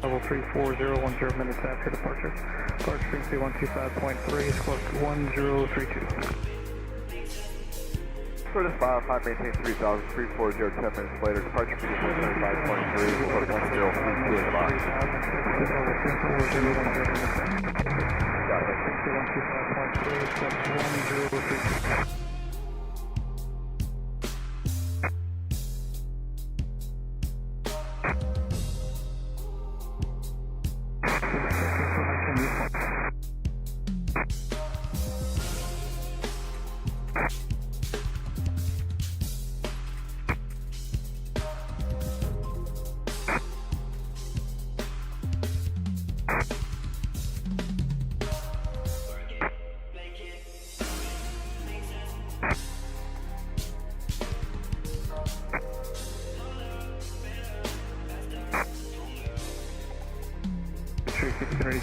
Level 34010 minutes after departure. Departure frequency 125.3, squawk 1032. For this file, 5 maintain 3000, 340, 10 minutes later, departure frequency 125.3, squawk 1032 in the box. Level 34010 minutes after departure. Got it. Frequency 125.3, squawk 1032.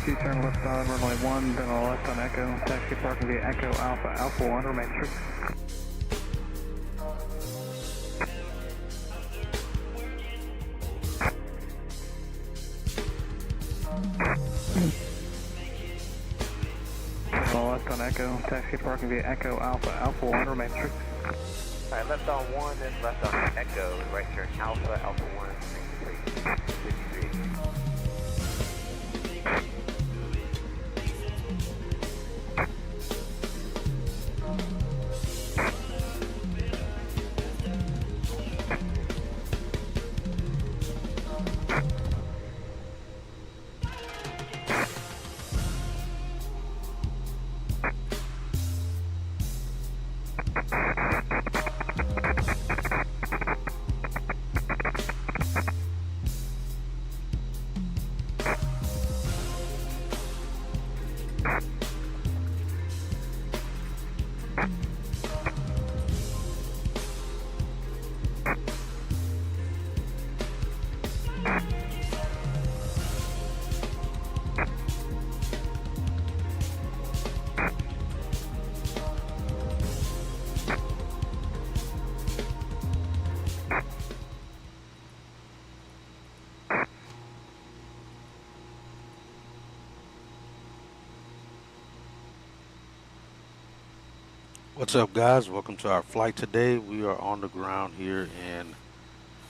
Turn left on runway 1, then on left on Echo. Taxi parking via Echo Alpha, Alpha 1, remain true. On left on Echo, taxi parking via Echo Alpha, Alpha 1, remain true. Alright, left on 1, then left on Echo, right turn Alpha, Alpha 1, 53. What's up, guys? Welcome to our flight today. We are on the ground here in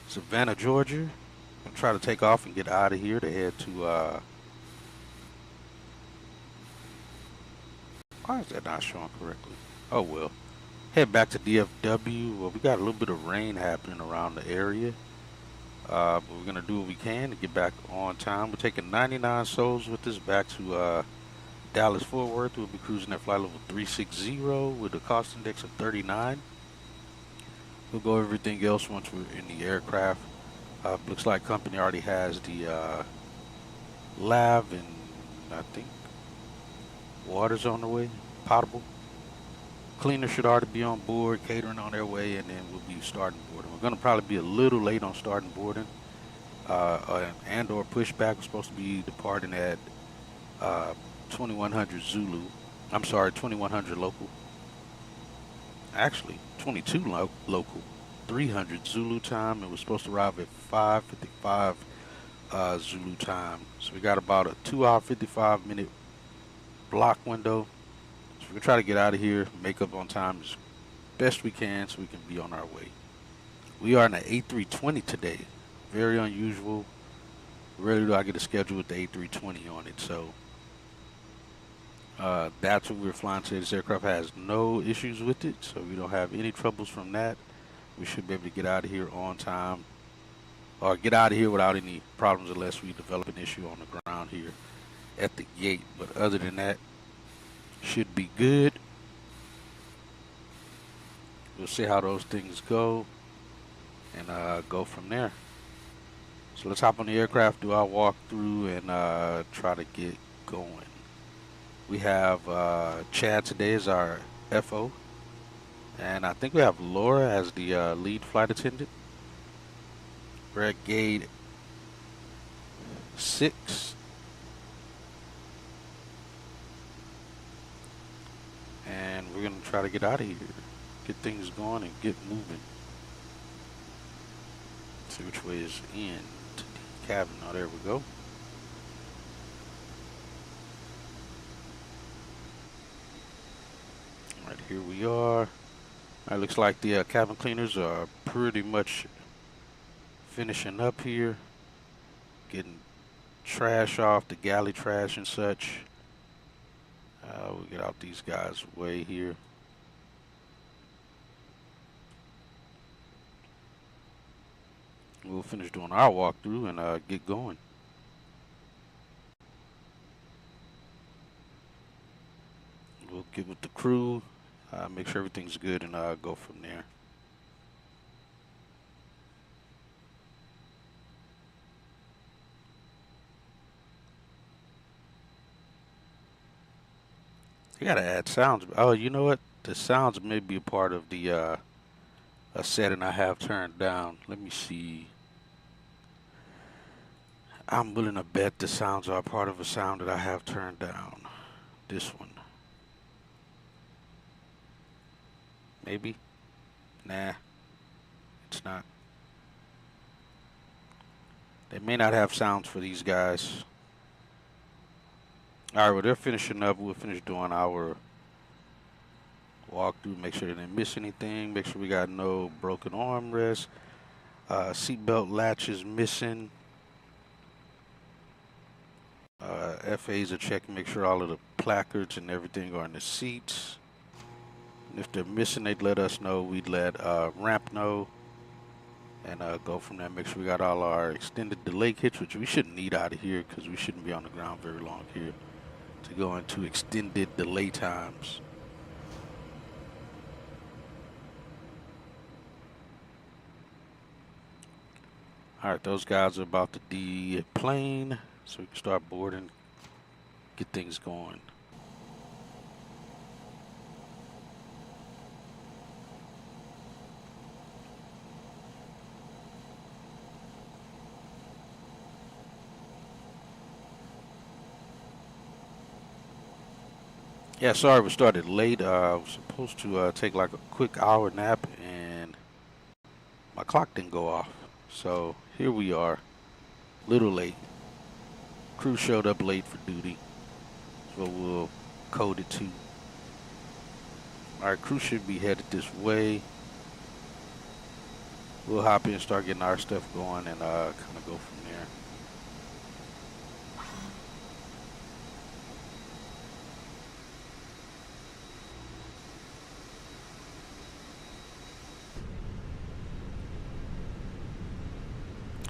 Savannah, Georgia. I'm trying to take off and get out of here to head to why is that not showing correctly? Oh well. Head back to DFW. Well, we got a little bit of rain happening around the area. But we're gonna do what we can to get back on time. We're taking 99 souls with us back to Dallas Fort Worth. We'll be cruising at flight level 360 with a cost index of 39. We'll go over everything else once we're in the aircraft. Looks like company already has the lab, and I think water's on the way, potable. Cleaner should already be on board, catering on their way, and then we'll be starting boarding. We're going to probably be a little late on starting boarding. And or pushback. We're supposed to be departing at 2100 Zulu. I'm sorry, 2100 local. Actually, 22 local. 300 Zulu time, and we're supposed to arrive at 5:55 Zulu time. So we got about a 2-hour 55-minute block window. So we're gonna try to get out of here, make up on time as best we can, so we can be on our way. We are in the A320 today. Very unusual. Rarely do I get a schedule with the A320 on it, so that's what we're flying today. This aircraft has no issues with it, so we don't have any troubles from that. We should be able to get out of here on time, or get out of here without any problems, unless we develop an issue on the ground here at the gate. But other than that, should be good. We'll see how those things go and go from there. So let's hop on the aircraft, do our walkthrough, and try to get going. We have Chad today as our FO, and I think we have Laura as the lead flight attendant. We're at gate 6. And we're going to try to get out of here, get things going, and get moving. See which way is in to the cabin. Oh, there we go. here we are. Alright, looks like the cabin cleaners are pretty much finishing up here. Getting trash off, the galley trash and such. We'll get out these guys' way here. We'll finish doing our walkthrough and get going. We'll get with the crew, make sure everything's good, and go from there. I gotta add sounds. Oh, you know what? The sounds may be a part of the a setting I have turned down. Let me see. I'm willing to bet the sounds are part of a sound that I have turned down. This one. Maybe? Nah. It's not. They may not have sounds for these guys. Alright, well, they're finishing up. We'll finish doing our walkthrough. Make sure they didn't miss anything. Make sure we got no broken armrests. Seatbelt latch is missing. FAs are checking, make sure all of the placards and everything are in the seats. And if they're missing, they'd let us know. We'd let ramp know. And go from there. Make sure we got all our extended delay kits, which we shouldn't need out of here because we shouldn't be on the ground very long here to go into extended delay times. Alright, those guys are about to deplane, so we can start boarding, get things going. Yeah, sorry we started late. I was supposed to take like a quick hour nap and my clock didn't go off. So here we are, little late. Crew showed up late for duty, so we'll code it to. Alright, crew should be headed this way. We'll hop in and start getting our stuff going and kind of go from there.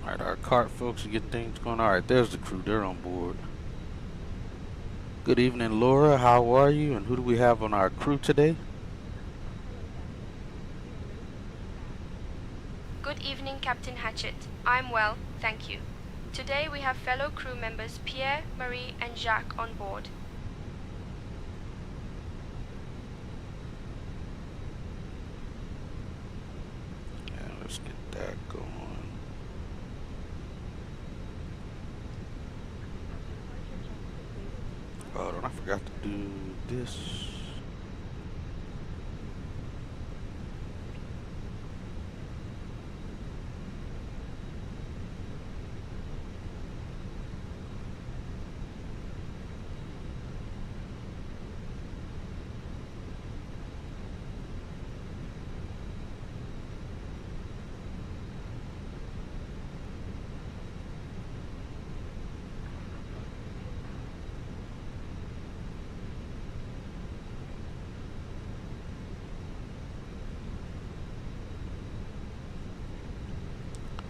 Alright, our cart folks are getting things going. Alright, there's the crew. They're on board. Good evening, Laura. How are you? And who do we have on our crew today? Good evening, Captain Hatchet. I'm well, thank you. Today we have fellow crew members Pierre, Marie, and Jacques on board. Yeah, let's get that going. Oh, I forgot to do this.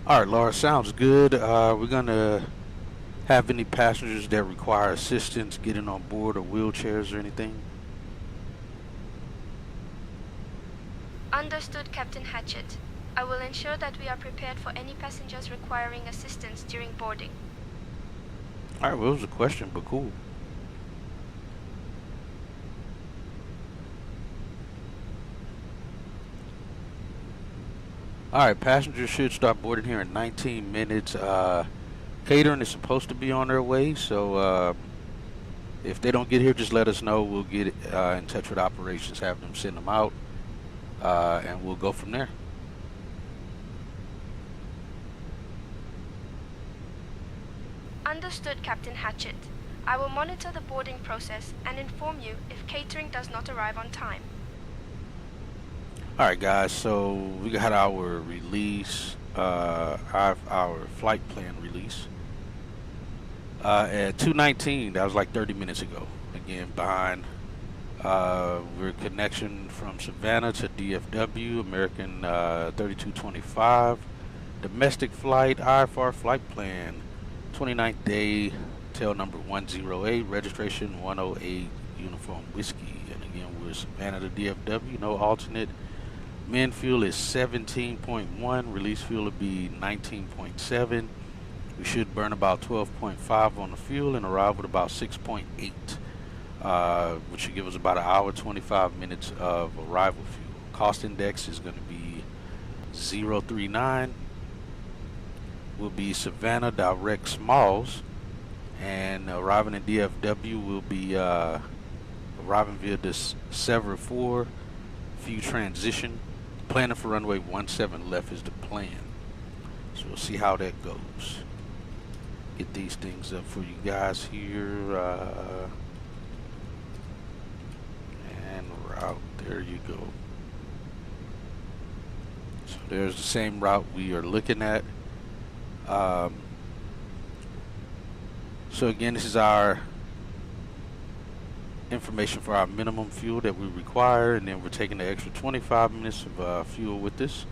All right, Laura, sounds good. We're gonna have any passengers that require assistance getting on board or wheelchairs or anything? Understood, Captain Hatchet. I will ensure that we are prepared for any passengers requiring assistance during boarding. All right, well, it was a question, but cool. All right, passengers should start boarding here in 19 minutes. Catering is supposed to be on their way, so if they don't get here, just let us know. We'll get in touch with operations, have them send them out, and we'll go from there. Understood, Captain Hatchet. I will monitor the boarding process and inform you if catering does not arrive on time. Alright guys, so we got our release, our flight plan release at 2:19. That was like 30 minutes ago. Again, behind. We're connection from Savannah to DFW, American 3225. Domestic flight, IFR flight plan, 29th day, tail number 108, registration 108, uniform whiskey. And again, we're Savannah to DFW, no alternate. Min fuel is 17.1, release fuel will be 19.7. We should burn about 12.5 on the fuel and arrive with about 6.8, which should give us about an hour, 25 minutes of arrival fuel. Cost index is going to be 039. Will be Savannah direct Smalls, and arriving in DFW will be arriving via this Sever 4 few transition. Planning for runway 17 left is the plan, so we'll see how that goes. Get these things up for you guys here, and route, there you go. So there's the same route we are looking at. So again, this is our information for our minimum fuel that we require, and then we're taking the extra 25 minutes of fuel with this,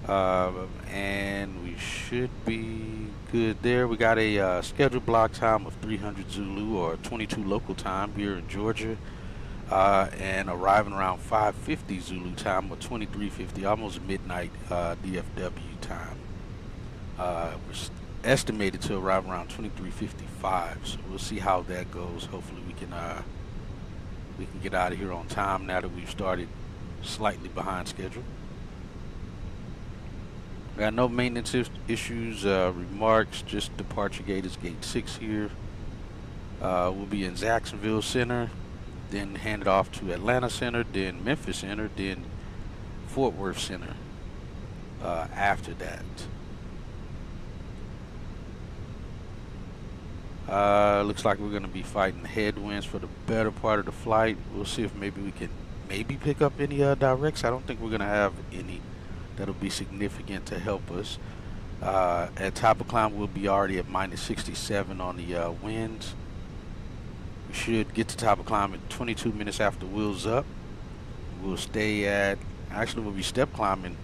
and we should be good there. We got a scheduled block time of 300 Zulu or 22 local time here in Georgia, and arriving around 5:50 Zulu time or 23:50, almost midnight DFW time. We're estimated to arrive around 23:55, so we'll see how that goes. Hopefully we can get out of here on time now that we've started slightly behind schedule. We got no maintenance issues, remarks, just departure gate is gate 6 here. We'll be in Jacksonville Center, then handed off to Atlanta Center, then Memphis Center, then Fort Worth Center after that. Looks like we're going to be fighting headwinds for the better part of the flight. We'll see if maybe we can pick up any directs. I don't think we're going to have any that'll be significant to help us. At top of climb, we'll be already at -67 on the winds. We should get to top of climb at 22 minutes after wheels up. We'll stay at, actually we'll be step climbing,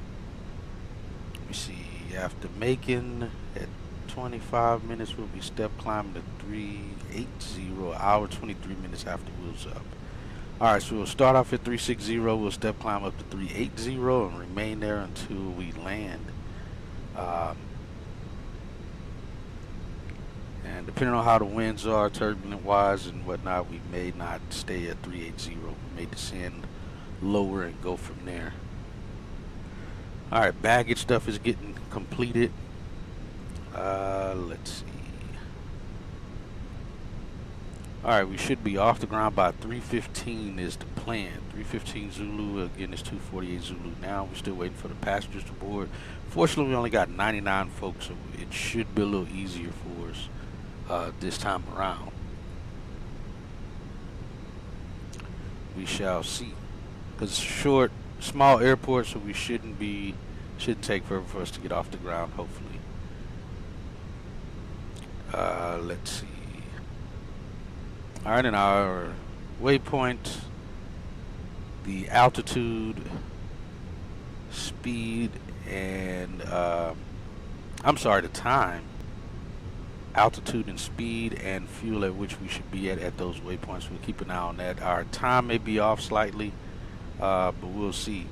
let me see, after Macon at 25 minutes, we'll be step climbing to 380, hour 23 minutes after wheels up. Alright, so we'll start off at 360, we'll step climb up to 380 and remain there until we land. And depending on how the winds are, turbulent wise and whatnot, we may not stay at 380. We may descend lower and go from there. Alright, baggage stuff is getting completed. Let's see. Alright, we should be off the ground by 3:15 is the plan. 3:15 Zulu, again it's 2:48 Zulu now. We're still waiting for the passengers to board. Fortunately, we only got 99 folks, so it should be a little easier for us this time around. We shall see. Because it's a small airport, so we shouldn't take forever for us to get off the ground, hopefully. Let's see. Alright, in our waypoint, the altitude, speed, and the time, altitude and speed and fuel at which we should be at those waypoints. We'll keep an eye on that. Our time may be off slightly, but we'll see.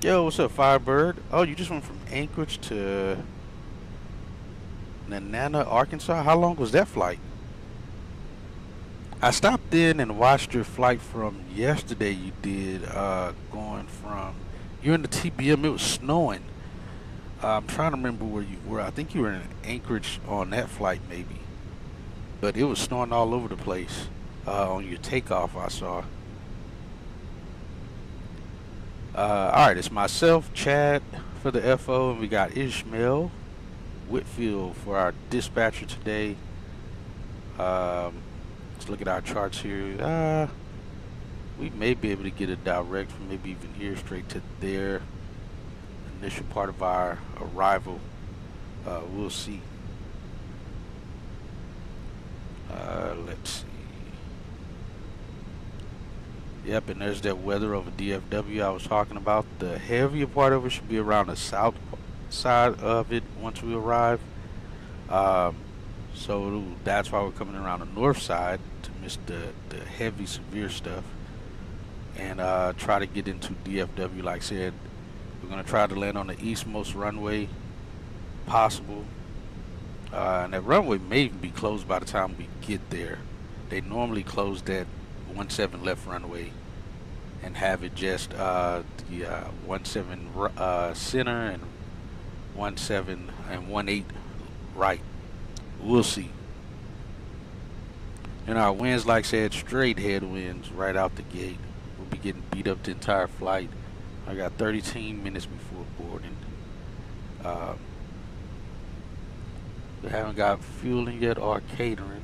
Yo, what's up, Firebird? Oh, you just went from Anchorage to Nanana, Arkansas? How long was that flight? I stopped in and watched your flight from yesterday. You did, going from, you're in the TBM, it was snowing. I'm trying to remember where you were. I think you were in Anchorage on that flight maybe, but it was snowing all over the place on your takeoff, I saw. Alright, it's myself, Chad for the FO, and we got Ishmael Whitfield for our dispatcher today. Let's look at our charts here. We may be able to get a direct from maybe even here straight to their initial part of our arrival. We'll see. Let's see. Yep, and there's that weather over DFW I was talking about. The heavier part of it should be around the south side of it once we arrive. So that's why we're coming around the north side to miss the heavy, severe stuff. And try to get into DFW. Like I said, we're going to try to land on the eastmost runway possible. And that runway may even be closed by the time we get there. They normally close that 17 left runway and have it just the 17 center and 17 and 18 right. We'll see. And our winds, like I said, straight headwinds right out the gate. We'll be getting beat up the entire flight. I got 13 minutes before boarding. We haven't got fueling yet or catering.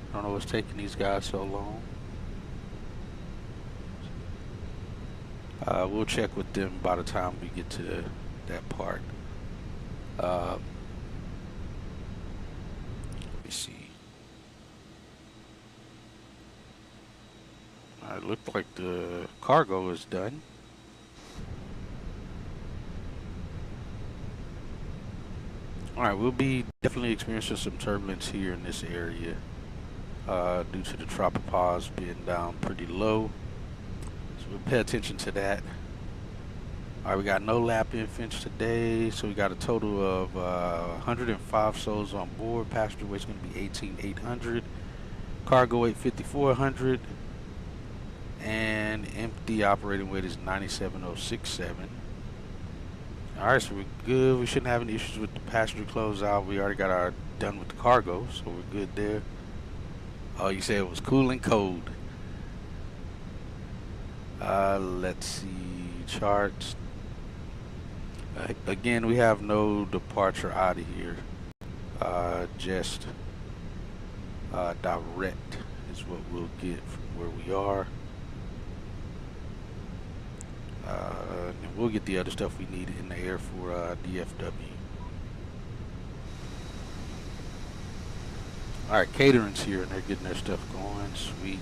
I don't know what's taking these guys so long. We'll check with them by the time we get to that part. Let me see. It looked like the cargo is done. Alright, we'll be definitely experiencing some turbulence here in this area due to the tropopause being down pretty low. So we'll pay attention to that. Alright, we got no lap infants today, so we got a total of 105 souls on board. Passenger weight's going to be 18,800. Cargo weight 5,400. And empty operating weight is 97,067. Alright, so we're good. We shouldn't have any issues with the passenger closeout. We already got our done with the cargo, so we're good there. Oh, you said it was cool and cold. Let's see, charts. Again, we have no departure out of here. Just direct is what we'll get from where we are. And we'll get the other stuff we need in the air for DFW. Alright, catering's here and they're getting their stuff going. Sweet.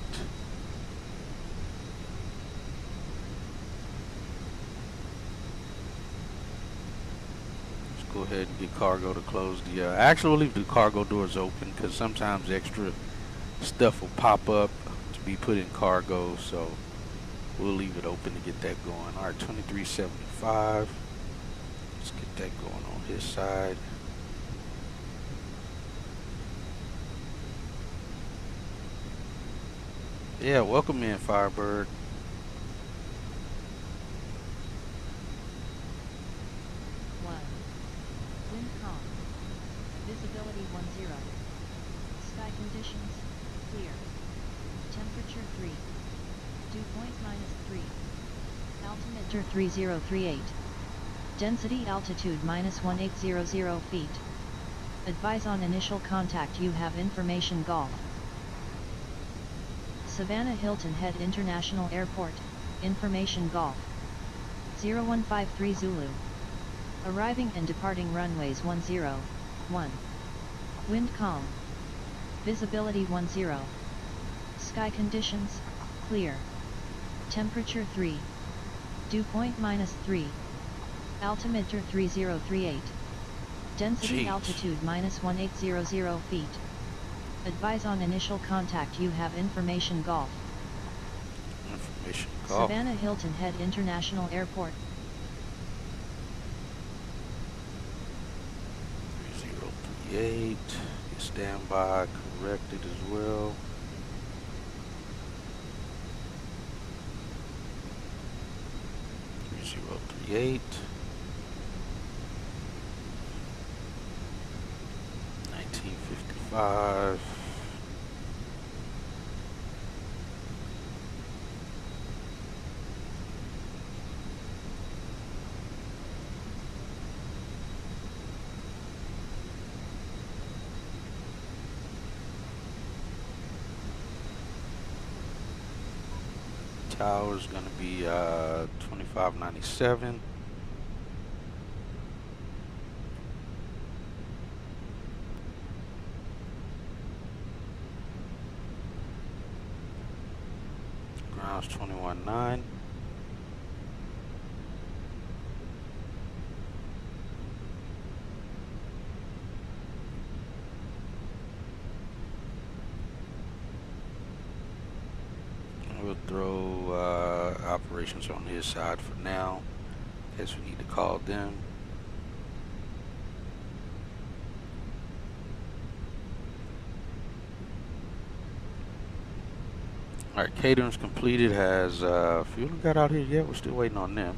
Let's go ahead and get cargo to close the... actually, we'll leave the cargo doors open because sometimes extra stuff will pop up to be put in cargo, so we'll leave it open to get that going. Alright, 2375. Let's get that going on his side. Yeah, welcome in, Firebird. Wind calm. Visibility 10. Sky conditions clear. Temperature 3. Dew point -3. Altimeter 3038. Density altitude -1800 feet. Advise on initial contact. You have information Golf. Savannah Hilton Head International Airport, information Golf. 0153 Zulu. Arriving and departing runways 101. Wind calm. Visibility 10. Sky conditions clear. Temperature 3. Dew point -3. Altimeter 3038. Density altitude -1800 feet. Advise on initial contact. You have information Golf. Information Golf. Savannah Hilton Head International Airport. 3038. Stand by, corrected as well. '38. 1955. Tower is going to be 2597. Ground's 21.9. We'll throw operations on his side for now, in case we need to call them. Alright, catering's completed. Has fuel got out here yet? We're still waiting on them.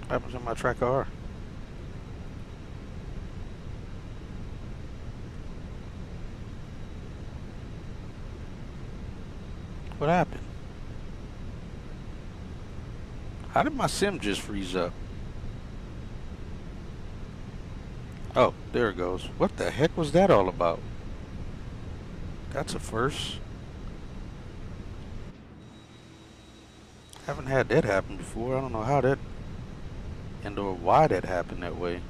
What happens in my track R? What happened? How did my sim just freeze up? Oh, there it goes. What the heck was that all about? That's a first. Haven't had that happen before. I don't know how that and or why that happened that way.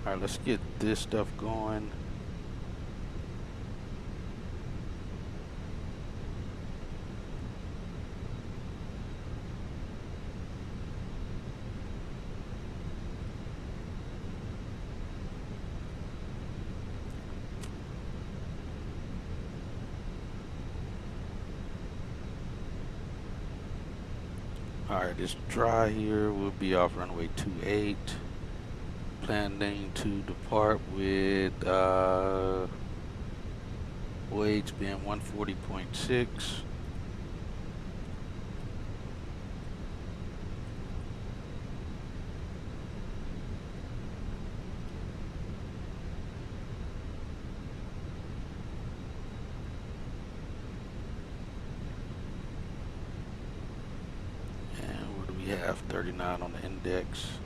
Alright, let's get this stuff going. Alright, it's dry here. We'll be off runway 28. Planning to depart with weights being 140.6. We have 39 on the index.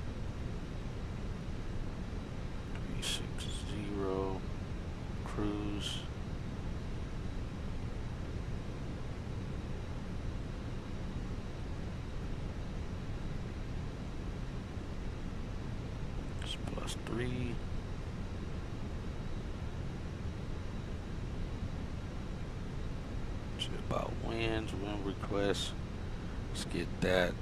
360 cruise. It's +3. It's about wind requests. Let's get that.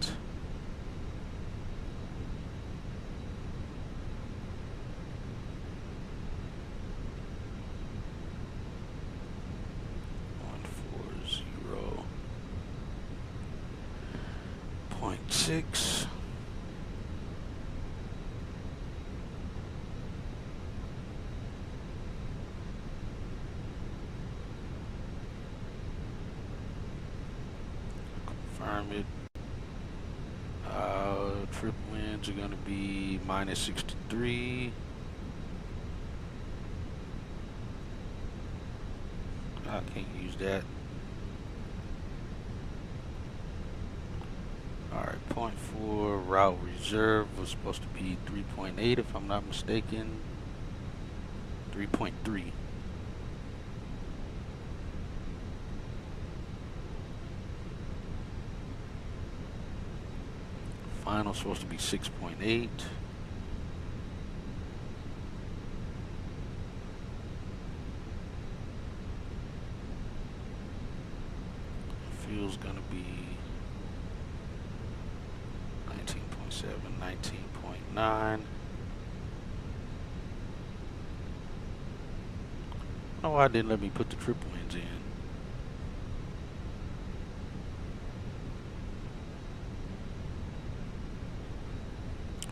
.6. Confirm it. Trip winds are going to be -63. I can't use that. Alright, 0.4 route reserve was supposed to be 3.8 if I'm not mistaken. 3.3. Final supposed to be 6.8. Fuel's gonna be 19.7, 19.9. Oh, why didn't let me put the trip winds in?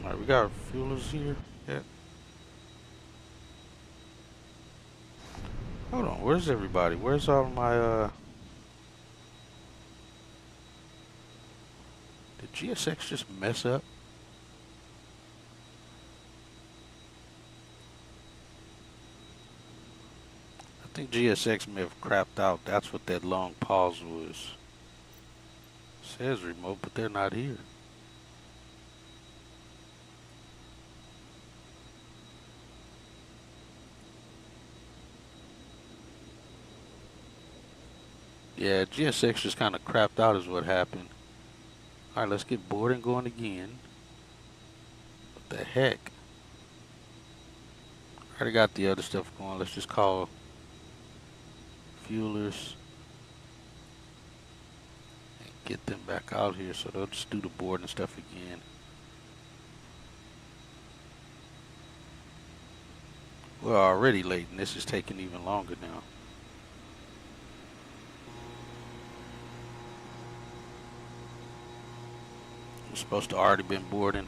Alright, we got fuelers here. Yeah. Hold on, where's everybody? Where's all my Did GSX just mess up? I think GSX may have crapped out. That's what that long pause was. It says remote, but they're not here. Yeah, GSX just kind of crapped out is what happened. Alright, let's get boarding going again. What the heck? I already got the other stuff going. Let's just call fuelers and get them back out here so they'll just do the boarding stuff again. We're already late and this is taking even longer now. We're supposed to already been boarding.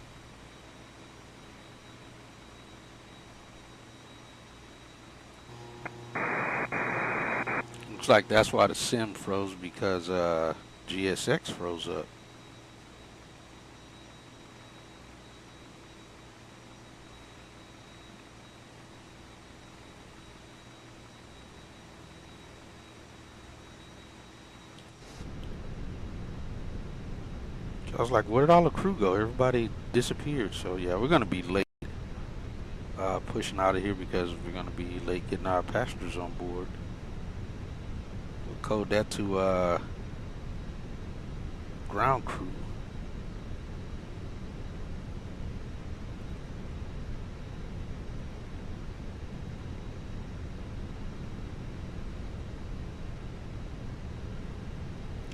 Looks like that's why the sim froze, because GSX froze up. So I was like, where did all the crew go? Everybody disappeared. So yeah, we're gonna be late pushing out of here because we're gonna be late getting our passengers on board. We'll code that to ground crew.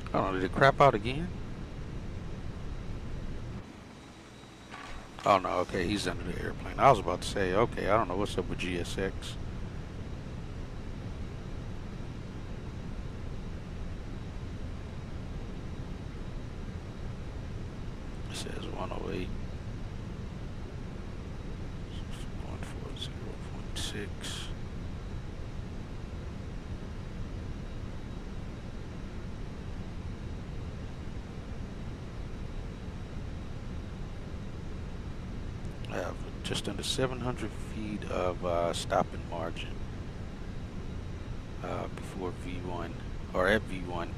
I don't know, did it crap out again? Oh no, okay, he's under the airplane. I was about to say, okay, I don't know what's up with GSX. It says 108. 140.6. I have just under 700 feet of stopping margin before V1, or at V1.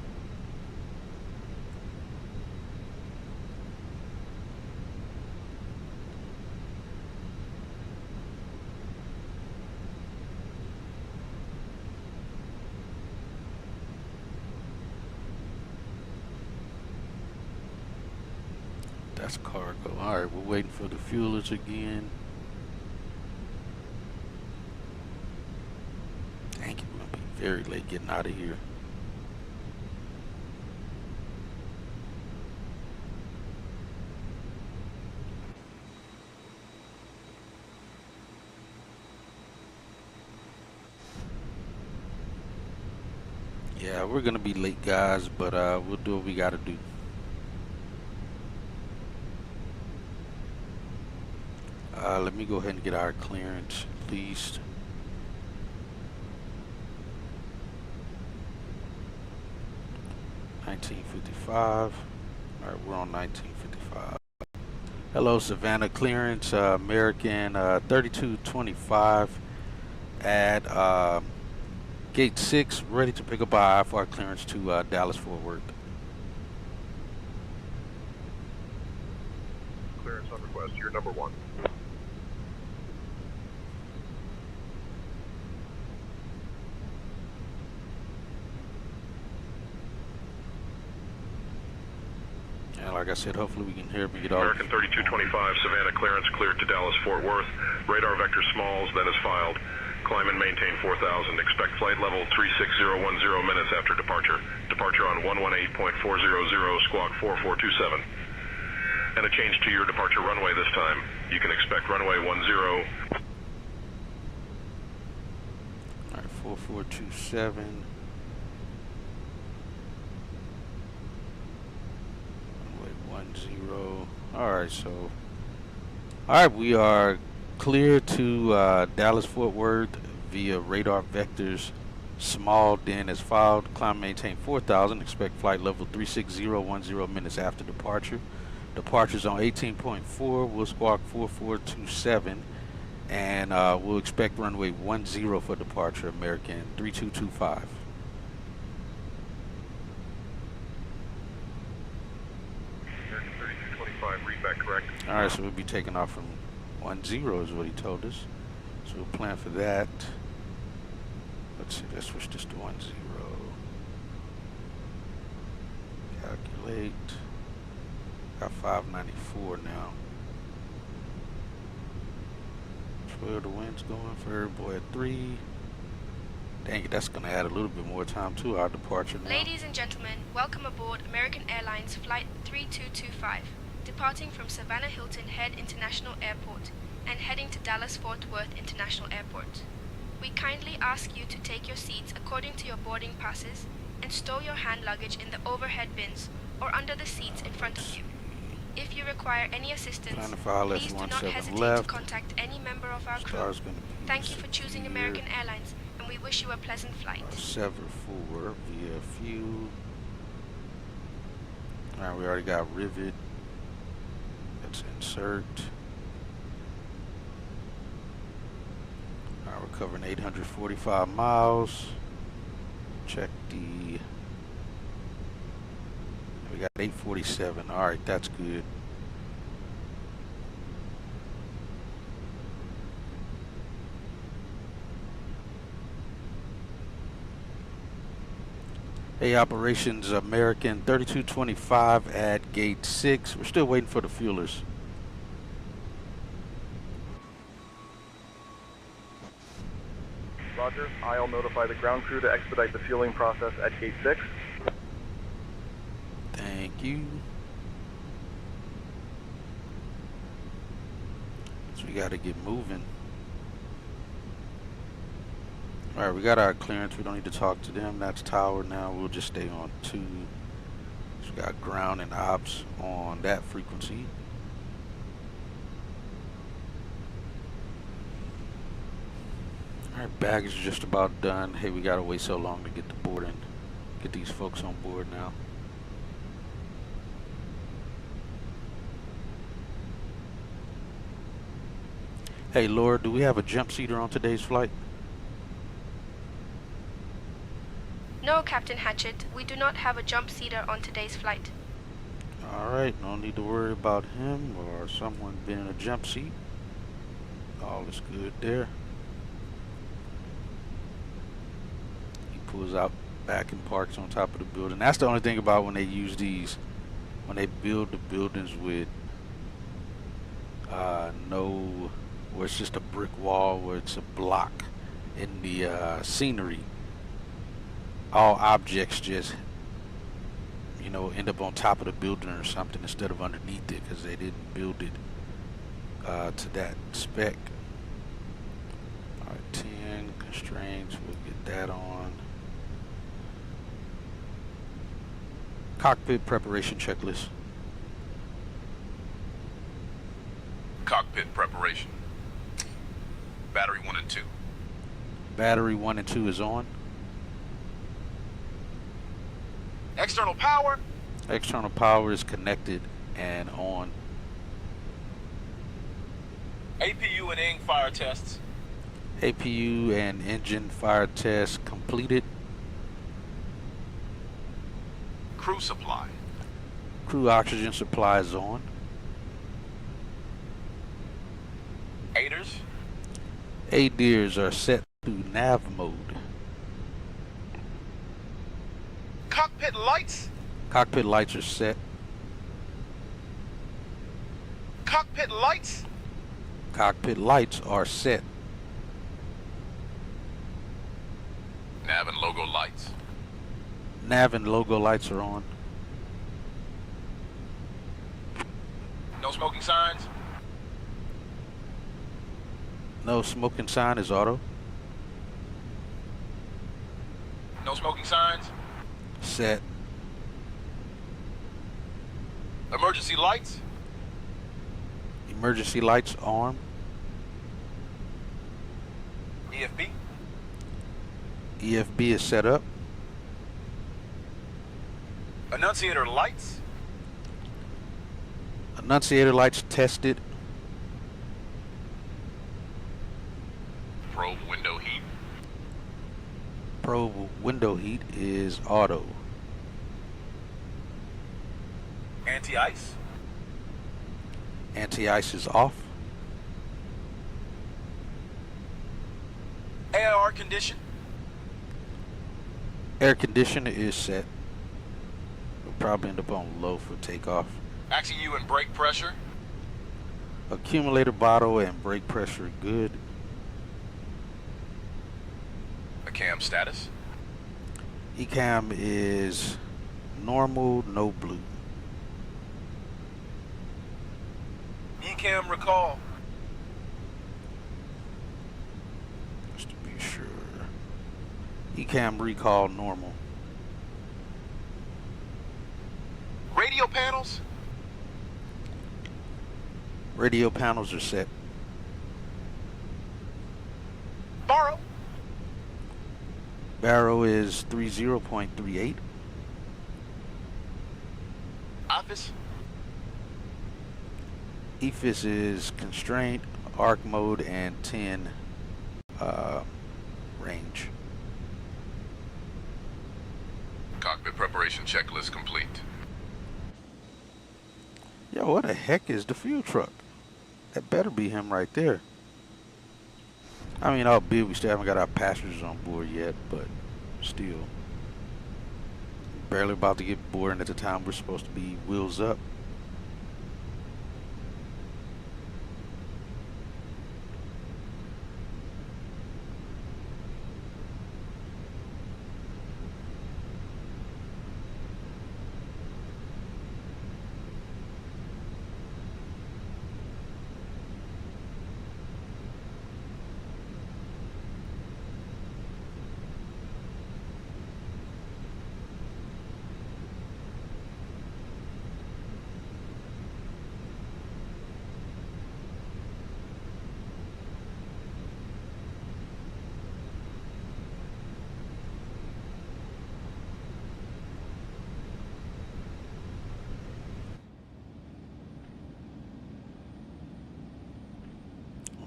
That's cargo. Alright, we're waiting for the fuelers again. Dang it, we're gonna be very late getting out of here. Yeah, we're gonna be late, guys, but we'll do what we gotta do. Let me go ahead and get our clearance, at least. $19.55. Alright, we're on $19.55. Hello, Savannah clearance, American 3225 at gate 6, ready to pick up our IFR clearance to Dallas Fort Worth. Clearance on request, you're number 1. And like I said, hopefully we can hear me get off. American 3225, Savannah clearance cleared to Dallas Fort Worth. Radar vector smalls, that is filed. Climb and maintain 4000. Expect flight level 36010 minutes after departure. Departure on 118.400, squawk 4427. And a change to your departure runway this time. You can expect runway 10. Alright, 4427. Runway 10. Alright, so alright, we are clear to Dallas Fort Worth via radar vectors. Small den is filed. Climb maintain 4000. Expect flight level 36010 minutes after departure. Departure's on 18.4. We'll squawk 4427. And we'll expect runway 10 for departure, American 3225. American 3225, read back correct. Alright, so we'll be taking off from 10 is what he told us. So we'll plan for that. Let's see, let's switch this to 10. Calculate. Got 594 now. Where the wind's going for Airboy at 3. Dang it, that's going to add a little bit more time to our departure now. Ladies and gentlemen, welcome aboard American Airlines Flight 3225, departing from Savannah Hilton Head International Airport and heading to Dallas-Fort Worth International Airport. We kindly ask you to take your seats according to your boarding passes and stow your hand luggage in the overhead bins or under the seats in front of you. If you require any assistance, please do not hesitate to contact any member of our crew. Thank you for choosing American Airlines, and we wish you a pleasant flight. 74 VFU. Alright, we already got rivet. Let's insert. Alright, we're covering 845 miles. Check the... We got 847. Alright, that's good. Hey, operations American 3225 at gate 6. We're still waiting for the fuelers. Roger. I'll notify the ground crew to expedite the fueling process at gate 6. Thank you. So we got to get moving. Alright, we got our clearance. We don't need to talk to them. That's tower now. We'll just stay on 2. So we got ground and ops on that frequency. Alright, baggage is just about done. Hey, we gotta wait so long to get the boarding. Get these folks on board now. Hey, Laura, do we have a jump seater on today's flight? No, Captain Hatchett, we do not have a jump seater on today's flight. Alright, no need to worry about him or someone being in a jump seat. All is good there. He pulls out back and parks on top of the building. That's the only thing about when they use these, when they build the buildings with no, where it's just a brick wall, where it's a block in the scenery. All objects just, you know, end up on top of the building or something instead of underneath it, because they didn't build it to that spec. Alright, 10 constraints, we'll get that on. Cockpit preparation checklist. Cockpit preparation. Battery 1 and 2. Battery 1 and 2 is on. External power. External power is connected and on. APU and ing fire tests. APU and engine fire tests completed. Crew supply. Crew oxygen supply is on. Aiders. ADIRs are set to nav mode. Cockpit lights. Cockpit lights are set. Cockpit lights. Cockpit lights are set. Nav and logo lights. Nav and logo lights are on. No smoking signs. No smoking sign is auto. No smoking signs. Set. Emergency lights. Emergency lights on. EFB. EFB is set up. Annunciator lights. Annunciator lights tested. Probe window heat. Probe window heat is auto. Anti-ice. Anti-ice is off. AR condition. Air conditioner is set. probably end up on low for takeoff. Axing you in brake pressure. Accumulator bottle and brake pressure good. A cam status. ECAM is normal, no blue. ECAM recall. Just to be sure. ECAM recall normal. Radio panels. Radio panels are set. Borrow. Barrow is 30.38. Office. EFIS is constraint, arc mode, and 10 range. Cockpit preparation checklist complete. Yo, what the heck is the fuel truck? That better be him right there. I mean, albeit we still haven't got our passengers on board yet, but still. Barely about to get boarding at the time we're supposed to be wheels up.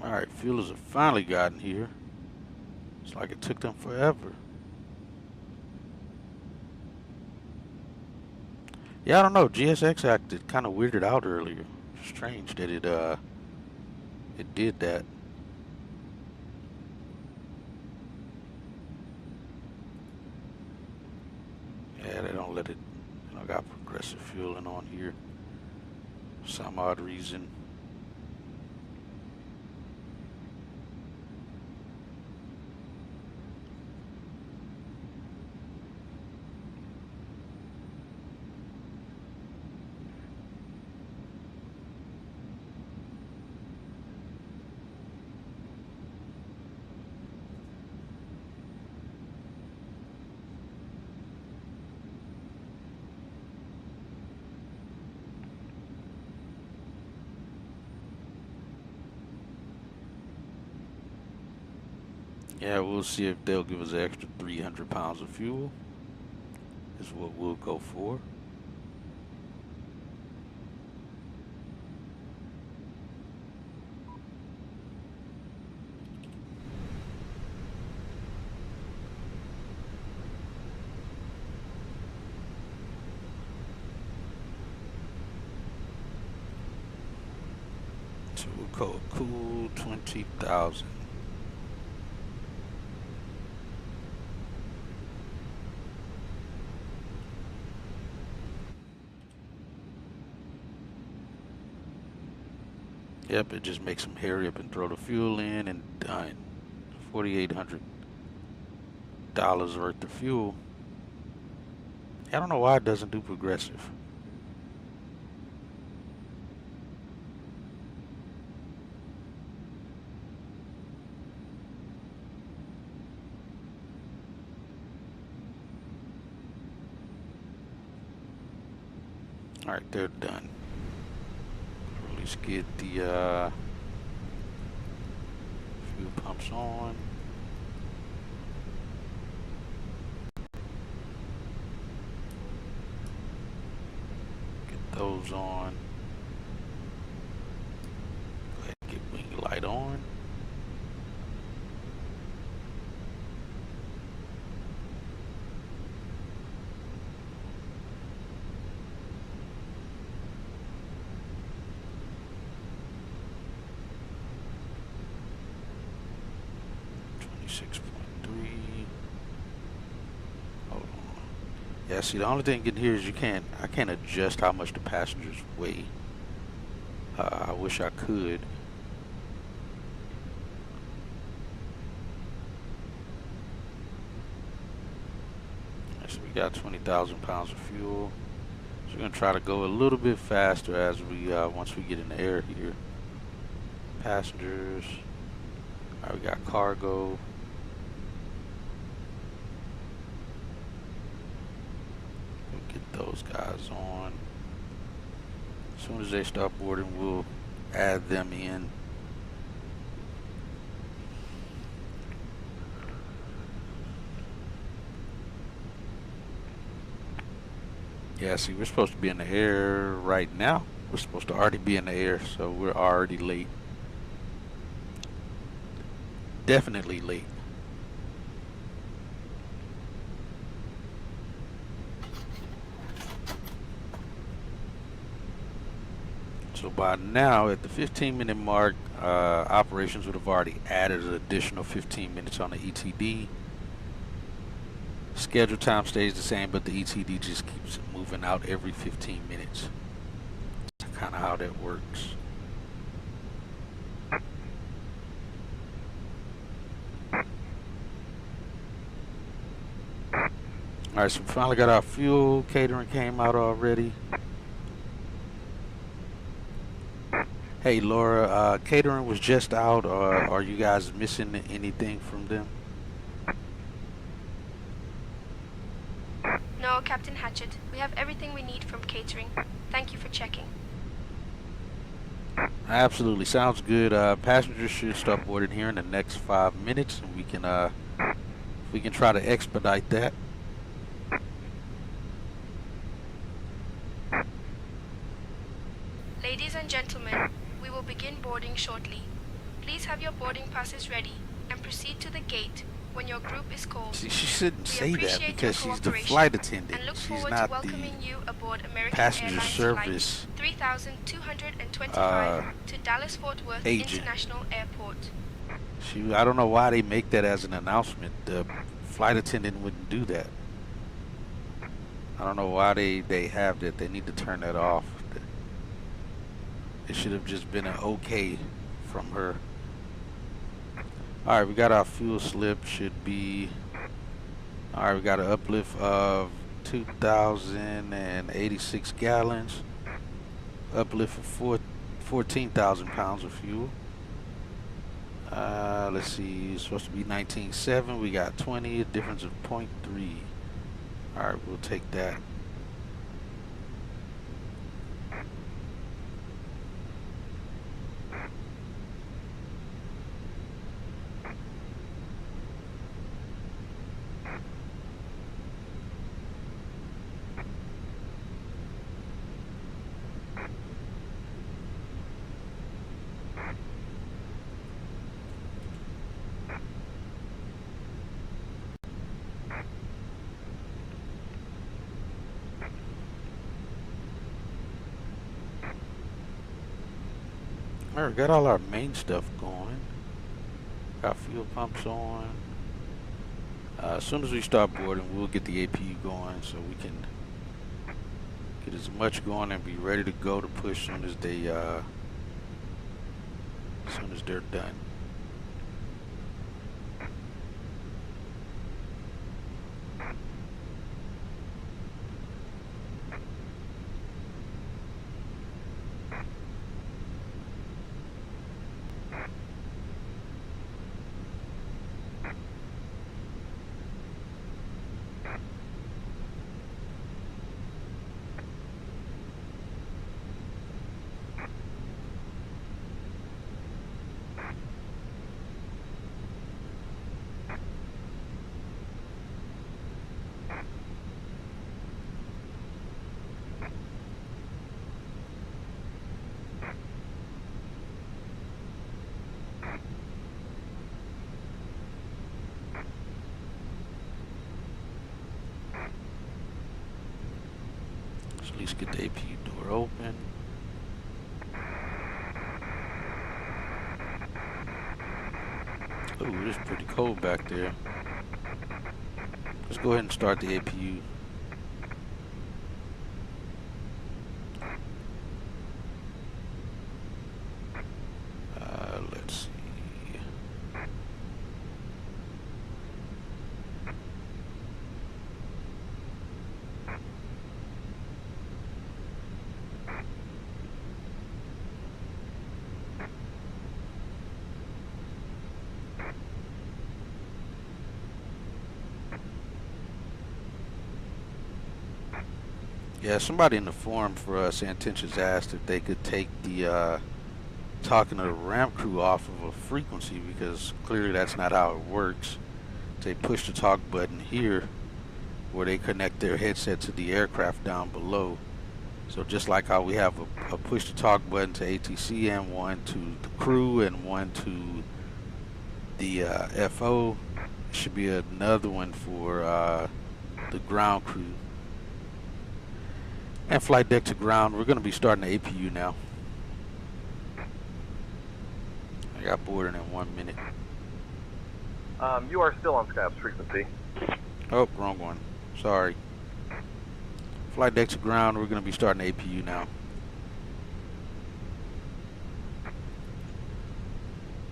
Alright, fuelers have finally gotten here. It's like it took them forever. Yeah, I don't know. GSX acted kind of weirded out earlier. Strange that it did that. Yeah, they don't let it. You know, got progressive fueling on here. For some odd reason. Yeah, we'll see if they'll give us an extra 300 pounds of fuel. Is what we'll go for. So we'll call it cool 20,000. Yep, it just makes them hurry up and throw the fuel in and done. $4,800 worth of fuel. I don't know why it doesn't do progressive. Alright, they're done. Let's get the fuel pumps on. Get those on. Go ahead and get wing light on. Yeah, see, the only thing in here is I can't adjust how much the passengers weigh. I wish I could. So we got 20,000 pounds of fuel. So we're gonna try to go a little bit faster as we once we get in the air here. Passengers. All right, we got cargo. We'll get those guys on. As soon as they start boarding, we'll add them in. Yeah, see, we're supposed to be in the air right now. We're supposed to already be in the air, so we're already late. Definitely late. So by now, at the 15-minute mark, operations would have already added an additional 15 minutes on the ETD. Schedule time stays the same, but the ETD just keeps moving out every 15 minutes. That's kind of how that works. Alright, so we finally got our fuel. Catering came out already. Hey Laura, catering was just out, or are you guys missing anything from them? No, Captain Hatchet. We have everything we need from catering. Thank you for checking. Absolutely, sounds good. Passengers should start boarding here in the next 5 minutes, and we can try to expedite that. Ladies and gentlemen, we will begin boarding shortly. Please have your boarding passes ready and proceed to the gate when your group is called. See, she shouldn't say that appreciate because your she's the cooperation flight attendant. and look She's forward not to welcoming the you aboard American passenger Airlines service Flight 3225 to Dallas-Fort Worth agent. International Airport. I don't know why they make that as an announcement. The flight attendant wouldn't do that. I don't know why they have that. They need to turn that off. It should have just been an okay from her. Alright, we got our fuel slip. Should be... Alright, we got an uplift of 2,086 gallons. Uplift of 14,000 pounds of fuel. Let's see, it's supposed to be 19.7. We got 20, a difference of 0.3. Alright, we'll take that. Alright, got all our main stuff going. Got fuel pumps on. As soon as we start boarding, we'll get the APU going so we can get as much going and be ready to go to push as soon as they're done. At least get the APU door open. Ooh, it's pretty cold back there. Let's go ahead and start the APU. Yeah, somebody in the forum for us, Intentions, asked if they could take the talking to the ramp crew off of a frequency, because clearly that's not how it works. They push the talk button here where they connect their headset to the aircraft down below. So just like how we have a push to talk button to ATC and one to the crew and one to the FO, should be another one for the ground crew. And flight deck to ground, we're going to be starting the APU now. I got boarding in 1 minute. You are still on Scab's frequency. Oh, wrong one. Sorry. Flight deck to ground, we're going to be starting the APU now.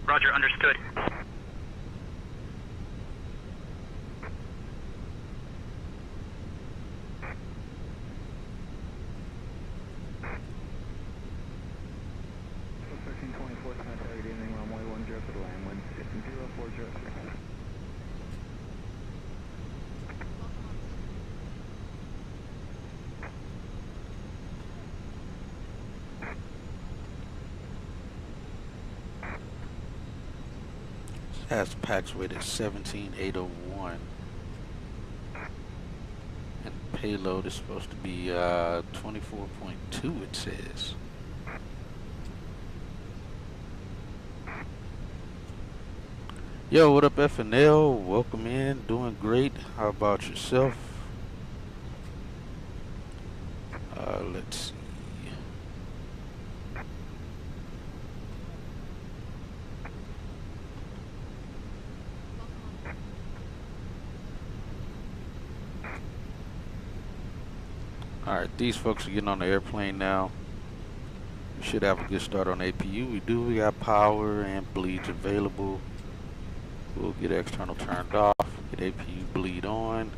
Roger, understood. Has packs weight at 17,801. And payload is supposed to be 24.2, it says. Yo, what up, FNL? Welcome in. Doing great. How about yourself? Let's see. Alright, these folks are getting on the airplane now. We should have a good start on APU. We do. We got power and bleeds available. We'll get external turned off. Get APU bleed on.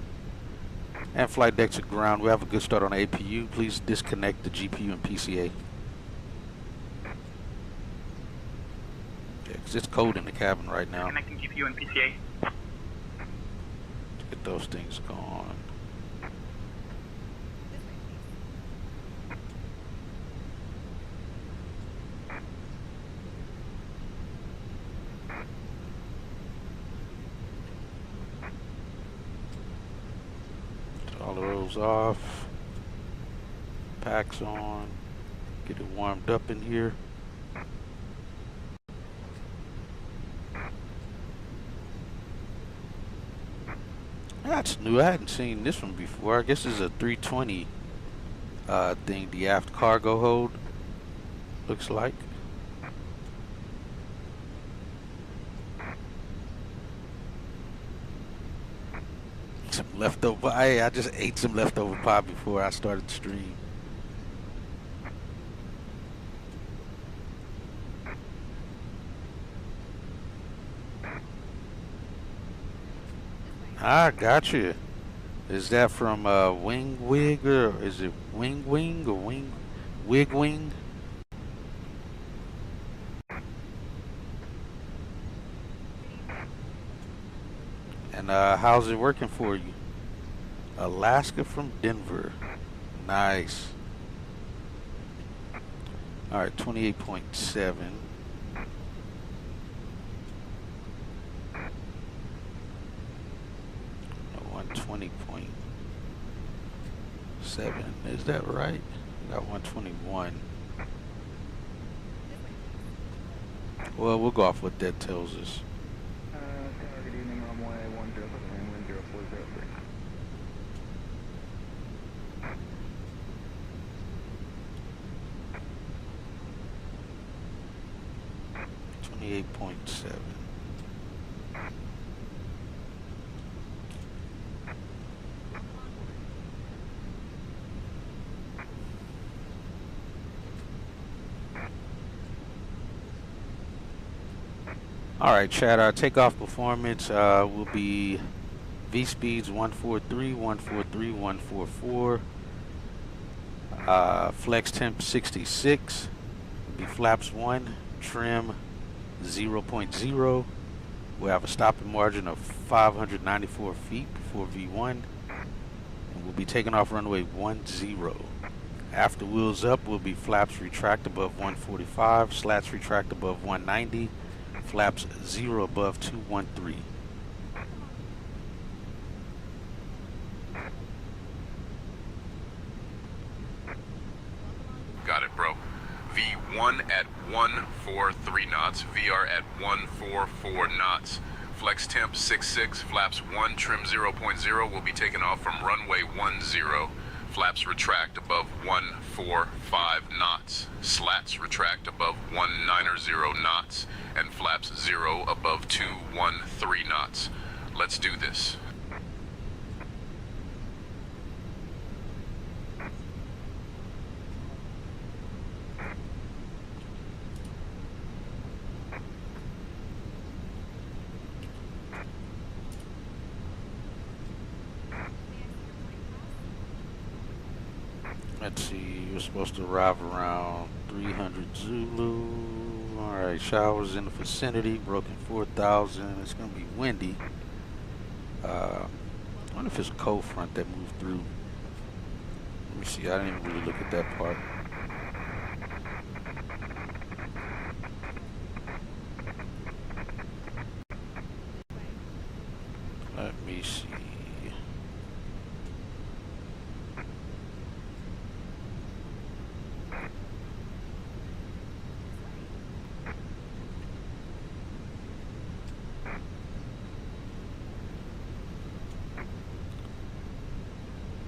And flight deck to ground. We have a good start on APU. Please disconnect the GPU and PCA. Yeah, because it's cold in the cabin right now. Connecting GPU and PCA. Get those things gone. All of those off. Packs on. Get it warmed up in here. That's new. I hadn't seen this one before. I guess this is a 320 thing, the aft cargo hold. Looks like. Some leftover. I just ate some leftover pie before I started the stream. I got you. Is that from Wing Wig, or is it Wing Wing or Wing Wig Wing? And how's it working for you? Alaska from Denver. Nice. Alright, 28.7. 120.7. Is that right? I got 121. Well, we'll go off what that tells us. Good evening, runway 10 and wind 0403. 28.7. Alright, Chad, our takeoff performance will be V speeds 143, 143, 144. Flex temp 66. Will be flaps 1, trim 0.0. We'll have a stopping margin of 594 feet before V1. And we'll be taking off runway 10. After wheels up, will be flaps retract above 145, slats retract above 190, flaps 0 above 213. Got it, bro. V1 at 143 knots. VR at 144 knots. Flex temp 66, flaps 1, trim 0.0 will be taken off from runway 10. Flaps retract above 145 knots. Slats retract above 190 knots. And flaps 0 above 213 knots. Let's do this. Let's see, you're supposed to arrive around 300 Zulu. Alright, showers in the vicinity, broken 4,000. It's going to be windy. I wonder if it's a cold front that moved through. Let me see, I didn't even really look at that part. Let me see.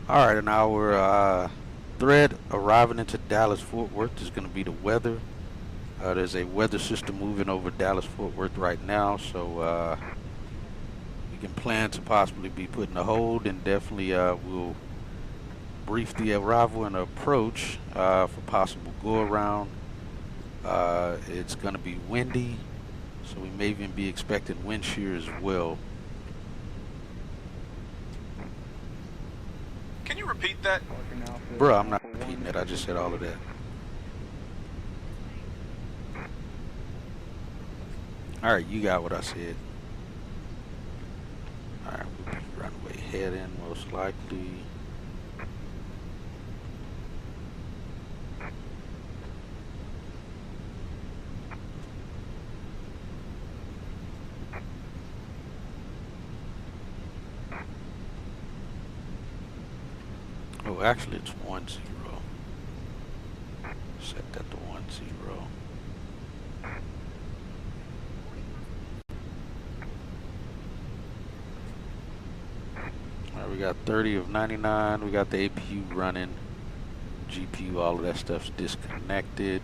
Alright, and our thread arriving into Dallas-Fort Worth is going to be the weather. There's a weather system moving over Dallas-Fort Worth right now, so we can plan to possibly be putting a hold, and definitely we'll brief the arrival and approach for possible go-around. It's going to be windy, so we may even be expecting wind shear as well. Can you repeat that? Bruh, I'm not repeating that. I just said all of that. Alright, you got what I said. Alright, we'll be runway heading most likely. Oh, actually it's 10. Set that to 10. Alright, we got 30 of 99. We got the APU running. GPU, all of that stuff's disconnected.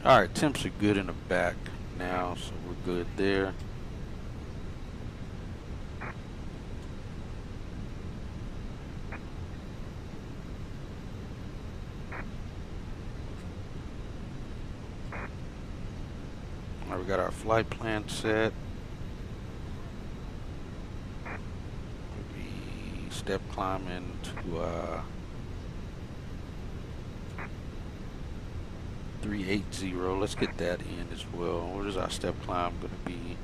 Alright, temps are good in the back now, so we're good there. Alright, we got our flight plan set. We'll be step climbing to 380. Let's get that in as well. What is our step climb going to be?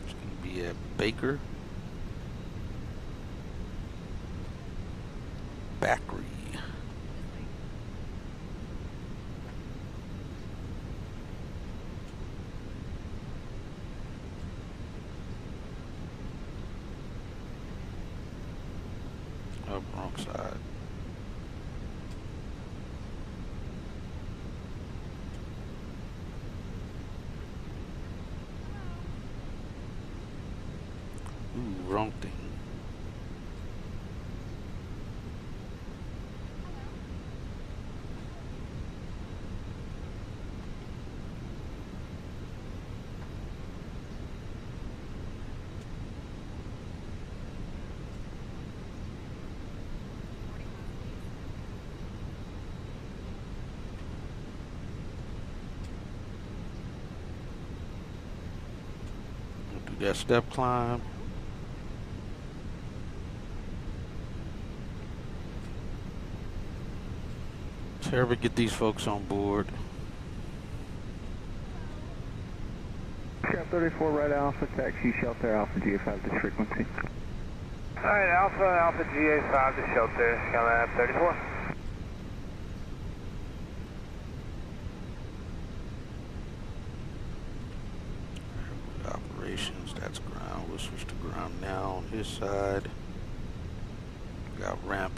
It's going to be at Baker. Bakery. Oh, wrong side. Ooh, wrong thing. Got step climb. Terrible, get these folks on board. Cap 34, right Alpha, taxi shelter Alpha GA5 to frequency. Alright, Alpha GA5 to shelter, Skylab 34. Operations, that's ground. We'll switch to ground now on his side. Got ramp.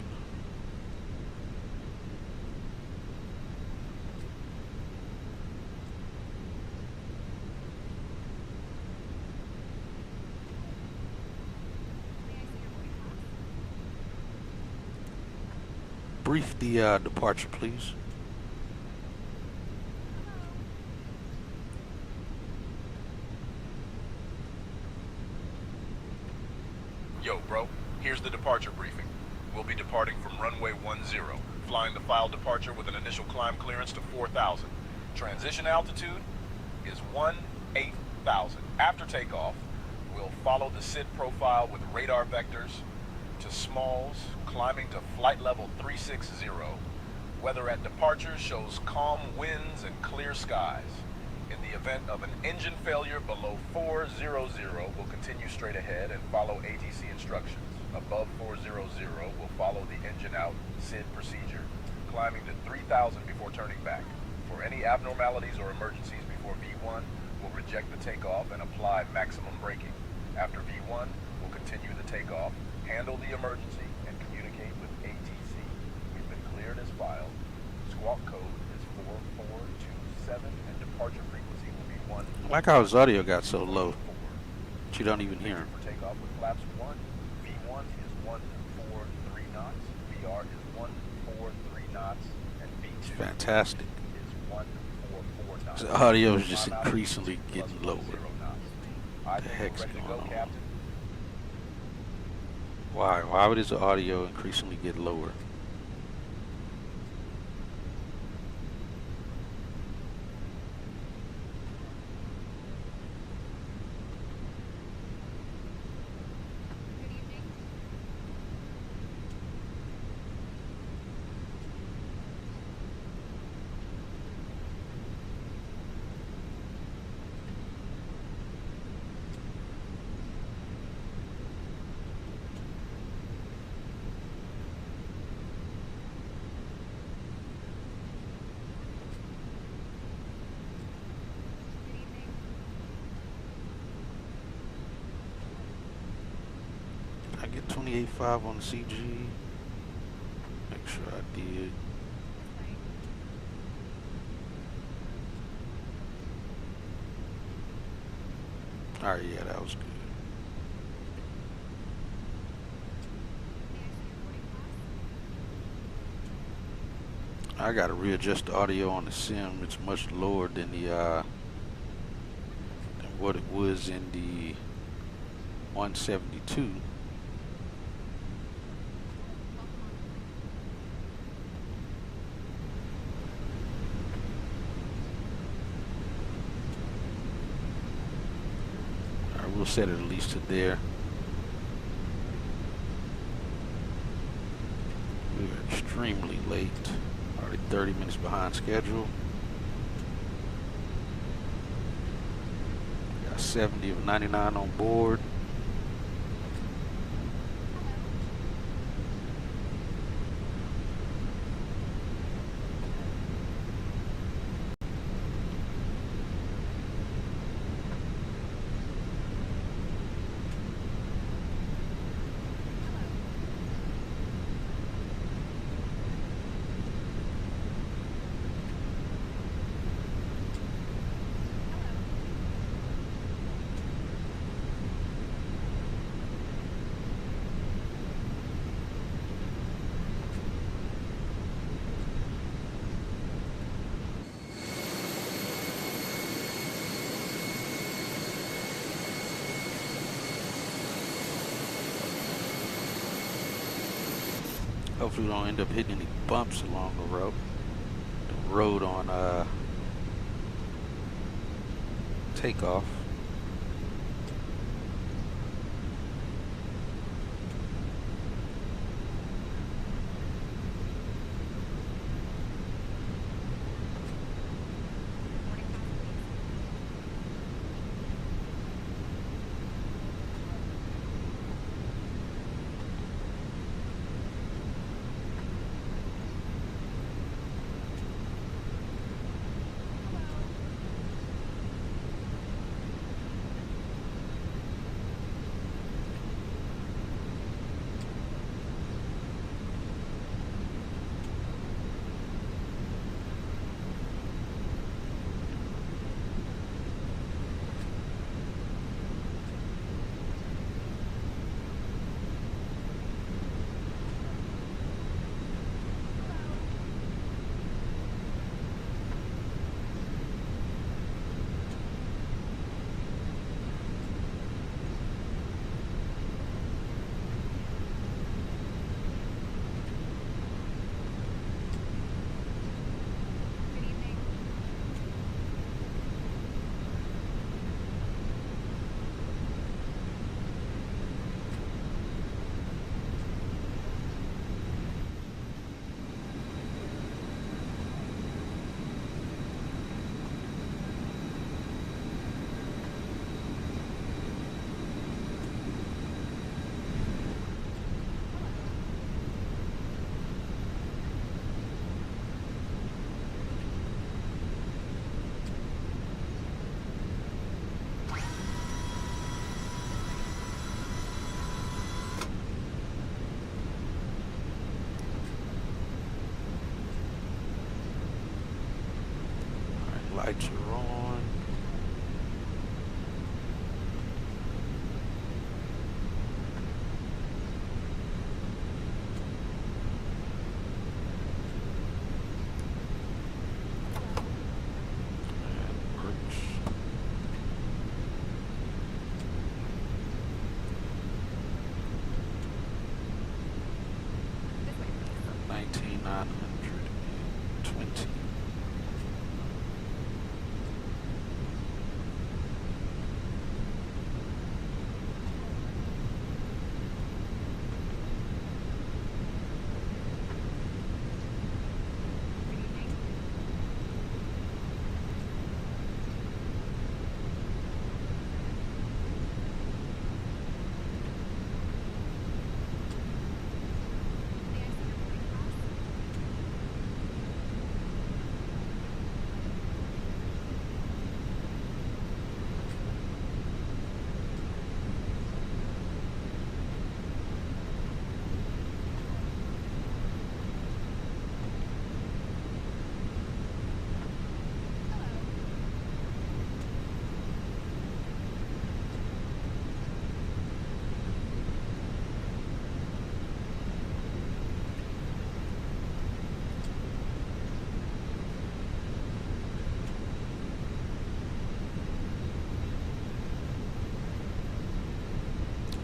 Brief the departure, please. Yo, bro, here's the departure briefing. We'll be departing from runway 10, flying the filed departure with an initial climb clearance to 4,000. Transition altitude is 18,000. After takeoff, we'll follow the SID profile with radar vectors to Smalls, climbing to flight level 360. Weather at departure shows calm winds and clear skies. In the event of an engine failure below 400, we'll continue straight ahead and follow ATC instructions. Above 400, we'll follow the engine out SID procedure, climbing to 3,000 before turning back. For any abnormalities or emergencies before V1, we'll reject the takeoff and apply maximum braking. After V1, we'll continue the takeoff, handle the emergency, and communicate with ATC. We've been cleared as filed. Squawk code is 4427, and departure frequency will be 1. I like how his audio got so low. But you don't even hear him. For takeoff with flaps 1. V1 is 143 knots. VR is 143 knots. And V2 Fantastic. is 144 knots. The audio is just increasingly getting lower. What the heck's going on? Captain? Why would his audio increasingly get lower? I get 28.5 on the CG. Make sure I did. Alright, yeah, that was good. I gotta readjust the audio on the sim. It's much lower than the than what it was in the 172. Alright, we'll set it at least to there. We are extremely late. Already 30 minutes behind schedule. We got 70 of 99 on board. Hopefully we don't end up hitting any bumps along the road on takeoff. Lights are on. And brakes. $19,920.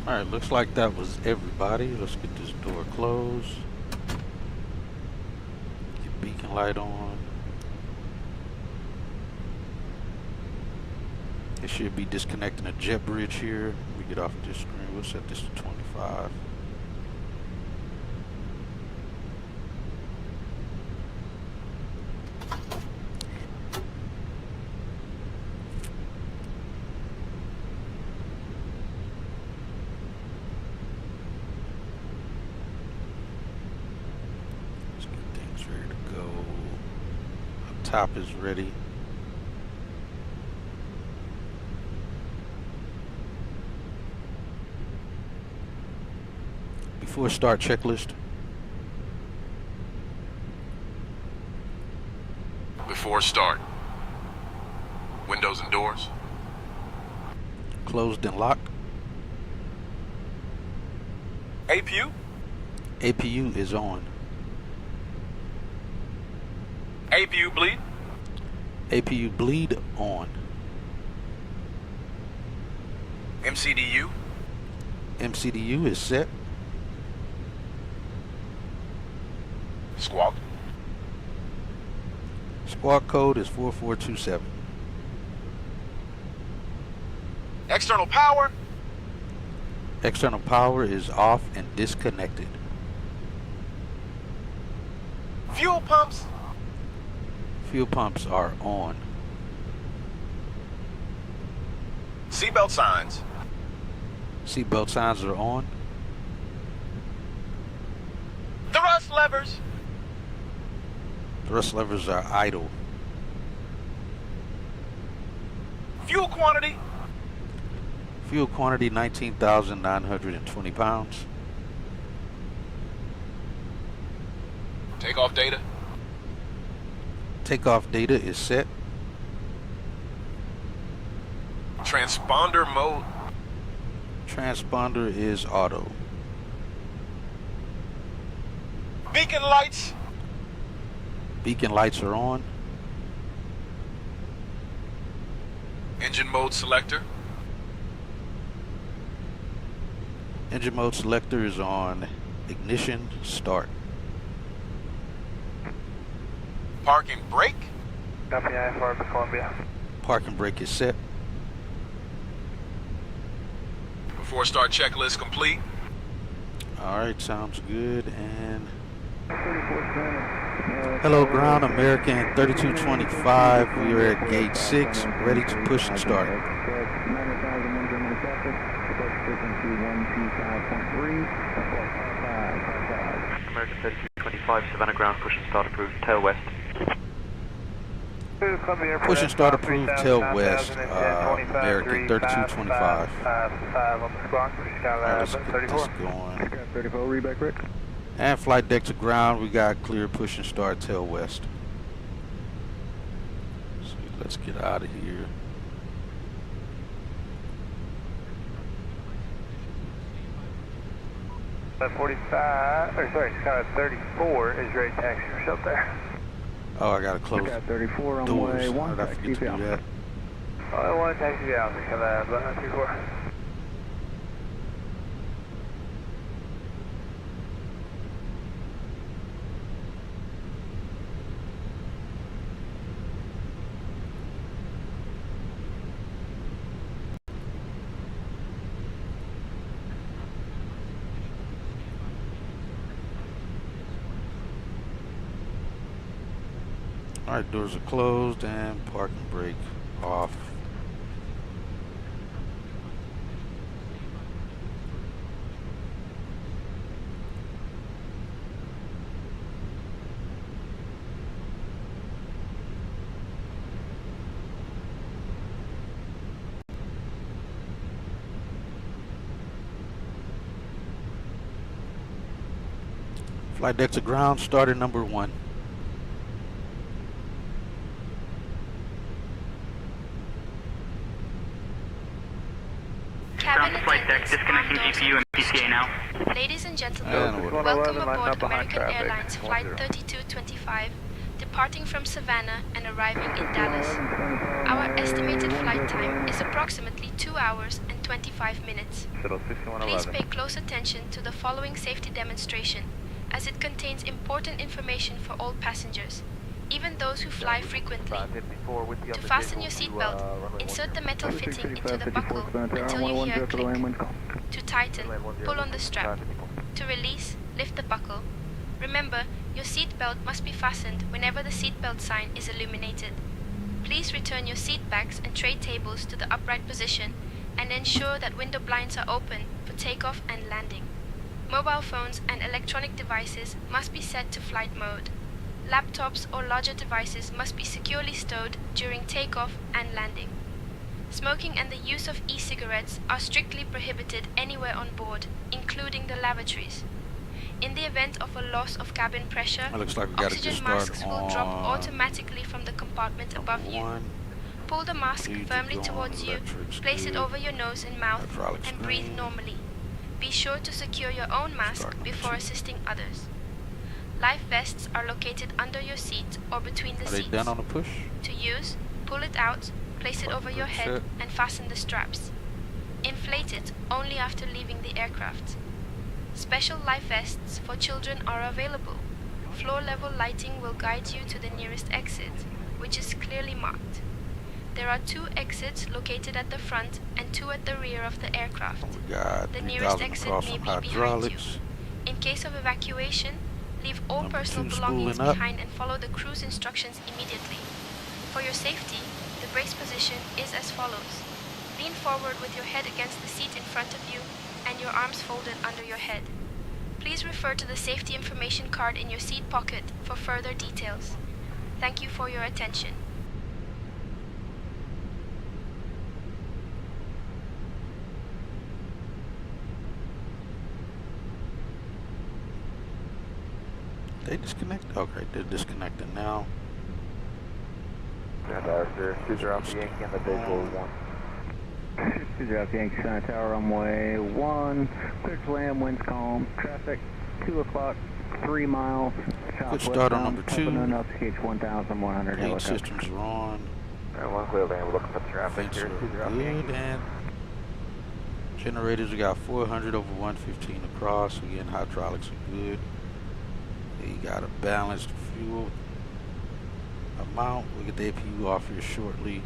Alright, looks like that was everybody. Let's get this door closed. Get beacon light on. It should be disconnecting a jet bridge here. We get off this screen. We'll set this to 25. Top is ready. Before start checklist. Before start. Windows and doors. Closed and locked. APU. APU is on. APU bleed. APU bleed on. MCDU. MCDU is set. Squawk. Squawk code is 4427. External power. External power is off and disconnected. Fuel pumps. Fuel pumps are on. Seatbelt signs. Seatbelt signs are on. Thrust levers. Thrust levers are idle. Fuel quantity. Fuel quantity 19,920 pounds. Takeoff data. Takeoff data is set. Transponder mode. Transponder is auto. Beacon lights. Beacon lights are on. Engine mode selector. Engine mode selector is on. Ignition start. Parking brake. Copy IFR to Columbia. Parking brake is set. Before start checklist complete. Alright, sounds good. And hello ground, American 3225. We are at gate 6, ready to push and start. American 3225, Savannah ground, push and start approved, tail west. Push and start approved, tail west, American 3225. Alright, let's get this going. 34, reback Rick. And flight deck to ground, we got clear push and start, tail west. So Let's get out of here. Sky 45, or sorry, Sky 34 is ready to taxi yourself there. Oh, I gotta close Sky 34 on doors. way 1, How did I forget to do that? I want to taxi you out, Sky 34. Alright, doors are closed and parking brake off. Flight deck to ground, starter number 1. Ground to flight deck, disconnecting GPU and PCA now. Ladies and And gentlemen, what- welcome 111, line aboard up behind American traffic. Airlines Flight 10. 3225, departing from Savannah and arriving in Dallas. Our estimated flight time is approximately 2 hours and 25 minutes. Shuttle Please 6111. pay close attention to the following safety demonstration, as it contains important information for all passengers, even those who fly frequently. 554 with the To other fasten your vehicle seatbelt, runway insert the metal 56, fitting into 55, the buckle 54, until you hear a click. land wind call. To tighten, pull on the strap. 554. To release, lift the buckle. Remember, your seat belt must be fastened whenever the seatbelt sign is illuminated. Please return your seat backs and tray tables to the upright position and ensure that window blinds are open for takeoff and landing. Mobile phones and electronic devices must be set to flight mode. Laptops or larger devices must be securely stowed during takeoff and landing. Smoking and the use of e-cigarettes are strictly prohibited anywhere on board, including the lavatories. In the event of a loss of cabin pressure, It looks like we gotta oxygen just start masks will drop on automatically from the compartment above you. 1. Pull the mask Please firmly go on towards you, electrics, place it good. over your nose and mouth, Hydraulic and breathe screen. normally. Be sure to secure your own mask Start number before 2. assisting others. Life vests are located under your seat or between the Are they seats. done on the push? To use, pull it out, place it over your head, and fasten the straps. Inflate it only after leaving the aircraft. Special life vests for children are available. Floor-level lighting will guide you to the nearest exit, which is clearly marked. There are 2 exits located at the front and 2 at the rear of the aircraft. We got The nearest 3,000 exit across may some be behind you. hydraulics. In case of evacuation, leave all Number personal 2 belongings spooling up. behind and follow the crew's instructions immediately. For your safety, the brace position is as follows. Lean forward with your head against the seat in front of you and your arms folded under your head. Please refer to the safety information card in your seat pocket for further details. Thank you for your attention. They disconnect? Okay, they're disconnected now. And after cruiser off the Yankee on the visual 1. Cruiser off Yankee Center Tower, runway 1, clear to land, winds calm, traffic 2 o'clock, 3 miles, southwest start on bound, number 2. Unknown LCH 1100 Main helicopter. systems are on. And 1 clear lane, we're looking for traffic Things here. are Cruiser off the good. Yankee. And generators, we got 400 over 115 across. Again, hydraulics are good. You got a balanced fuel amount. We'll get the APU off here shortly.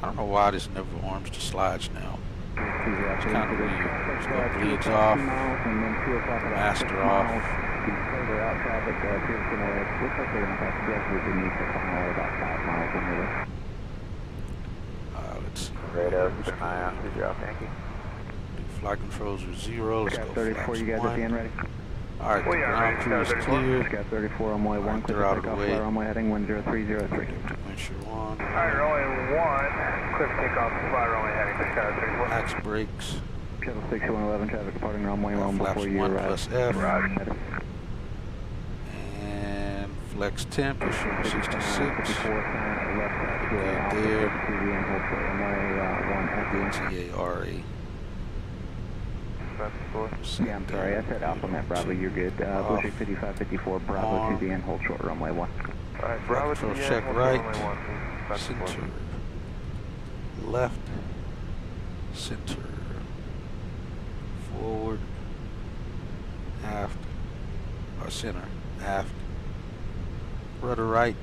I don't know why this never arms the slides now. It's kind of weird. So bleeds off, master off. Further out traffic, appears to looks like they're going to have to go through the final about 5 miles into it. Let's see. Radar, keep an eye on cruiser off Yankee. Flight controls are 0. Let's Scout go 34, flaps you guys at the 1. end ready? Alright, the We are ground ready, crew is Scout 34. clear. Scout 34, runway 1, Alright, clear they're out for of the takeoff, way. fly runway heading 10303. Windshield on. Alright, runway 1, clear for takeoff, fly runway heading for Sky 34. Axe brakes. Shuttle 6111, traffic departing runway 1 Flaps before you 1 arrive. plus F. Roger. And Flex temp is showing 66. Good there. TARA. Yeah, I'm sorry, I said Alpha Net Bravo, you're good. Blue 5554 Bravo to the end, hold short runway 1. Alright, Bravo to the end, check hold right, short runway 1. center, left, center, forward, aft, or center, aft, rudder right,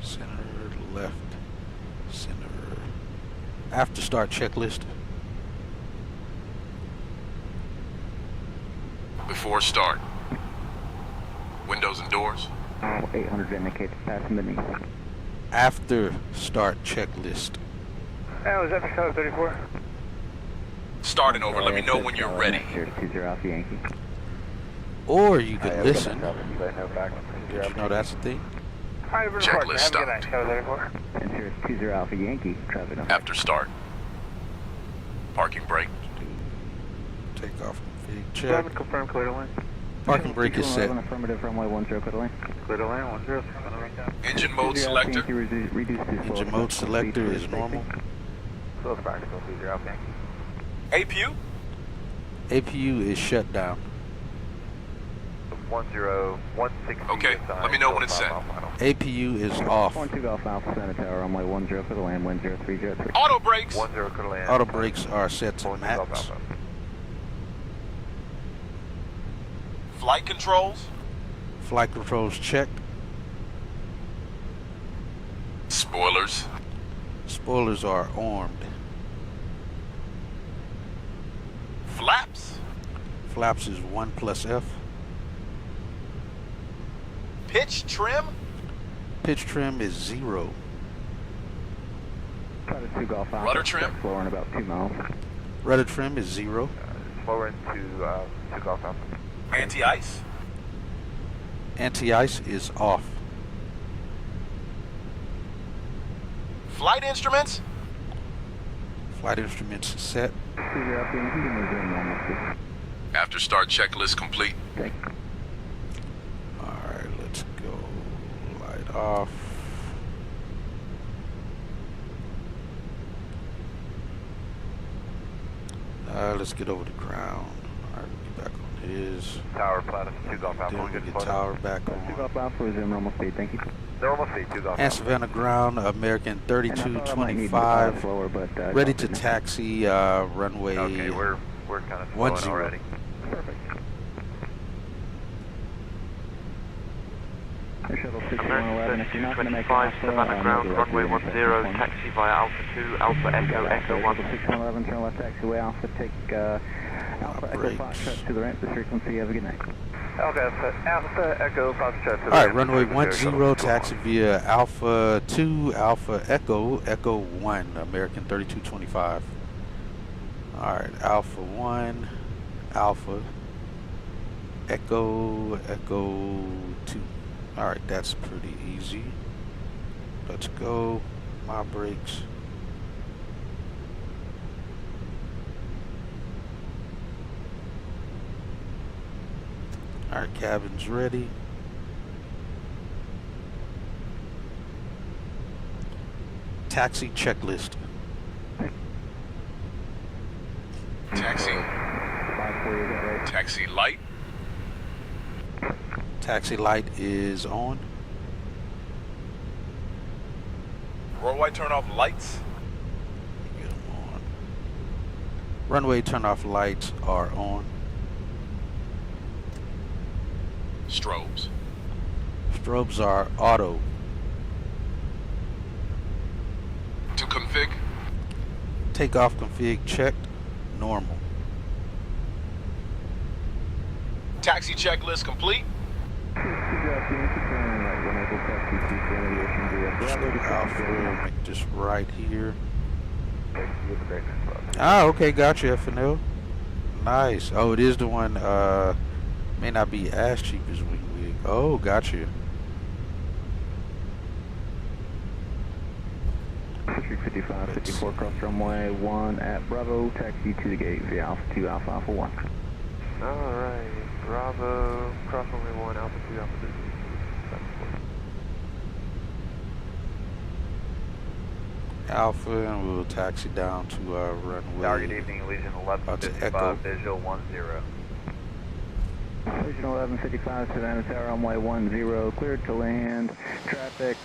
center, left, center. After start checklist. Before start. Windows and doors. 800 indicates passing beneath. After start checklist. Oh, is that for Ksav-Kdfw? Starting over. Let me know when you're ready. Here's 20 Alpha Yankee. Or you could listen. Did you know that's the thing? Checklist stopped. And here's 20 Alpha Yankee. Traffic on. After start. Parking brake. Take off config check. Confirm clear to land. Parking brake is set. Affirmative, runway 10, clear to land. Clear to land, 10. Engine mode selector. Engine mode selector is normal. Slow practical, 20 Alpha Yankee. APU. APU is shut down. 1016. Okay, let me know when it's set. APU is off. 12 Golf Alpha Center Tower, runway 10, clear to land, 10303. Auto brakes. 10 clear to land. Auto brakes are set to max. Flight controls. Flight controls checked. Spoilers. Spoilers are armed. Flaps. Flaps is 1 plus F. Pitch trim. Pitch trim is 0. Two Golf Alpha. Rudder trim. Slower in about 2 miles. Rudder trim is 0. Slower into 2 Golf Alpha. Anti-ice. Anti-ice is off. Flight instruments. Flight instruments set. After start checklist complete. Alright, let's go. Light off. Let's get over the ground. Alright, get back on his. Tower Platus, 2 Golf Alpha. Then we get tower back 2 on. Golf Alpha is in normal speed, thank you. Normal speed, 2 Golf And Alpha. Savannah ground, American 3225. Slower, but, Ready to taxi runway. Okay, we're kind of 10 slowing already. Perfect. Shuttle 6111, if you're not going to make Alpha, Savannah ground, runway 10, taxi via Alpha 2, Alpha Echo, Echo 1. 6111, turn left taxiway Alpha, take Alpha Echo brakes. Foxtrot to the ramp, this frequency, have a good night. Alpha Echo Foxtrot to the Alright, runway 10, taxi via Alpha 2, Alpha Echo, Echo 1, American 3225. Alright, Alpha 1, Alpha, Echo, Echo 2. Alright, that's pretty easy. Let's go. My brakes. Alright, cabin's ready. Taxi checklist. Taxi. Taxi light. Taxi light is on. Runway turn off lights. Get 'em on. Runway turn off lights are on. Strobes. Strobes are auto. To config. Takeoff config checked. Normal. Taxi checklist complete. Alpha, make this right here. Ah, okay, gotcha, FNL. Nice. Oh, it is the one, may not be as cheap as Wing Wig. Oh, gotcha. 5554 cross runway 1 at Bravo, taxi to the gate via Alpha 2, Alpha Alpha 1. Alright, Bravo, cross runway 1, Alpha 2, Alpha 2. Alpha, and we'll taxi down to our runway. Target evening, Legion 1155, visual 10. Legion 1155, Savannah Tower, runway 10, cleared to land. Traffic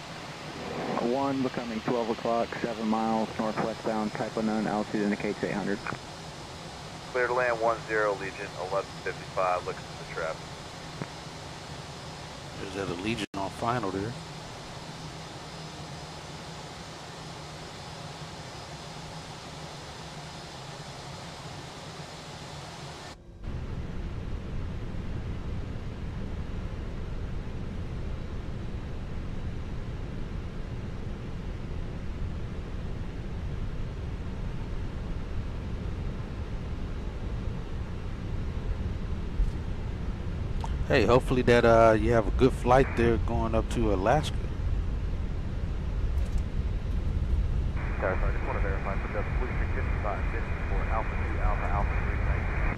1 becoming 12 o'clock, 7 miles northwestbound, type unknown, altitude indicates 800. Clear to land 10, Legion 1155, looks at the traffic. There's that a Legion on final there. Hey, hopefully that you have a good flight there going up to Alaska. Sorry, I just want to verify for the Blue 55, 54, Alpha 2, Alpha, Alpha 3, thank you.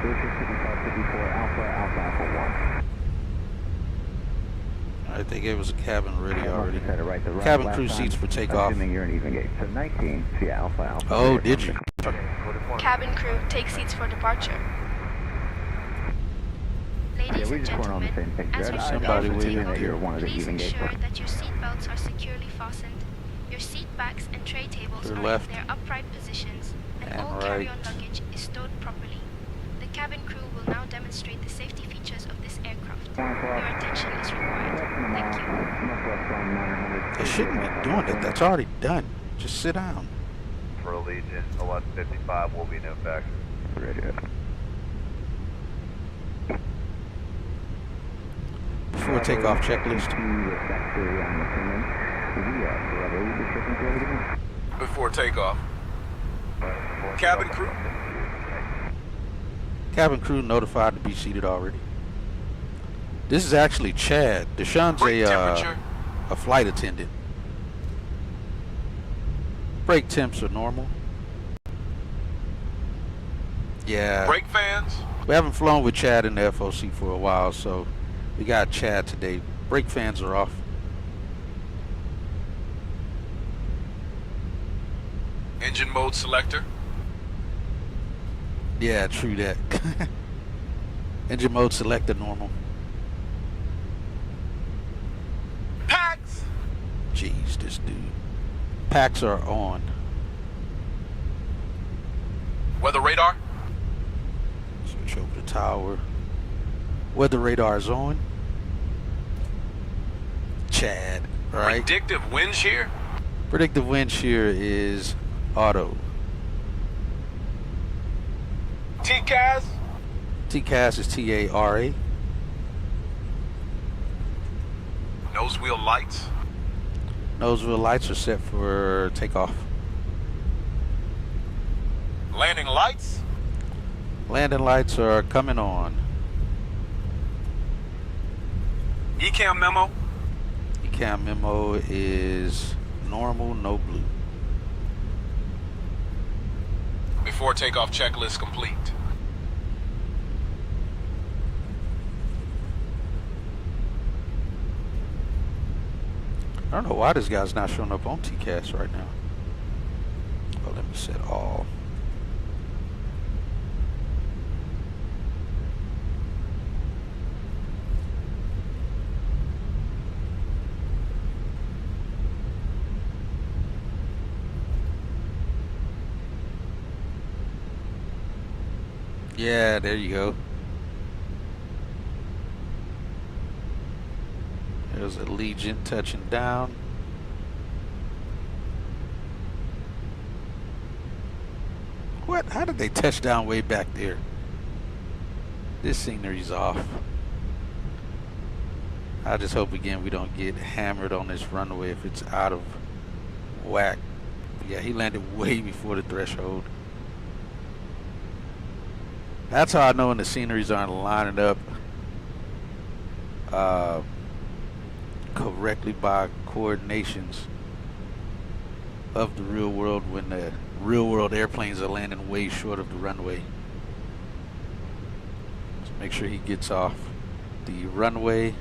Blue 55, 54, Alpha, Alpha, Alpha 1. Alright, they gave us a cabin ready already. Right, cabin crew seats for takeoff. Assuming you're an even gate. So 19, see Alpha, Alpha. Oh, did you? Cabin crew, take seats for departure. Ladies and gentlemen, as you Somebody prepare for waiting takeoff, here. please ensure that your seat belts are securely fastened, your seat backs and tray tables To are left in their upright positions, and all and carry-on right. luggage is stowed properly. The cabin crew will now demonstrate the safety features of this aircraft. Your attention is required. Thank you. They shouldn't be doing it. That's already done. Just sit down. For Legion 1155 will be no factor. Before takeoff checklist. Before takeoff. Cabin crew. Cabin crew notified to be seated already. This is actually Chad. Deshaun's Brake temperature. a flight attendant. Brake temps are normal. Yeah. Brake fans. We haven't flown with Chad in the FOC for a while, so we got Chad today. Brake fans are off. Engine mode selector. Yeah, true that. Engine mode selector normal. Packs. Jeez, this dude. Packs are on. Weather radar. Switch over to tower. Weather radar is on. Chad, right? Predictive wind shear. Predictive wind shear is auto. TCAS. TCAS is TARA. Nose wheel lights. Nose wheel lights are set for takeoff. Landing lights. Landing lights are coming on. ECAM memo. ECAM memo is normal, no blue. Before takeoff checklist complete. I don't know why this guy's not showing up on TCAS right now. Oh, let me set all. Yeah, there you go. There's a Legion touching down. What? How did they touch down way back there? This scenery's off. I just hope again we don't get hammered on this runway if it's out of whack. Yeah, he landed way before the threshold. That's how I know when the sceneries aren't lining up correctly by coordinations of the real world, when the real world airplanes are landing way short of the runway. Make sure he gets off the runway.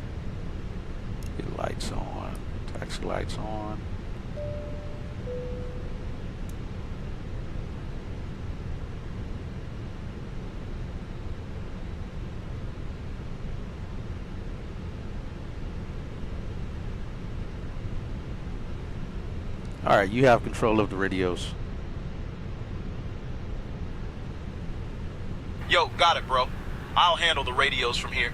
Get lights on. Taxi lights on. All right, you have control of the radios. Yo, got it, bro. I'll handle the radios from here.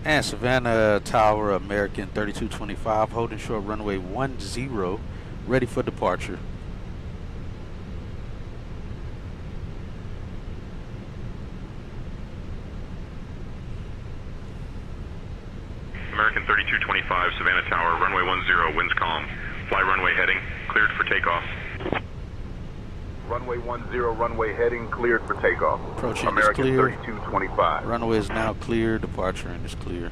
And Savannah Tower, American 3225, holding short runway 10, ready for departure. American 3225, Savannah Tower, runway 10, winds calm. Fly runway heading, cleared for takeoff. Runway 10, runway heading, cleared for takeoff. Approaching American is clear. 3225. Runway is now clear, departure and is clear.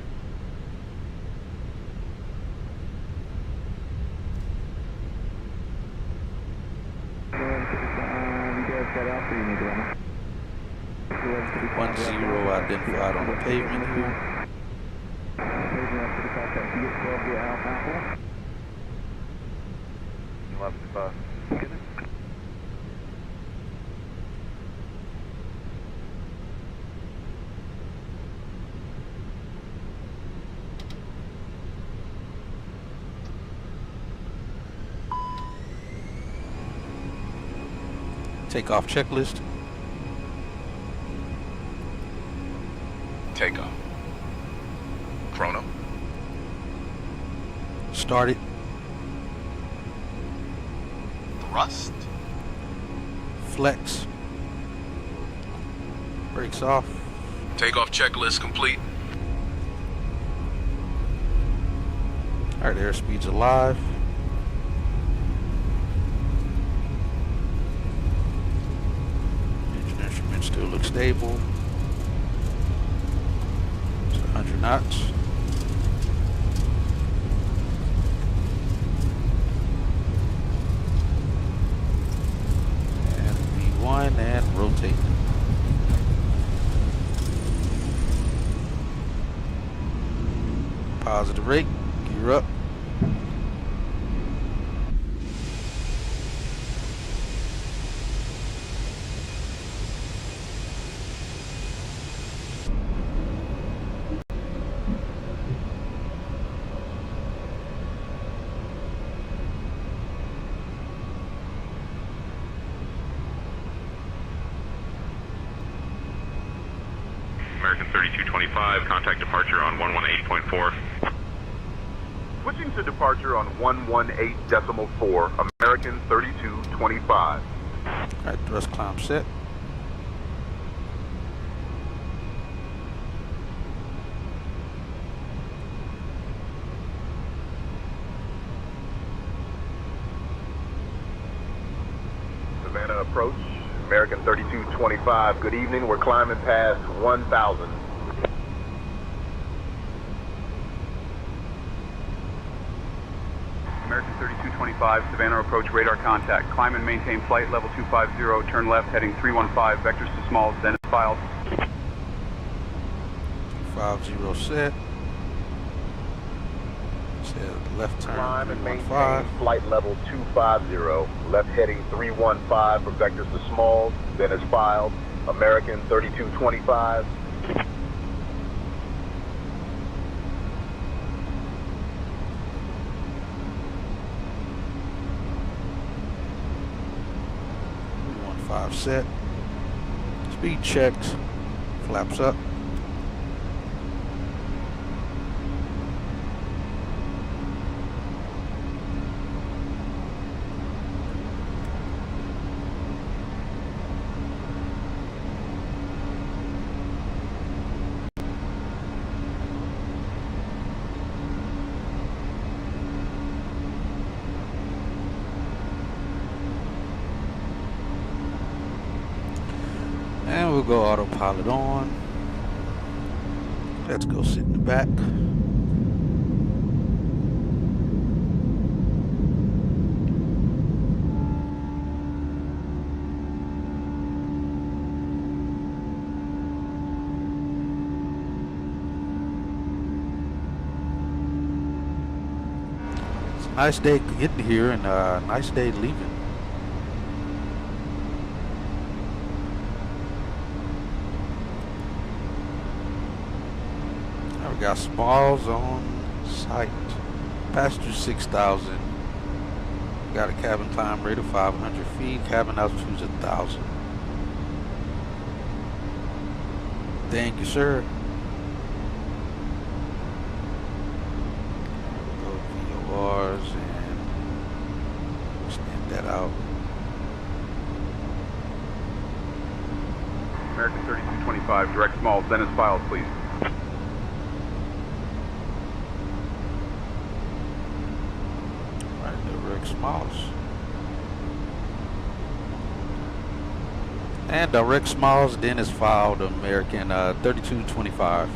One zero identified on the pavement here. Left bus. Takeoff checklist. Takeoff. Chrono. Started. Thrust. Flex. Brakes off. Takeoff checklist complete. Alright, airspeed's alive. Engine instruments still look stable. It's 100 knots. And V1 and rotate. Positive rate. Gear up. American 3225, contact departure on 118.4. Switching to departure on 118.4, American 3225. Alright, thrust climb set. Savannah approach, American 3225. Good evening. We're climbing past 1,000. American 3225, Savannah approach radar contact. Climb and maintain flight level 250, turn left heading 315, vectors to Smalls, then is filed. 250 set. Said left turn Climb and maintain 315. flight level 250. Left heading 315 for vectors to Smalls, then is filed. American 3225. Set. Speed checks. Flaps up. And we'll go autopilot on. Let's go sit in the back. Nice day getting here and nice day leaving. Now we got Smalls on site. Passenger 6,000. Got a cabin climb rate of 500 feet. Cabin altitude is 1,000. Thank you, sir. Go VORs and extend that out. American 3225, direct Smalls, then as filed, please. Smalls. And direct Smalls, then is filed American 3225.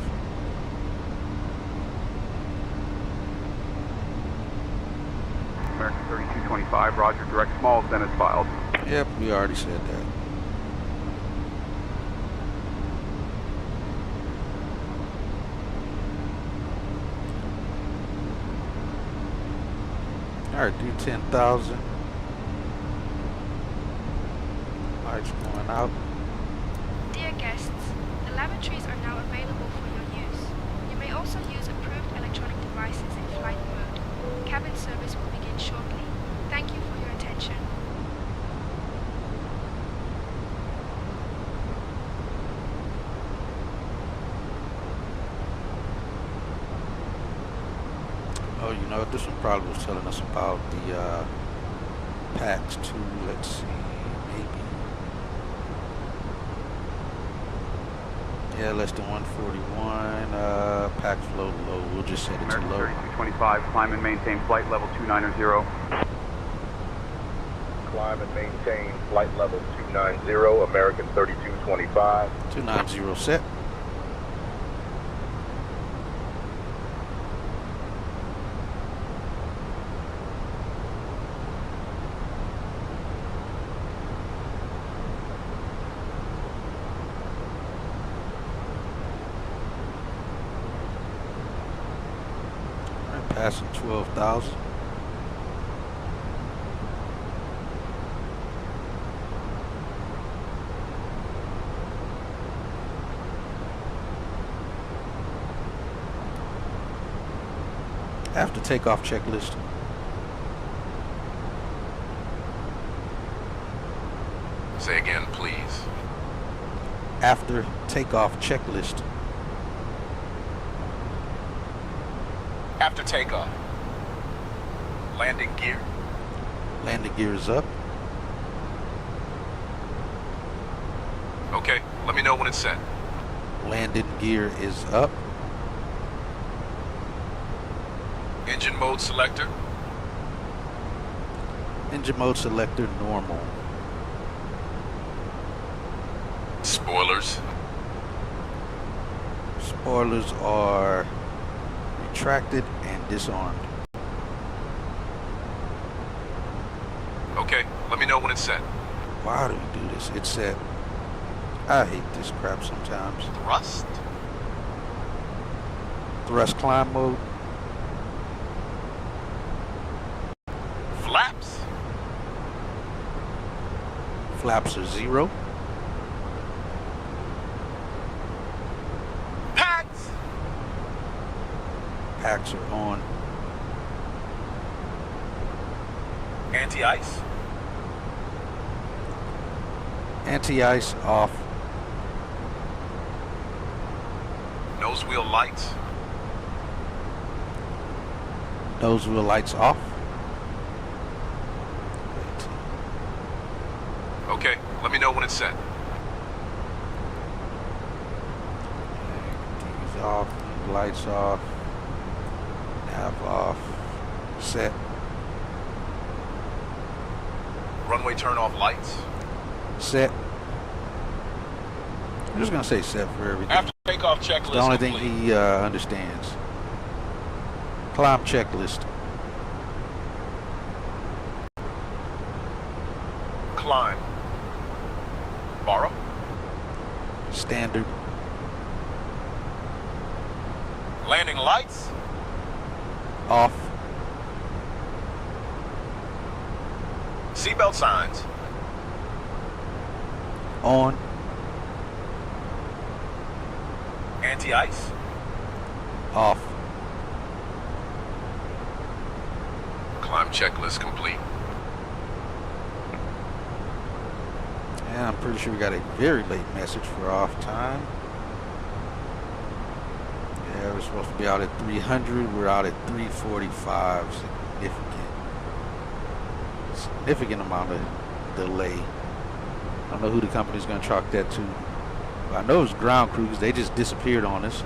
American 3225, roger, direct Smalls, then is filed. Yep, we already said that. Alright, do 10,000. Lights going out. Dear guests, the lavatories are now available for your use. You may also use approved electronic devices in flight mode. Cabin service will begin shortly. Thank you for your attention. Oh, you know, this one probably was telling us about the packs too. Let's see, maybe. Yeah, less than 141. Pack flow low. We'll just set it to low. 3225, climb and maintain flight level 290. Climb and maintain flight level 290, American 3225. 290 set. Passing 12,000. After takeoff checklist. Say again, please. After takeoff checklist. After takeoff. Landing gear. Landing gear is up. Okay, let me know when it's set. Landing gear is up. Engine mode selector. Engine mode selector normal. Spoilers. Spoilers are retracted and disarmed. Okay, let me know when it's set. Why do we do this? It's set. I hate this crap sometimes. Thrust. Thrust climb mode. Flaps. Flaps are 0. Packs. Packs are on. Anti-ice. Anti-ice off. Nose wheel lights. Nose wheel lights off. Okay, let me know when it's set. These off. Lights off. Nav off. Set. Runway turn off lights. Set. I'm just gonna say set for everything. After takeoff checklist. It's the only complete. thing he understands. Climb checklist. Climb. Borrow. Standard. Landing lights. Off. Seatbelt signs. On. Anti-ice. Off. Climb checklist complete. And I'm pretty sure we got a very late message for off time. Yeah, we're supposed to be out at 300. We're out at 345. Significant amount of delay. I don't know who the company's going to chalk that to. But I know it was ground crews. They just disappeared on us.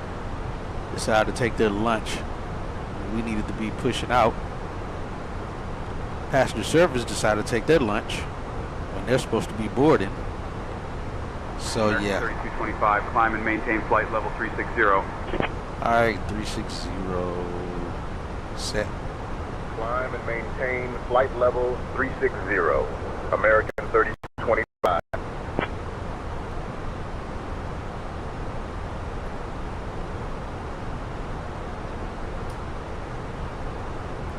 Decided to take their lunch. We needed to be pushing out. Passenger service decided to take their lunch when they're supposed to be boarding. So yeah. 3225, climb and maintain flight level 360. Alright, 360, set. Climb and maintain flight level 360, American 3225.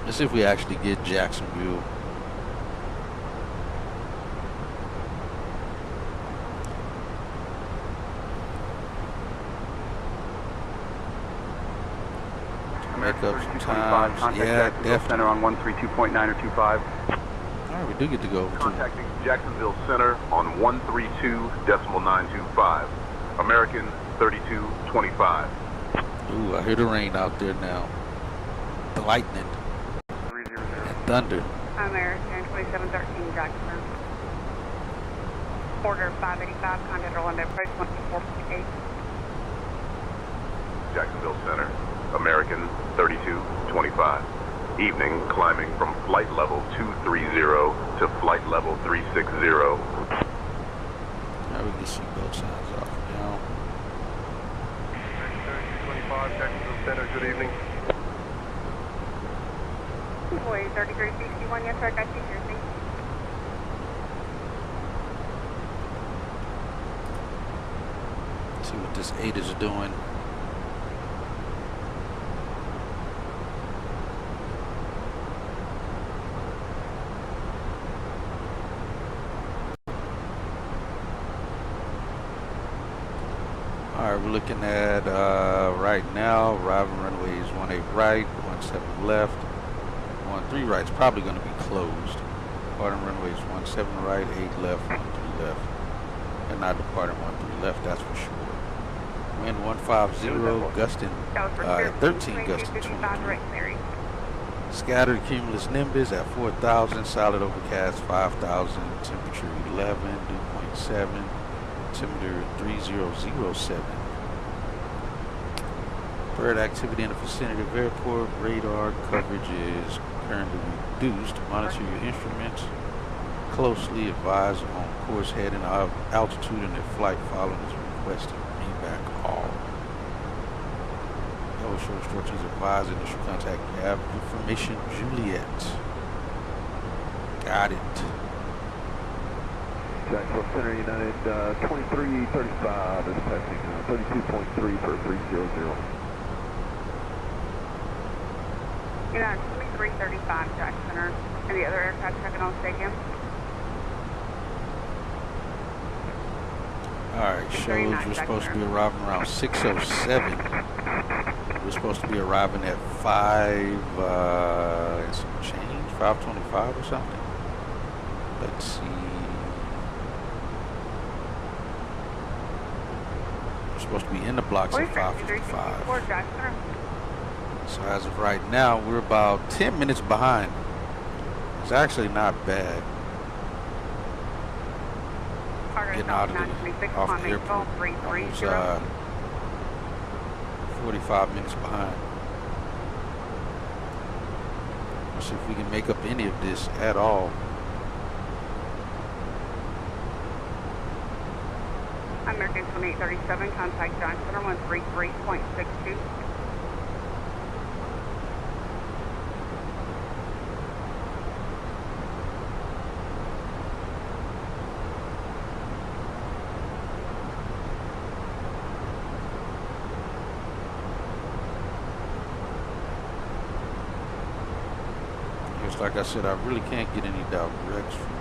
Let's see if we actually get Jacksonville. Make up some times. Yeah, definitely. Center on 132.9 or 25. Alright, we do get to go over to Contacting Jacksonville Center on 132.925, American 3225. Ooh, I hear the rain out there now. The lightning. And thunder. American 2713 Jackson. Order 585, contact Orlando approach 124.8. Jacksonville Center, American 3225. Evening, climbing from flight level 230 to flight level 360. Now we can see both sides off now. 3225, Jacksonville Center, good evening. Boy, 3361, yes sir, I got you here, thank you. See what this 8 is doing. Alright, we're looking at right now, arriving runways 18 right, 17 left, 13 right is probably going to be closed. Departing runways 17 right, 8 left, 13 left. And not departing 13 left, that's for sure. Wind 150, gusting 13, gusting 23. Scattered cumulus nimbus at 4,000, solid overcast 5,000, temperature 11, dew point 7. Altimeter 3007. Bird activity in the vicinity of airport. Radar coverage is currently reduced. Monitor your instruments closely. Advise on course heading, altitude, and the flight following is requested. Bring back all. Show instructions advise initial contact. You have information, Juliet. Got it. Jacksonville Center, United 2335 is passing 32.3 for 300. United 2335 Jack Center. Any other aircraft checking on stadium? Alright, shows we're supposed to be arriving around 6:07. We're supposed to be arriving at 5 and some change, 5:25 or something. Let's see. Supposed to be in the blocks at 5:55. So as of right now, we're about 10 minutes behind. It's actually not bad. Getting out of the off the airport. Almost 45 minutes behind. Let's see if we can make up any of this at all. American 2837, contact John Center 133.62. Just like I said, I really can't get any directs from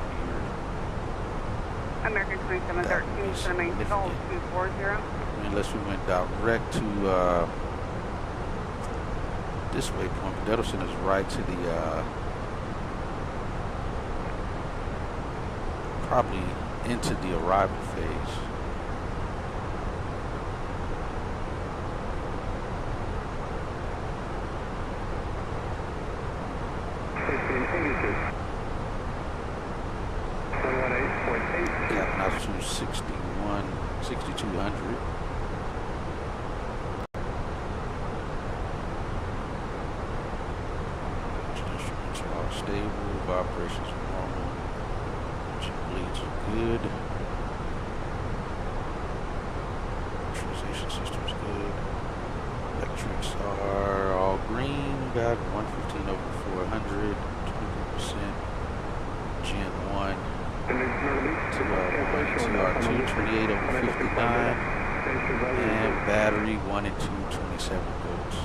American 2713 to the main stall 240. Unless we went direct to this waypoint, but that'll send us right to the probably into the arrival phase. Capping out to 6,200. Instruments are all stable, vibrations are normal, bleeds are good, pressurization system's good, electrics are all green, got 115 over 400, 23%, Gen 1. TR2, 28 over 59, and battery 1 and 2, 27 volts.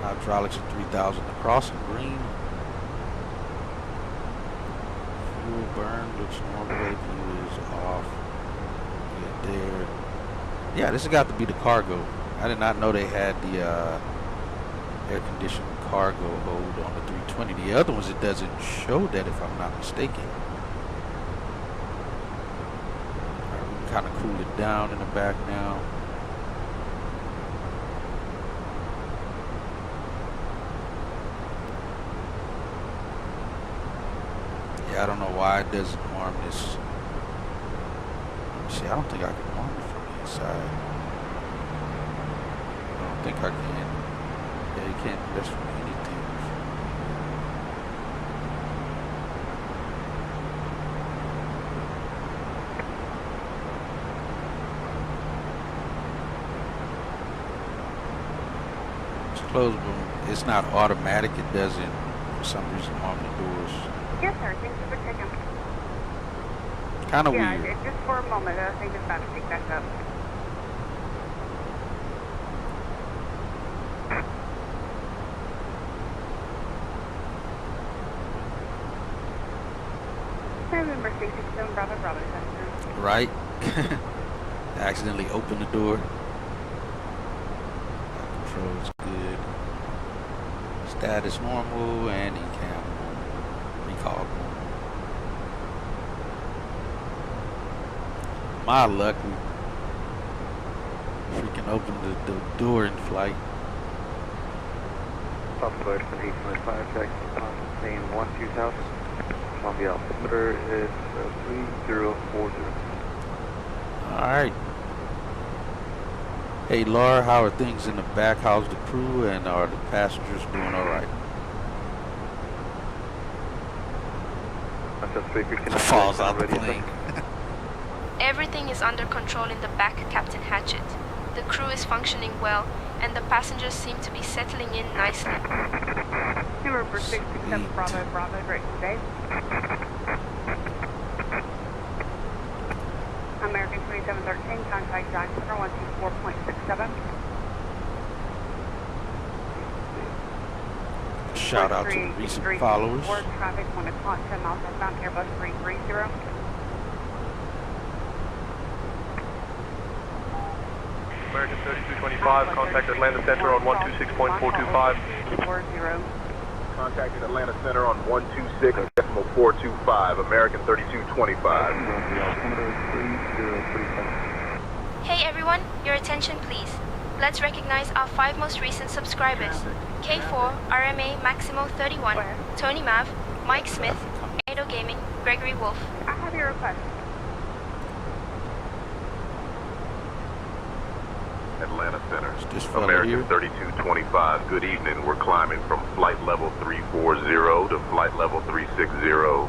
Hydraulics at 3,000 across and green. Fuel burn looks normal. APU is off. Good there. Yeah, this has got to be the cargo. I did not know they had the air conditioned cargo hold on the 320. The other ones, it doesn't show that, if I'm not mistaken. Alright, we can kind of cool it down in the back now. Yeah, I don't know why it doesn't warm this. Let me see, I don't think I can warm it from the inside. I don't think I can. Yeah, you can't do this from anything. It's closable. It's not automatic. It doesn't, for some reason, arm the doors. Yes, sir. Thank you for checking. Kind of yeah, weird. Just for a moment, I think it's about to pick back up. November 67, Bravo, Bravo, customer. Right? Accidentally opened the door. Controls good. Status normal and ECAM recall. My luck, we freaking opened the door in flight. Southwest 825, taxi plane 12000. On the altimeter is 3040. Alright. Hey Laura, how are things in the back? How's the crew and are the passengers doing alright? Falls out the plane. Everything is under control in the back, Captain Hatchett. The crew is functioning well, and the passengers seem to be settling in nicely. November 67, Bravo, Bravo, direct to Dave. American 2713, contact Dive Center 124.67. Shout out to the recent followers. Traffic 1 o'clock, 10 miles southbound, Airbus 330. American 3225, contact Atlanta Center on 126.425. 40. Contacted Atlanta Center on 126.425, American 3225. Hey everyone, your attention please. Let's recognize our 5 most recent subscribers. K4, RMA Maximo 31, Tony Mav, Mike Smith, Ado Gaming, Gregory Wolf. I have your request. Atlanta Center. American 3225, good evening. We're climbing from flight level 340 to flight level 360.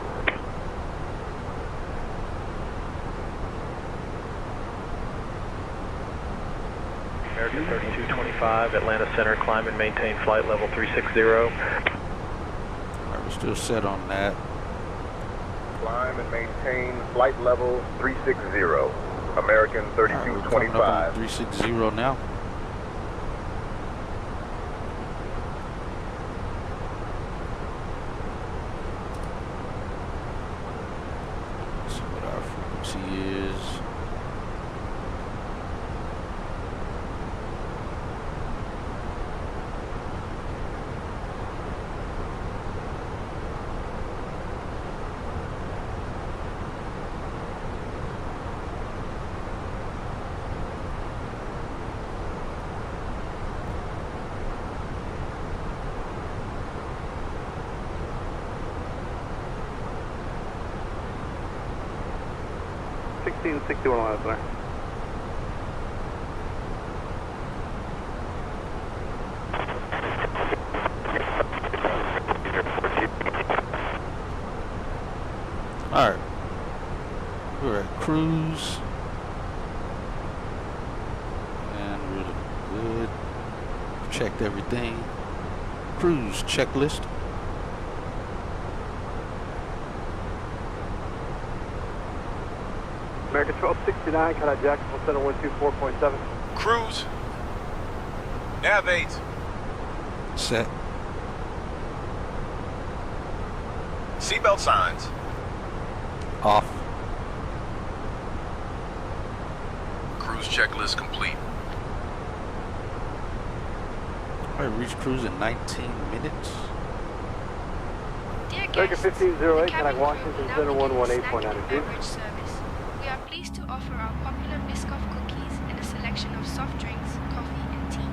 American 3225, Atlanta Center, climb and maintain flight level 360. Alright, we're still set on that. Climb and maintain flight level 360. American 3225. 360 now. is. And 61 miles there. All right, we're at cruise, and we're looking good. Checked everything. Cruise checklist. American 1269, contact Jacksonville Center 124.7. Cruise. Navigate. Set. Seatbelt signs. Off. Cruise checklist complete. All right, reach cruise in 19 minutes. Dear American guests, 1508, the cabin contact crew Washington will now Center begin the 118.92. snack and beverage service. We are pleased to offer our popular Biscoff cookies and a selection of soft drinks, coffee, and tea.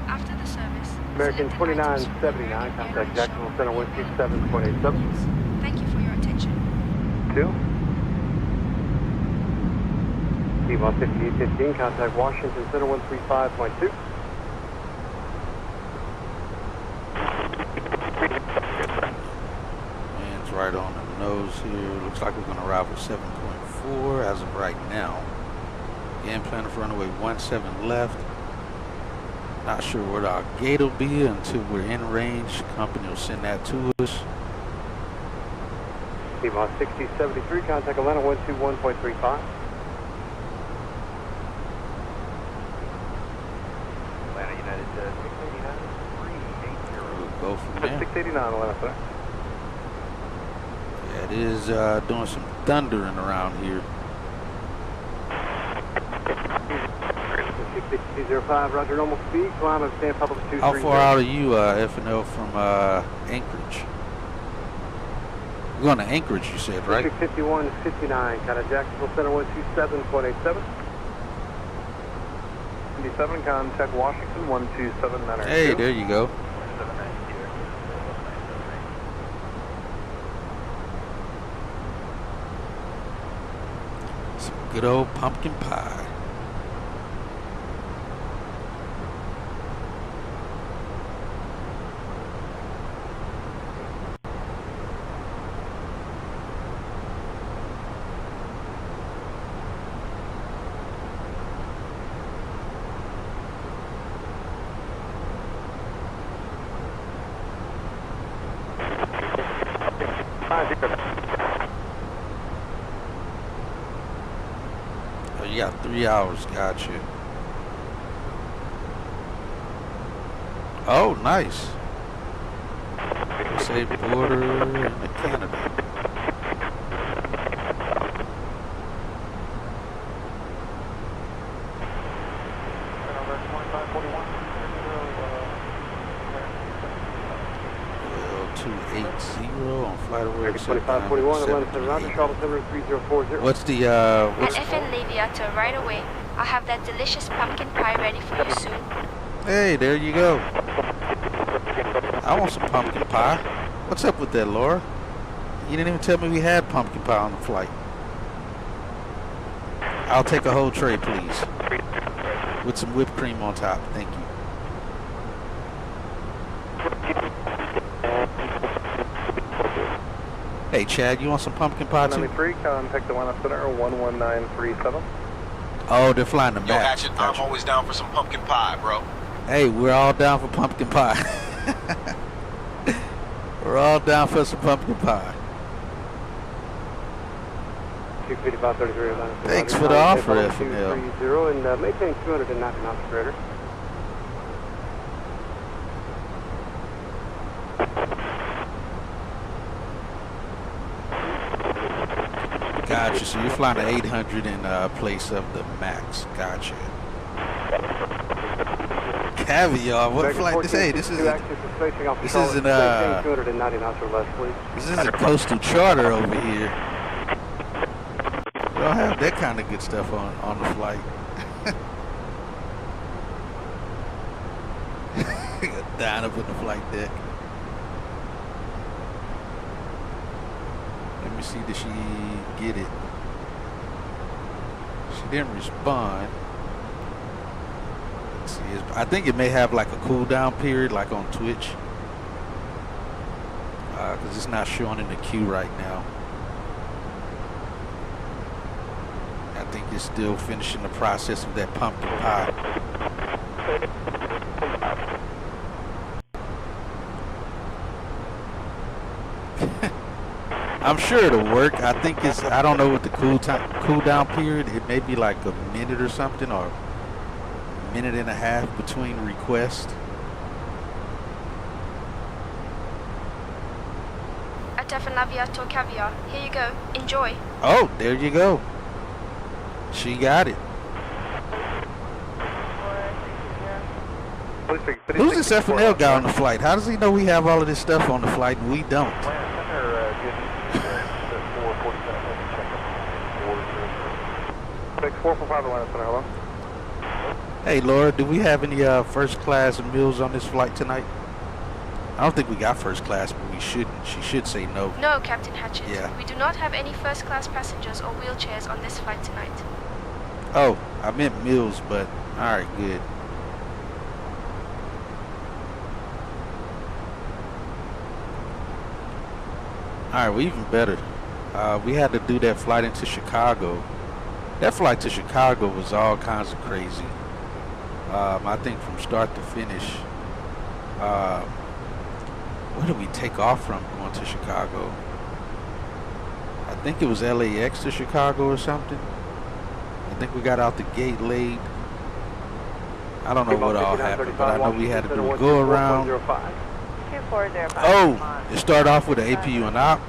After the service, American selected items from the 2979, American contact Airlines Jacksonville shop Center will be available. 127.87. Thank you for your attention. 2. Lima 5815, contact Washington Center 135.2. Man's right on the nose here. Looks like we're going to arrive at 7.4 as of right now. Again, planning for runway 17 left. Not sure where our gate will be until we're in range. Company will send that to us. Lima 6073, contact Atlanta 121.35. Atlanta United 689 380. We'll go from there. 689 Atlanta Center. Yeah, it is doing some thundering around here. 66205, Roger, normal speed, climb and stand public 230. How far out are you, F&L, from Anchorage? We're going to Anchorage, you said, right? 5159, contact Jacksonville Center 127.87. 77, contact Washington 127.92. Hey, there you go. Some good old pumpkin pie. Oh, you got 3 hours, gotcha. Oh, nice. Say border into Canada. On flight away 2541, Atlanta Center, Roger, Charlotte Center 3040. What's the, what's... At FN Leviato right away. I'll have that delicious pumpkin pie ready for you soon. Hey, there you go. I want some pumpkin pie. What's up with that, Laura? You didn't even tell me we had pumpkin pie on the flight. I'll take a whole tray, please. With some whipped cream on top. Thank you. Hey, Chad, you want some pumpkin pie too? 93, contact Atlanta Center 11937. Oh, they're flying the Yo, MAX. Hatchet, I'm always down for some pumpkin pie, bro. Hey, we're all down for pumpkin pie. We're all down for some pumpkin pie. 25533 Atlanta Center. Thanks for the offer, F&L. 230 and maintain 290 knots per radar. Gotcha. Gotcha. So you're flying the 800 in place of the Max. Gotcha. Caviar. What flight this? Hey, this isn't coastal charter over here. We don't have that kind of good stuff on the flight. Down up in the flight deck. Let me see, did she get it? She didn't respond. Let's see, I think it may have like a cool down period like on Twitch. Because it's not showing in the queue right now. I think it's still finishing the process of that pumpkin pie. I'm sure it'll work. I think it's, I don't know what the cool down period, it may be like a minute or something, or a minute and a half between requests. Atefanaviato caviar. Here you go. Enjoy. Oh, there you go. She got it. Who's this FNL guy on the flight? How does he know we have all of this stuff on the flight and we don't? Hey Laura, do we have any first class meals on this flight tonight? I don't think we got first class, but we shouldn't. She should say no. No, Captain Hatchett. Yeah. We do not have any first class passengers or wheelchairs on this flight tonight. Oh, I meant meals, but alright, good. Alright, well, even better. We had to do that flight into Chicago. That flight to Chicago was all kinds of crazy. I think from start to finish. Where did we take off from going to Chicago? I think it was LAX to Chicago or something. I think we got out the gate late. I don't know what all happened, but I know we had to do a go around. Oh, it started off with an APU and op.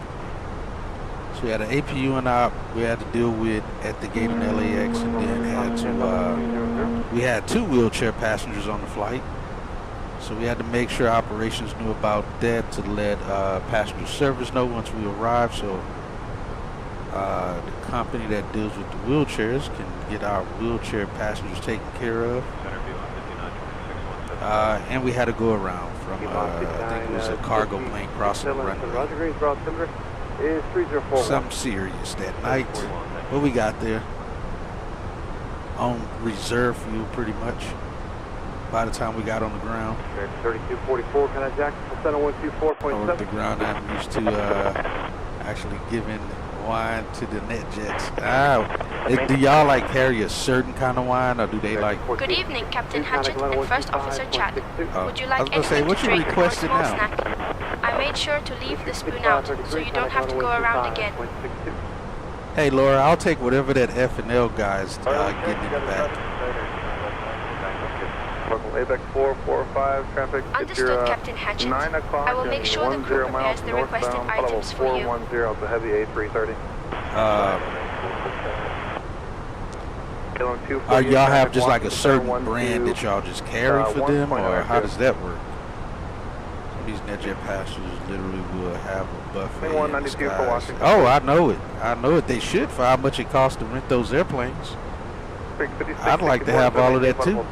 So we had an APU and op we had to deal with at the gate in LAX, and then had to, we had 2 wheelchair passengers on the flight. So we had to make sure operations knew about that to let passenger service know once we arrived, so the company that deals with the wheelchairs can get our wheelchair passengers taken care of. And we had to go around from, I think it was a cargo plane crossing the runway. Something serious that night, but we got there on reserve fuel pretty much by the time we got on the ground. 3244, can I jack center 124.7? Over the ground, I'm used to actually giving wine to the NetJets. Do y'all like carry a certain kind of wine, or do they like? Good evening, Captain Hatchett and First Officer Chad. Would you like anything what to you drink or a requesting small now? snack? I made sure to leave the spoon out, so you don't have to go around again. Hey Laura, I'll take whatever that F&L guy's getting in the back. ABEX 445 traffic. Understood, Captain Hatchett. 9 o'clock. I will make sure the crew prepares the requested items for you. 410, it's a heavy A330. Y'all have just like a certain brand that y'all just carry for them, or how does that work? Some of these NetJet passengers literally will have a buffet in the skies. Oh, I know it. I know it. They should, for how much it costs to rent those airplanes. I'd like to have all of that too.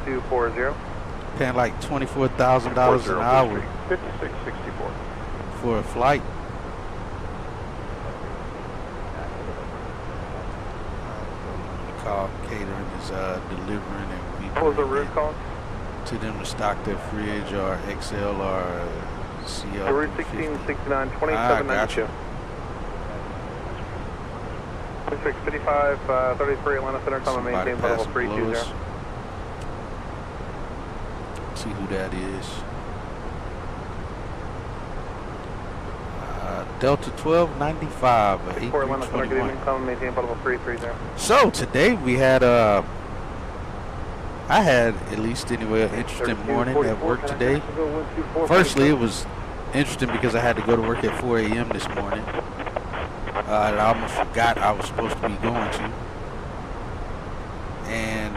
Paying like $24,000 an hour 5664 for a flight. Call catering is delivering, and we what was the route called? To them to stock their fridge or XL or CL. Route 1669 2792. 5655 33 Atlanta Center, come and maintain level 320. See who that is. Delta 1295, 8321. So today we had I had, at least anyway, an interesting morning at work today. Firstly, it was interesting because I had to go to work at 4 a.m. this morning. that I almost forgot I was supposed to be going to. And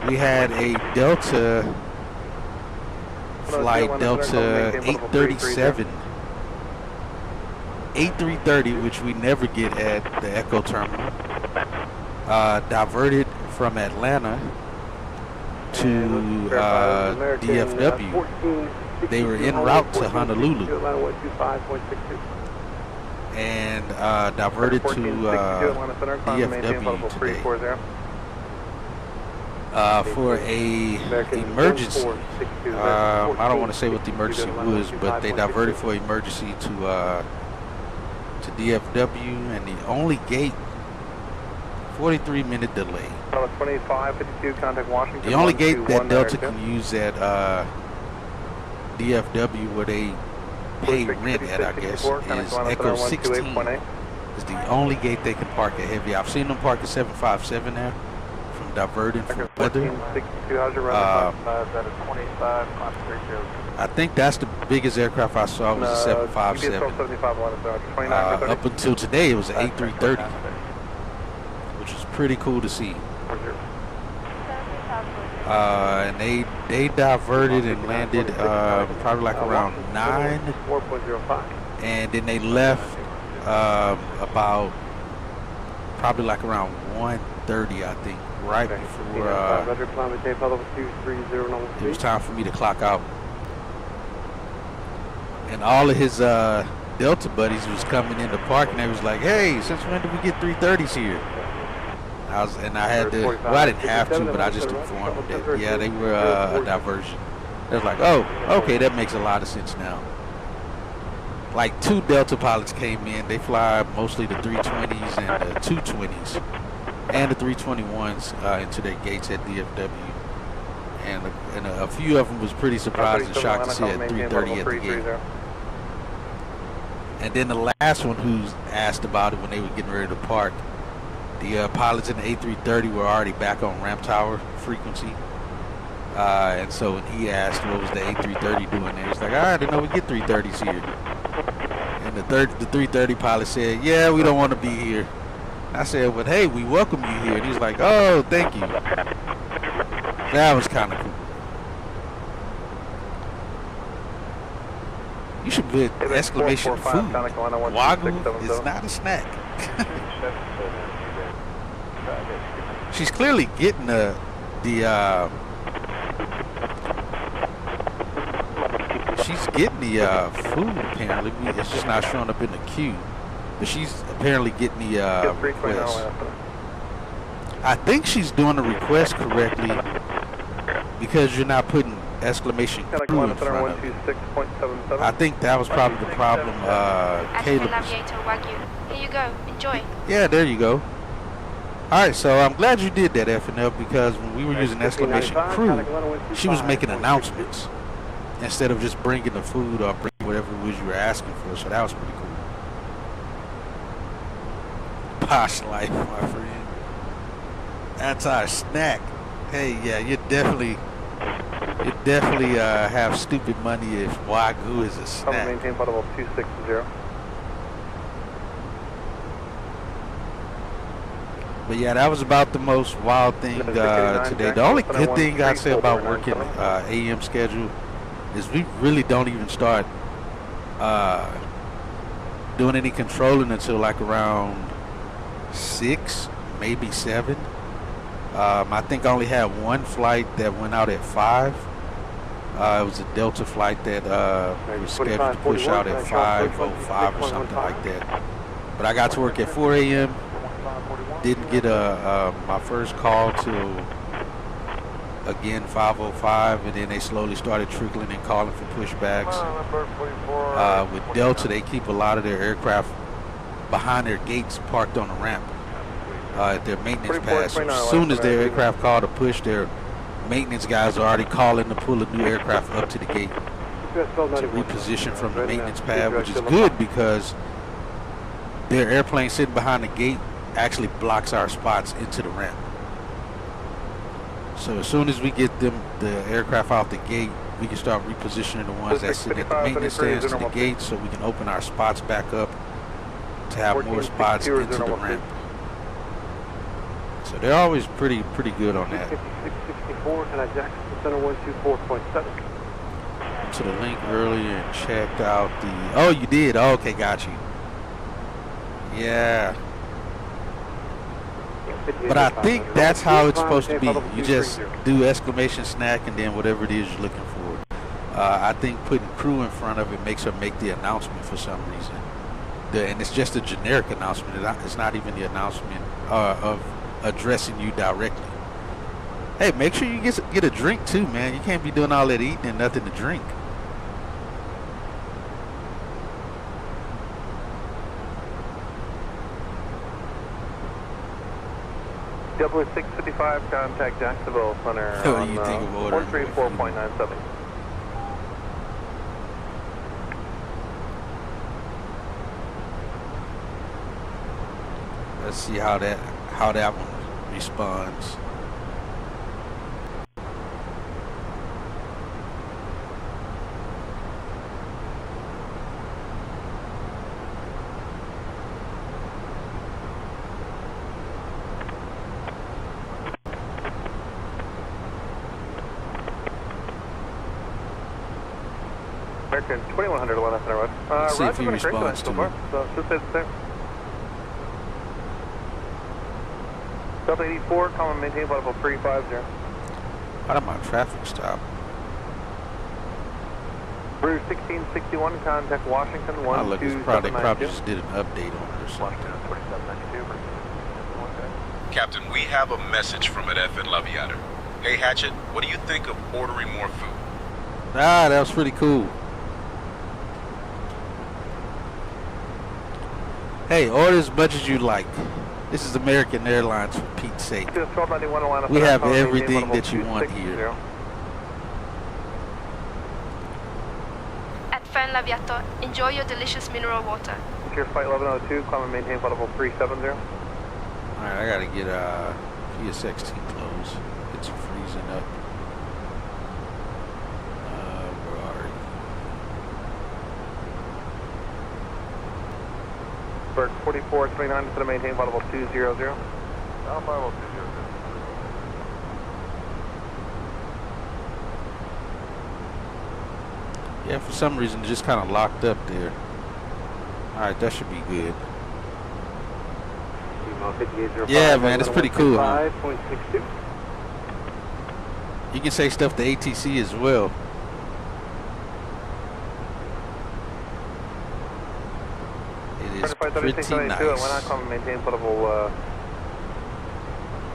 we had a Delta flight, Delta 837, 8330, which we never get at the Echo Terminal, diverted from Atlanta to DFW. They were en route to Honolulu and diverted to DFW today for a emergency. I don't want to say what the emergency was, but they diverted for emergency to DFW, and the only gate, 43-minute delay. 2552, contact Washington. The only gate that Delta can use at DFW where they pay rent at, I guess, is Echo 16. It's the only gate they can park at heavy. I've seen them park at 757 there from diverting from weather. I think that's the biggest aircraft I saw was a 757. Up until today, it was an 8330, which is pretty cool to see. And they diverted and landed probably like around 9, and then they left about probably like around 1:30, I think, right before it was time for me to clock out. And all of his Delta buddies was coming in the park, and they was like, "Hey, since when did we get 330s here?" I had to, well, I didn't have to, but I just informed them that, yeah, they were a diversion. They was like, oh, okay, that makes a lot of sense now. Like 2 Delta pilots came in. They fly mostly the 320s and the 220s and the 321s into their gates at DFW. And a few of them was pretty surprised and shocked to see a 330 at the gate. And then the last one who asked about it when they were getting ready to park, the pilots in the A330 were already back on ramp tower frequency. And so when he asked what was the A330 doing there, he's like, I didn't know we get 330s here. And the 330 pilot said, yeah, we don't want to be here. I said, but hey, we welcome you here. And he's like, oh, thank you. That was kind of cool. You should put exclamation food. Wagyu is not a snack. She's clearly getting she's getting the food apparently. It's just not showing up in the queue. But she's apparently getting the request. I think she's doing the request correctly because you're not putting exclamation crew in front of it. I think that was probably the problem. Caleb. Here you go. Enjoy. Yeah, there you go. Alright, so I'm glad you did that, FNL, because when we were using exclamation crew, she was making announcements instead of just bringing the food or bringing whatever it was you were asking for, so that was pretty cool. Posh life, my friend. That's our snack. Hey, yeah, you definitely have stupid money if Wagyu is a snack. Maintain flight level 260. But yeah, that was about the most wild thing today. The only good thing I say about working AM schedule is we really don't even start doing any controlling until like around 6, maybe 7. I think I only had one flight that went out at 5. It was a Delta flight that was scheduled to push out at 5:05 or something like that. But I got to work at 4 a.m. Didn't get my first call till again 5:05, and then they slowly started trickling and calling for pushbacks. With Delta, they keep a lot of their aircraft behind their gates, parked on the ramp at their maintenance pad. So as soon as their aircraft call to push, their maintenance guys are already calling to pull a new aircraft up to the gate to reposition from the maintenance pad, which is good because their airplane sitting behind the gate actually blocks our spots into the ramp. So as soon as we get the aircraft out the gate, we can start repositioning the ones that sit at the maintenance stands to the gate so we can open our spots back up to have more spots into the ramp. So they're always pretty good on that. 5664, can I Jackson Center 124.7? To the link earlier and checked out the. Oh, you did. Oh, okay, got you. Yeah. But I think that's how it's supposed to be. You just do exclamation snack and then whatever it is you're looking for. I think putting crew in front of it makes her make the announcement for some reason. And it's just a generic announcement. It's not even the announcement of addressing you directly. Hey, make sure you get a drink too, man. You can't be doing all that eating and nothing to drink. W655, contact Jacksonville Center on 134.97. Let's see how that one responds. American 2100 Atlanta Center Road. Let's see if he responds to me. So just say the same. Delta 84, common maintain flight level 350. Out of my traffic stop. Route 1661, contact Washington 12792. Oh, look, they probably just did an update on it or something. 2792. Captain, we have a message from an FN L'aviator. Hey, Hatchet, what do you think of ordering more food? Ah, that was pretty cool. Hey, order as much as you like. This is American Airlines, for Pete's sake. We have everything that you want here. At Fern L'aviator, enjoy your delicious mineral water. Secure flight 1102, climb and maintain flight level 370. Alright, I gotta get PSXT closed. It's freezing up. Where are you? Bird 4429 to maintain flight level 200. Alpha level 200. Yeah, for some reason it just kind of locked up there. Alright, that should be good. Yeah, man, it's pretty cool, huh? You can say stuff to ATC as well. It is pretty nice. Why not come and maintain flight level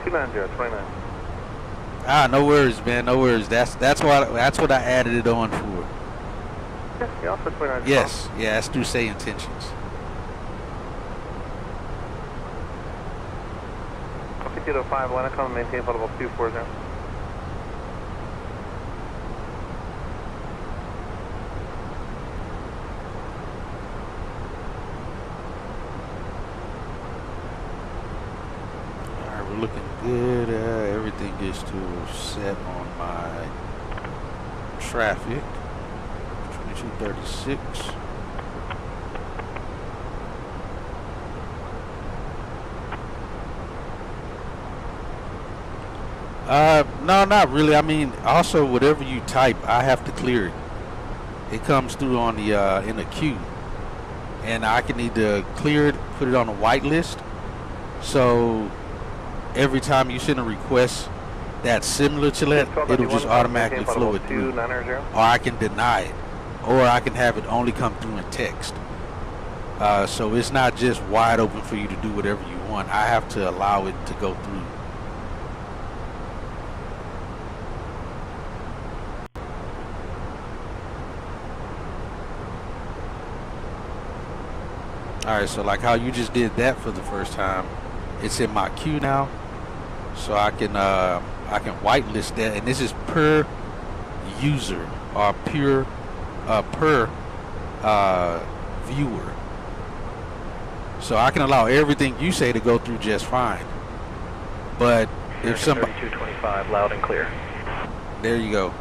29029? Ah, no worries, man, no worries. That's what I added it on for. Yes, yeah, that's through say intentions. To 5, Atlanta, come and maintain flight level 240. Alright, we're looking good. Everything is to set on my traffic. 2236. No, not really. I mean, also whatever you type, I have to clear it. It comes through on the in a queue, and I can either clear it, put it on a whitelist. So every time you send a request that's similar to that, it'll just automatically flow it through. Or I can deny it, or I can have it only come through in text. So it's not just wide open for you to do whatever you want. I have to allow it to go through. Alright, so like how you just did that for the first time, it's in my queue now, so I can whitelist that, and this is per user or per viewer. So I can allow everything you say to go through just fine. But if somebody 3225 loud and clear. There you go.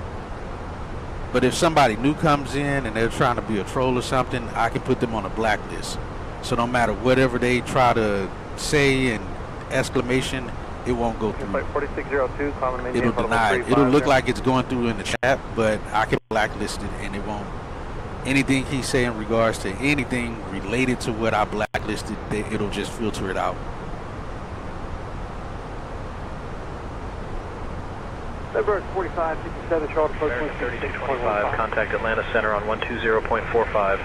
But if somebody new comes in and they're trying to be a troll or something, I can put them on a blacklist. So no matter whatever they try to say and exclamation, it won't go through. 4602, common maintain It'll deny it. It'll look like it's going through in the chat, but I can blacklist it and it won't. Anything he say in regards to anything related to what I blacklisted, it'll just filter it out. February 45, 57, Charles Post 3625, contact Atlanta Center on 120.45.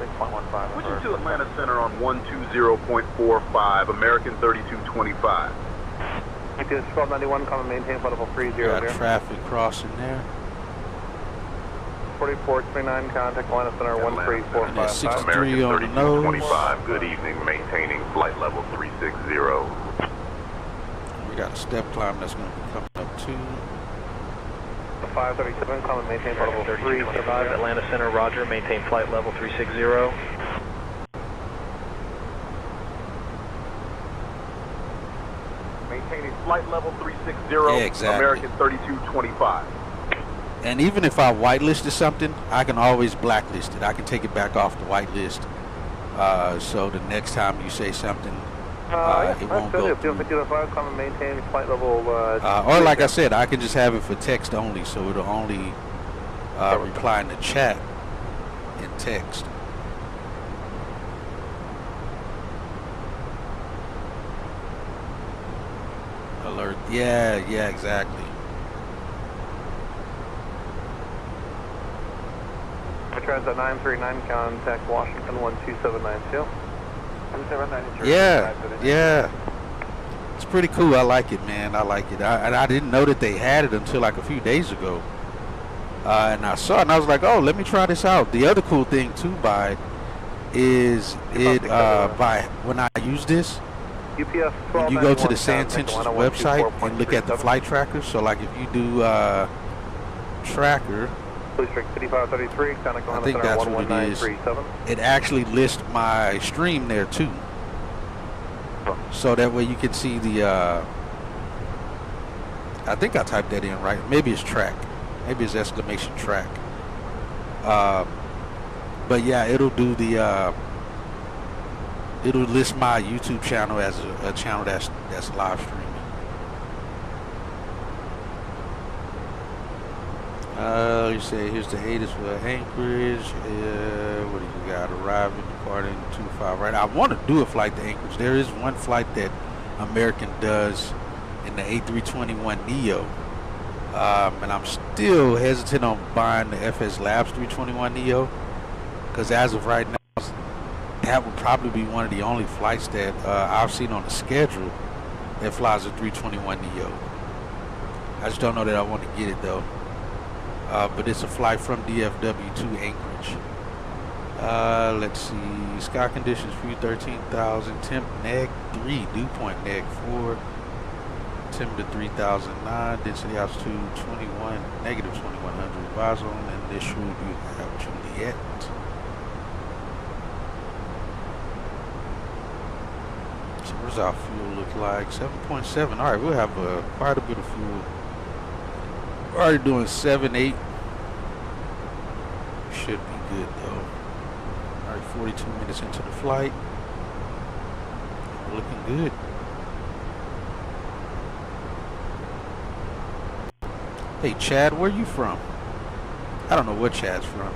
6.15. Switching to Atlanta Center on 120.45, American 3225. EPS 1291, common maintain, flight level 300. Got traffic crossing there. 4429, contact Atlanta Center 13455. 63 on the nose. 3225, good evening, maintaining flight level 360. We got a step climb that's going to be coming up too. 537, common maintain, flight level 325, Atlanta Center, roger, maintain flight level 360. Maintaining flight level 360, Yeah, exactly. American 3225. And even if I whitelisted something, I can always blacklist it. I can take it back off the whitelist. So the next time you say something, it won't go through. Common maintain, flight level, or like I said, I can just have it for text only, so it'll only reply in the chat in text. Alert. Yeah, exactly. Transit 939, contact Washington 12792. Yeah. It's pretty cool. I like it, man. I like it. I didn't know that they had it until like a few days ago. And I saw it and I was like, oh, let me try this out. The other cool thing too is when I use this, when you go to the San Tensions website and look at the flight trackers. So like if you do tracker, I think that's what it is. It actually lists my stream there too. So that way you can see the, I think I typed that in right. Maybe it's track. Maybe it's exclamation track. But yeah, it'll do the, it'll list my YouTube channel as a channel that's live streaming. You say here's the haters for Anchorage. What do you got? Arriving, departing 25. Right. I want to do a flight to Anchorage. There is one flight that American does in the A321neo, and I'm still hesitant on buying the FS Labs 321neo because as of right now, that would probably be one of the only flights that I've seen on the schedule that flies a 321neo. I just don't know that I want to get it though. But it's a flight from DFW to Anchorage. Let's see. Sky conditions for you 13,000. Temp neg 3. Dew point neg 4. Temperature 3,009. Density altitude 21. Negative 2100. Advisor on initial. You have Juliet. So what does our fuel look like? 7.7. All right, we'll have quite a bit of fuel. We're already doing 7.8. Should be good though. Alright, 42 minutes into the flight. Looking good. Hey Chad, where you from? I don't know what Chad's from.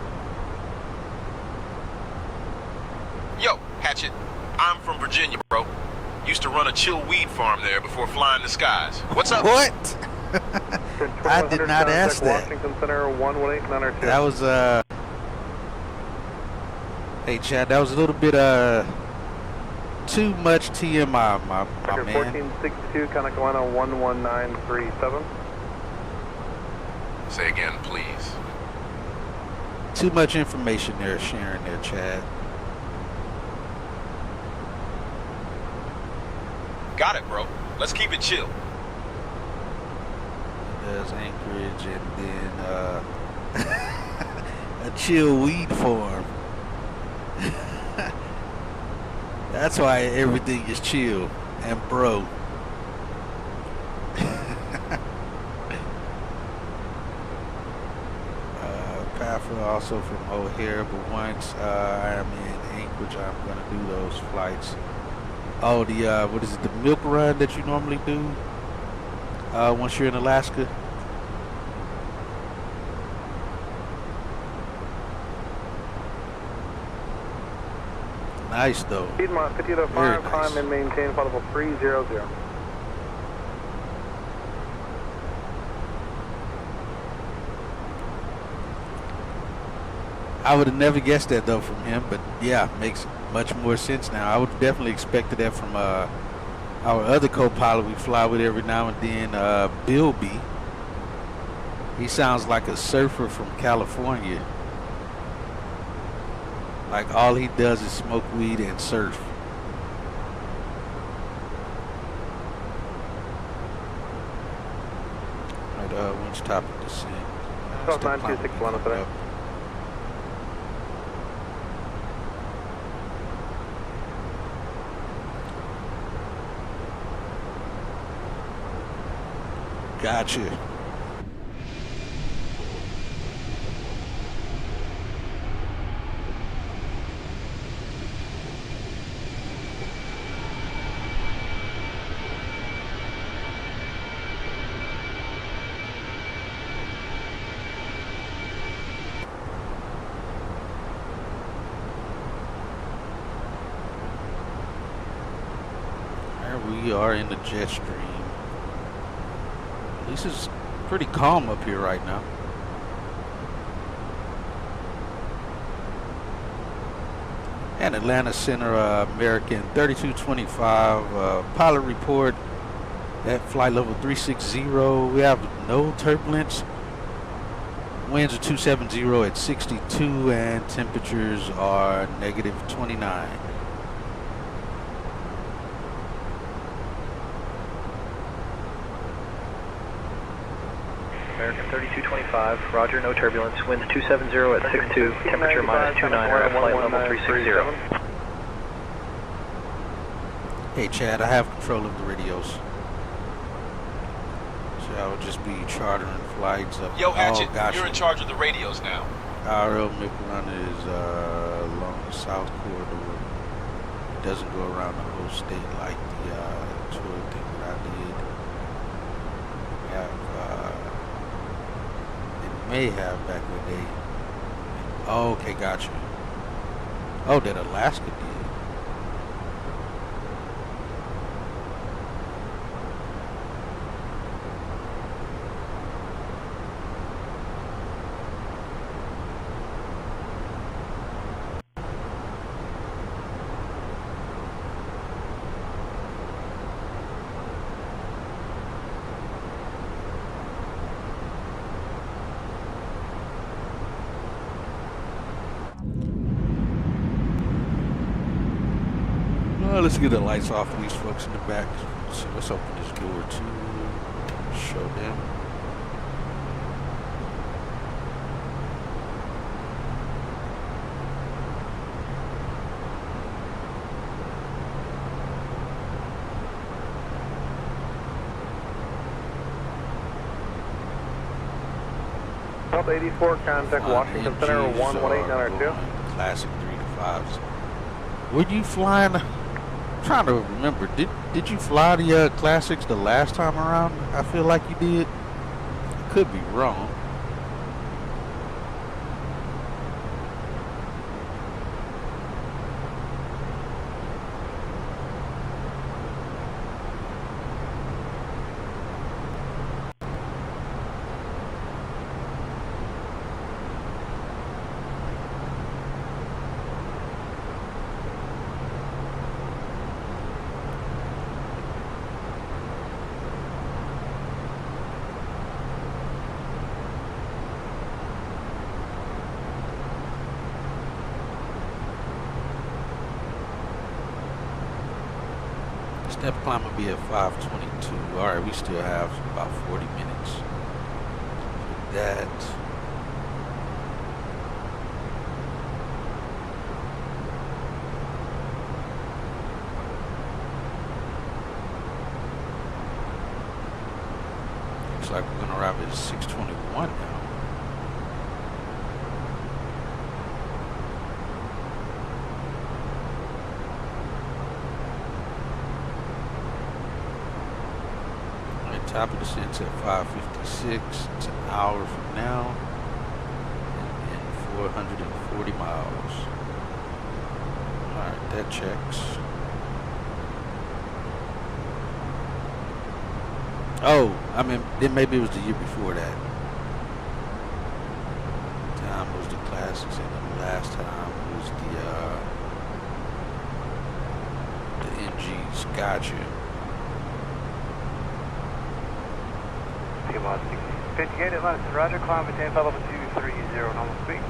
Yo, Hatchet. I'm from Virginia, bro. Used to run a chill weed farm there before flying the skies. What's up? What? I did not ask that. Washington Center 118 That was hey Chad, that was a little bit too much TMI, my man. 1462, contact Atlanta 11937. Say again, please. Too much information there sharing there, Chad. Got it, bro. Let's keep it chill. Does Anchorage and then a chill weed farm. That's why everything is chill and bro. Paffer also from O'Hare, but once I am in which I'm going to do those flights. Oh, the, what is it, the milk run that you normally do once you're in Alaska? Nice, though. Piedmont 5005, nice. climb and maintain flight level 300. I would have never guessed that, though, from him, but yeah, makes much more sense now. I would definitely expected that from our other co-pilot we fly with every now and then, Bill B. He sounds like a surfer from California. Like all he does is smoke weed and surf. Right, winch topic descent. 926 today. Gotcha. We are in the jet stream. At least it's pretty calm up here right now. And Atlanta Center, American 3225, pilot report at flight level 360. We have no turbulence. Winds are 270 at 62 and temperatures are negative 29. American 3225, roger, no turbulence, winds 270 at 62, temperature minus 29 at flight level 360. Hey Chad, I have control of the radios. So I would just be chartering flights up. Yo, Hatchet, gotcha. you're in charge of the radios now. RL Micron is along the south corridor. It doesn't go around the whole state like the tour thing that I did. We have may have back in the day. Oh, okay, gotcha. Oh, that Alaska did. Let's get the lights off of these folks in the back. So let's open this door to show them. Delta 84, contact Washington Center 11892. Classic 3 to 5s. Were you flying? I'm trying to remember. Did you fly the classics the last time around? I feel like you did. I could be wrong. Step climb will be at 5:22. All right, we still have about 40 minutes. That. Looks like we're gonna arrive at 6:21 now. Copy descents at 5:56. It's an hour from now. And 440 miles. Alright, that checks. Oh, I mean, then maybe it was the year before that. Time was the classics, and the last time was the NG's. Gotcha. 58 Atlanta, Roger, climb maintain flight level 230, normal speed.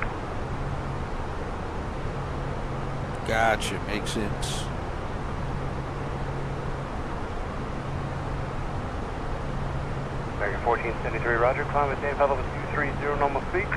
Gotcha, makes sense. American 1473, Roger, climb maintain flight level 230, normal speed.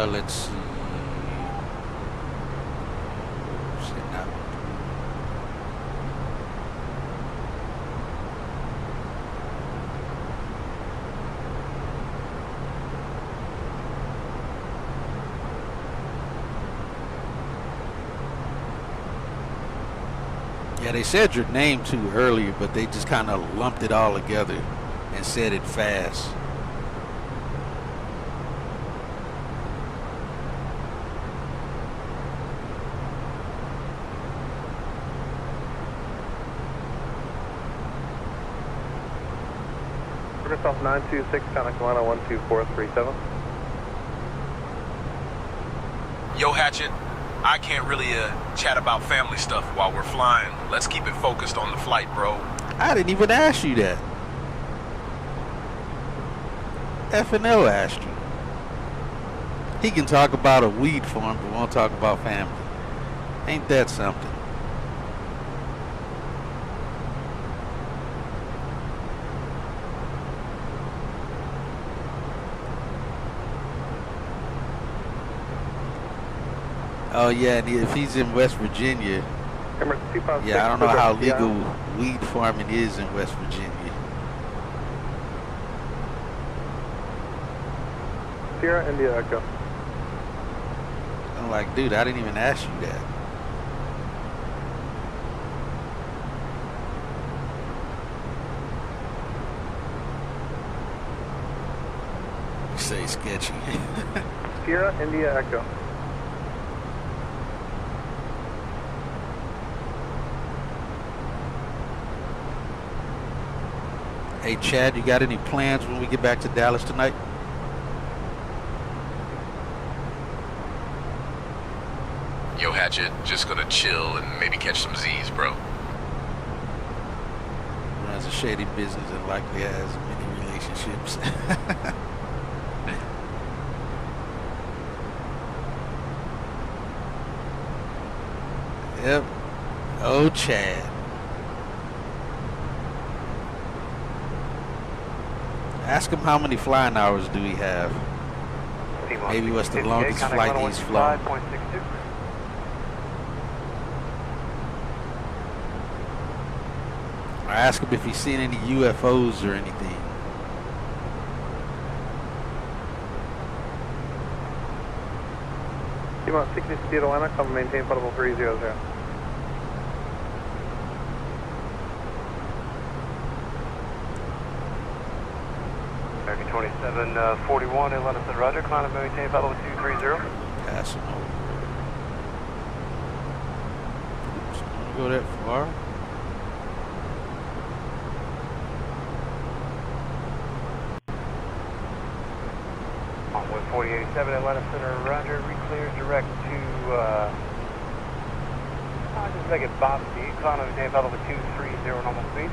Let's see. Yeah, they said your name too earlier, but they just kind of lumped it all together and said it fast. Off 926, Santa Clara 12437. Yo, Hatchet, I can't really chat about family stuff while we're flying. Let's keep it focused on the flight, bro. I didn't even ask you that. F&L asked you. He can talk about a weed farm, but won't talk about family. Ain't that something? Oh yeah, and if he's in West Virginia, yeah, I don't know how legal weed farming is in West Virginia. Sierra, India, Echo. I'm like, dude, I didn't even ask you that. You say sketchy. Sierra, India, Echo. Hey Chad, you got any plans when we get back to Dallas tonight? Yo, Hatchet, just gonna chill and maybe catch some Z's, bro. Runs a shady business and likely has many relationships. Yep. Oh, Chad. Ask him how many flying hours do we have. Maybe what's the longest flight he's flown. Or ask him if he's seen any UFOs or anything. T-Mont 60 Atlanta, come maintain flight level 300. American 2741, Atlanta said Roger, climb and maintain flight level 230. Passing over. Oops, don't go that far. On 4087, Atlanta Center, Roger, reclear direct to, just make it Bob speed, climb and maintain flight level 230, normal speed.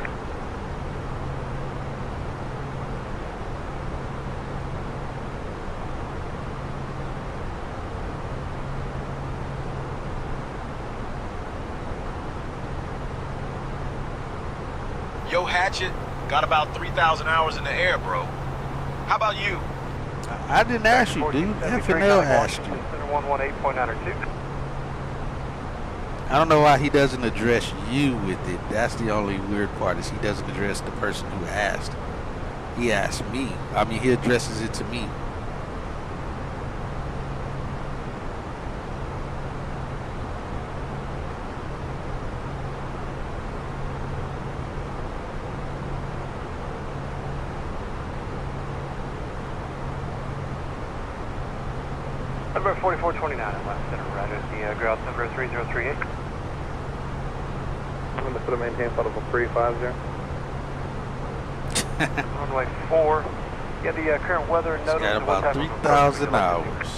Yo, Hatchet, got about 3,000 hours in the air, bro. How about you? I didn't ask you, dude. F&L asked you. I don't know why he doesn't address you with it. That's the only weird part, is he doesn't address the person who asked. He asked me. I mean, he addresses it to me. Number 4429 at left center, right at the ground number 3038. I'm going to maintain flight level 350. Runway 4. Yeah, the current weather It's notice. got about 3,000 hours.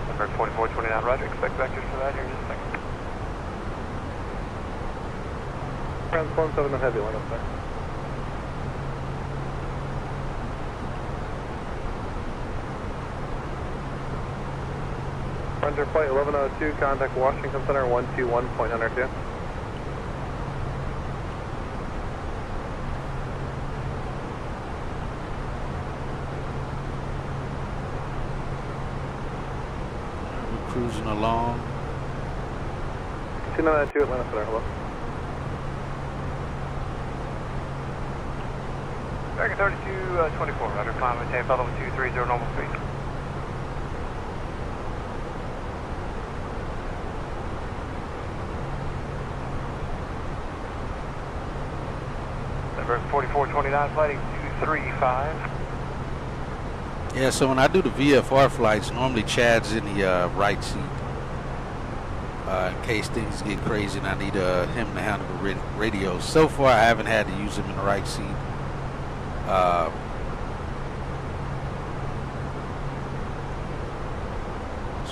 Number 4429, roger. Expect vectors for that here in just a second. Transform 7 and heavy line up there. Frontier flight 1102, contact Washington Center 121.102. We're cruising along. 2992 Atlanta Center, hello. American 3224, roger. Climb maintain flight level 230 normal speed. Number 4429, flight 235. Yeah, so when I do the VFR flights, normally Chad's in the right seat. In case things get crazy and I need him to handle the radio. So far, I haven't had to use him in the right seat.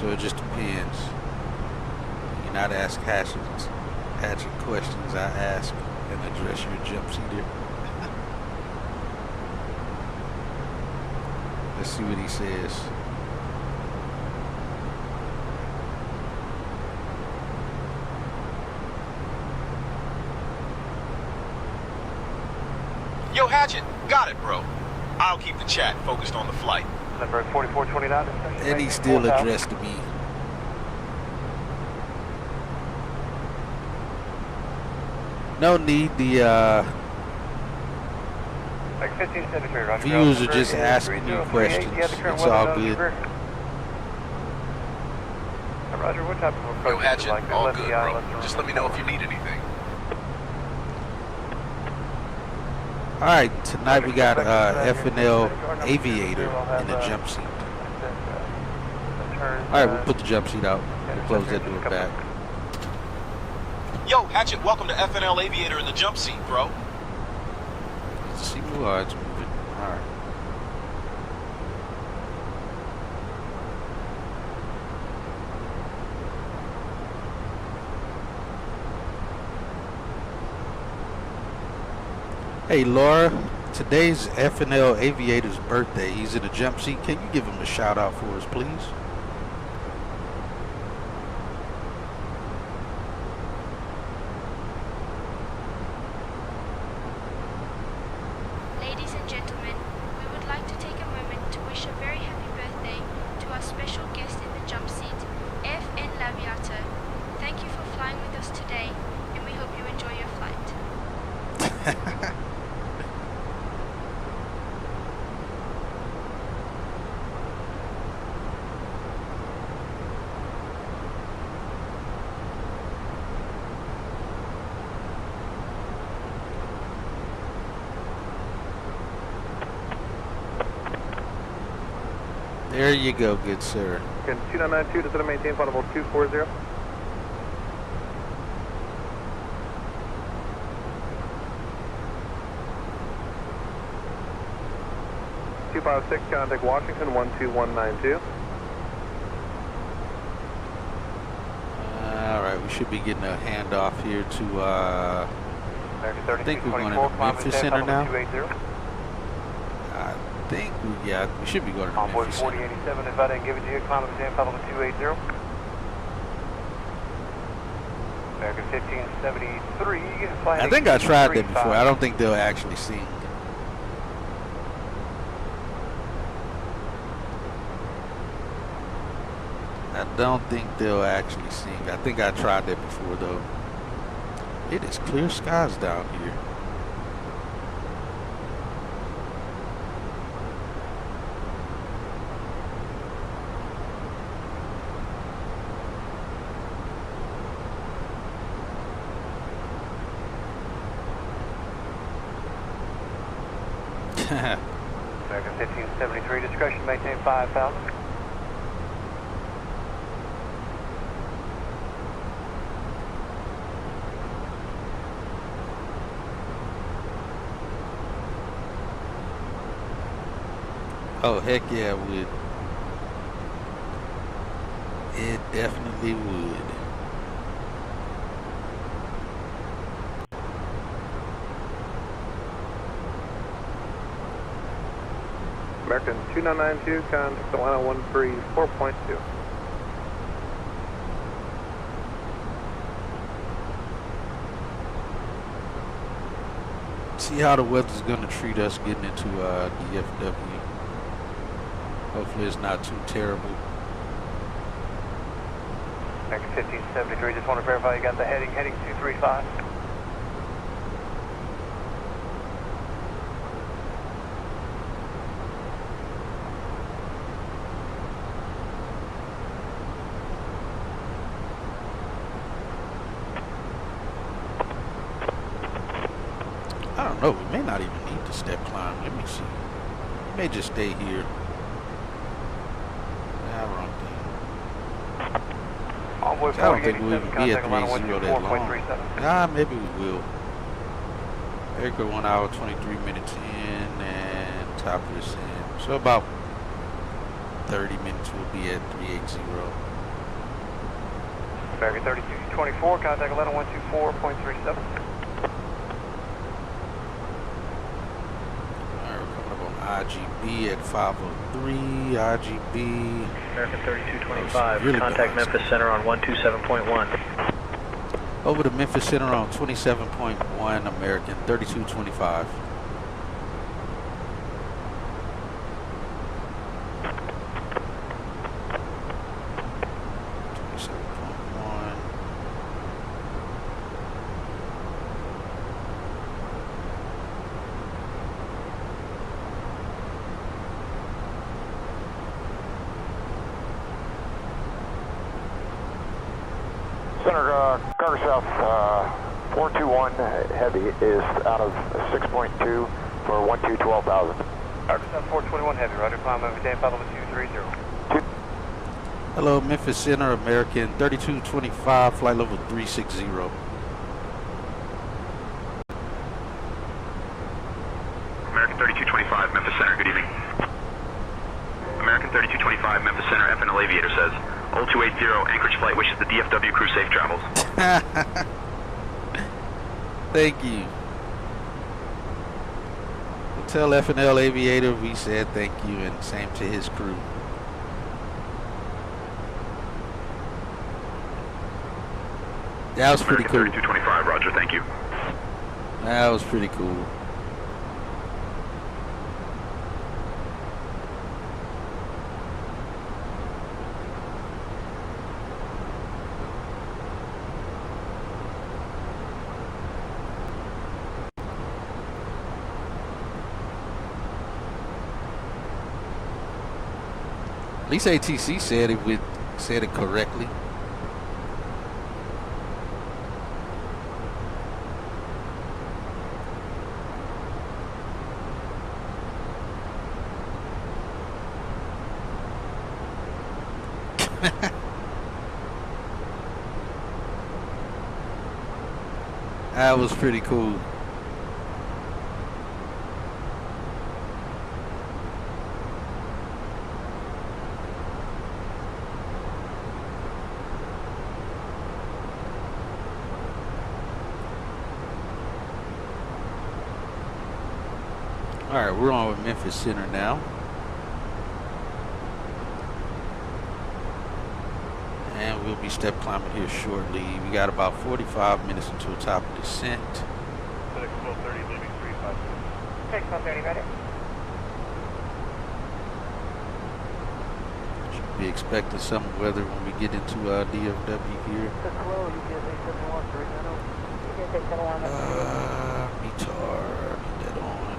So it just depends. You not ask hatching questions, I ask and address your jump seater. Let's see what he says. Yo, Hatchet, got it, bro. I'll keep the chat focused on the flight. Number 4429. And he still addressed me. No need. The viewers are just asking you questions. It's all good. Roger, what type of approach? Yo, Hatchet, all good, bro. Just let me know if you need anything. Alright, tonight we got FNL Aviator in the jump seat. Alright, we'll put the jump seat out. We'll close that door back. Yo, Hatchet, welcome to FNL Aviator in the jump seat, bro. See who it's moving. Alright. Hey Laura, today's FNL Aviator's birthday. He's in a jump seat. Can you give him a shout out for us, please? Ladies and gentlemen, we would like to take a moment to wish a very happy birthday to our special guest in the jump seat, FN Laviata. Thank you for flying with us today, and we hope you enjoy your flight. There you go, good sir. 2992, does it maintain flight level 240? Contact Washington 12192. Alright, we should be getting a handoff here to I think we're going to the Memphis Center now. I think we should be going to the Envoy Memphis Center. 4087, if I didn't give it to you, climb up to flight level 280. American 1573, I think I tried that before. I don't think they'll actually sing. I don't think they'll actually sing. I think I tried that before though. It is clear skies down here. American 1573, discretion, maintain 5,000. Oh, heck yeah, it would. It definitely would. American 2992, contact Atlanta 134.2. See how the weather's gonna treat us getting into DFW. Hopefully it's not too terrible. American 1573, just want to verify you got the heading 235. I don't know, we may not even need to step climb. Let me see. We may just stay here. Nah, wrong thing. Envoy I don't think we'll 4087, even be at contact 3-0 that long. 124.37. Nah, maybe we will. Erica 1 hour 23 minutes in and top of this in. So about 30 minutes we'll be at 380. American 3224, contact Atlanta 124.37. IGB at 503, IGB. American 3225, really contact nice. Memphis Center on 127.1. Over to Memphis Center on 27.1, American 3225. Center, Carter South 421 Heavy is out of 6.2 for 12,000. Carter South 421 Heavy, roger, climb over Dan, follow with 230. Hello, Memphis Center, American 3225, flight level 360. American 3225, Memphis Center, good evening. American 3225, Memphis Center, FNL Aviator says, 0280, Anchorage flight wishes the DFW crew safe travels. Thank you. We'll tell FNL Aviator we said thank you, and same to his crew. That was pretty cool. 3225, roger, thank you. That was pretty cool. At least ATC said it correctly. That was pretty cool. All right, we're on with Memphis Center now. And we'll be step climbing here shortly. We got about 45 minutes until top of descent. FedEx 1230, leaving 35. FedEx 1230, ready. be expecting summer weather when we get into DFW here. METAR, put that on.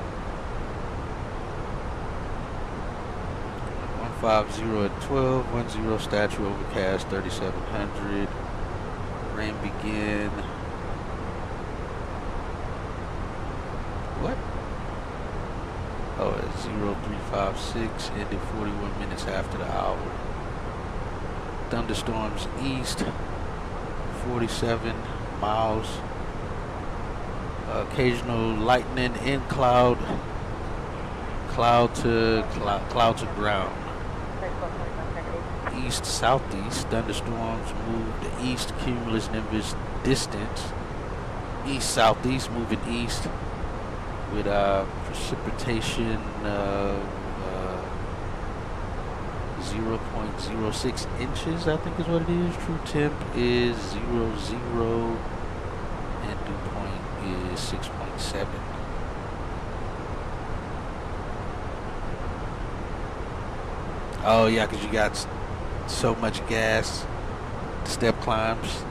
150 at 12, 10 statue overcast 3700. Rain begin. What? Oh, it's 0356, ended 41 minutes after the hour. Thunderstorms east, 47 miles. Occasional lightning in cloud to ground. East southeast, thunderstorms move the east, cumulus nimbus distance. East southeast moving east with precipitation 0.06 inches, I think is what it is. True temp is 00 and dew point is 6.7. Oh yeah, because you got so much gas, step climbs.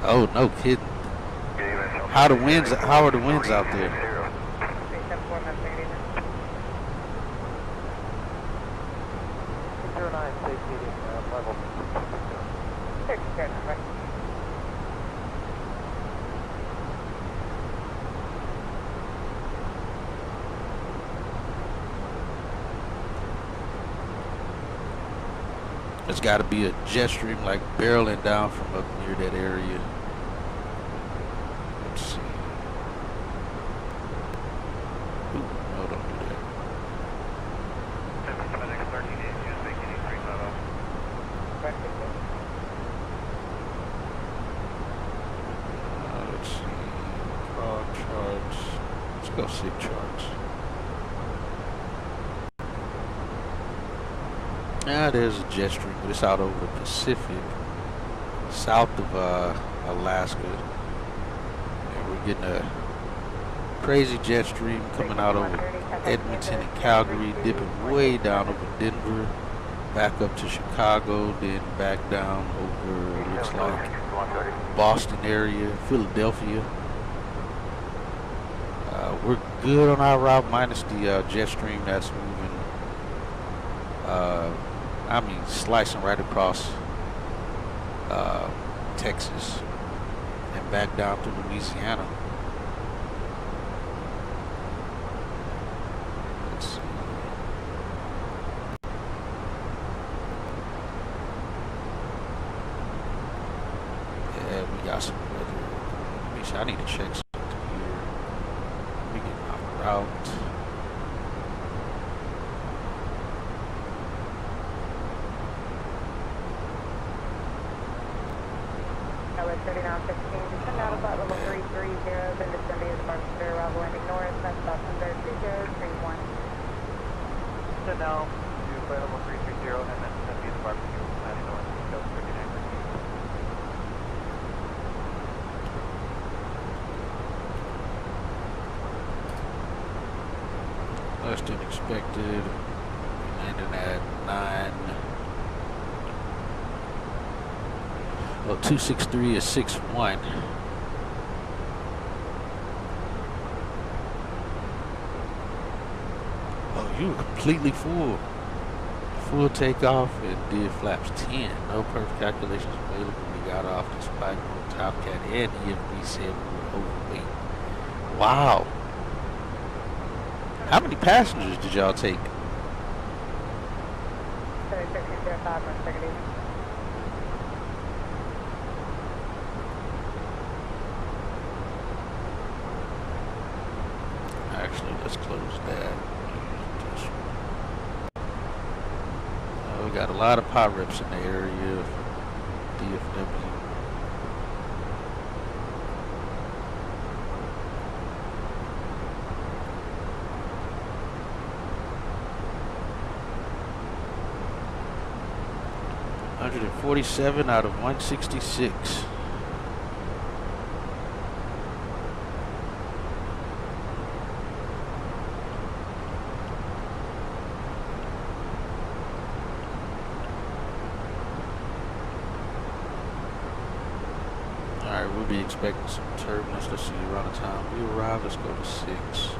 Oh, no kidding. How are the winds out there? There's got to be a jet stream like barreling down from up near that area. Let's see. Ooh, no, don't do that. Let's see. Fog charts. Let's go SIG charts. Now there's a jet stream, but it's out over the Pacific, south of Alaska. And we're getting a crazy jet stream coming out over Edmonton and Calgary, dipping way down over Denver, back up to Chicago, then back down over, looks like, Boston area, Philadelphia. We're good on our route, minus the jet stream that's moving. I mean, slicing right across Texas and back down to Louisiana. Let's see. Yeah, we got some weather. Let me see, I need to check something here. Let me get my route. Less than expected. Landing at 9. Well, 263 is 61. Oh, you were completely full. Full takeoff and did flaps 10. No perfect calculations available. We got off despite both Top Cat and EFB said we were overweight. Wow. How many passengers did y'all take? Actually, let's close that. We got a lot of pirates in the area. DFW. $147 out of 166. we'll be expecting some turbulence. Let's see, around the time we arrive, let's go to 6.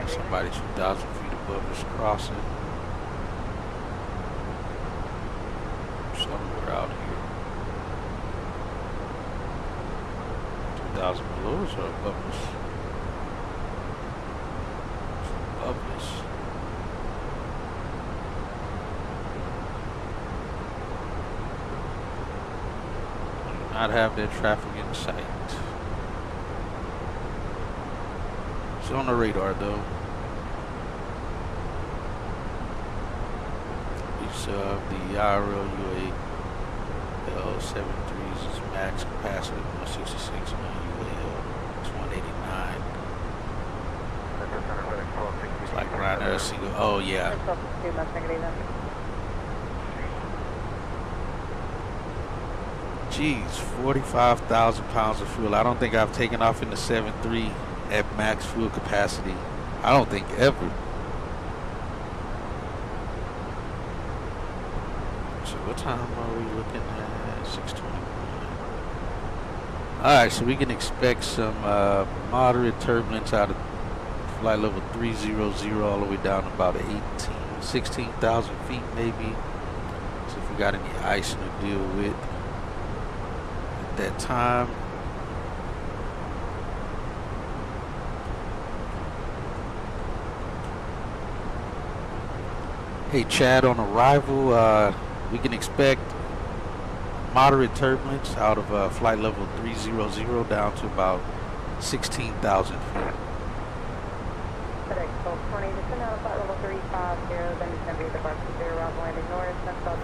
Somebody 2,000 feet above this crossing. Somewhere out here. 2,000 below us or above us? Above us. Do not have that traffic in sight. It's on the radar though. The IRL UA L73's is max capacity 166 on UAL. It's 189. It's like Ryanair single. Oh yeah. Geez, 45,000 pounds of fuel. I don't think I've taken off in the 7.3 at max fuel capacity. I don't think ever. What time are we looking at? 6:21. Alright, so we can expect some moderate turbulence out of flight level 300 all the way down to about 16,000 feet maybe. So if we got any icing to deal with at that time. Hey Chad, on arrival, we can expect moderate turbulence out of flight level 300 down to about 16,000 feet.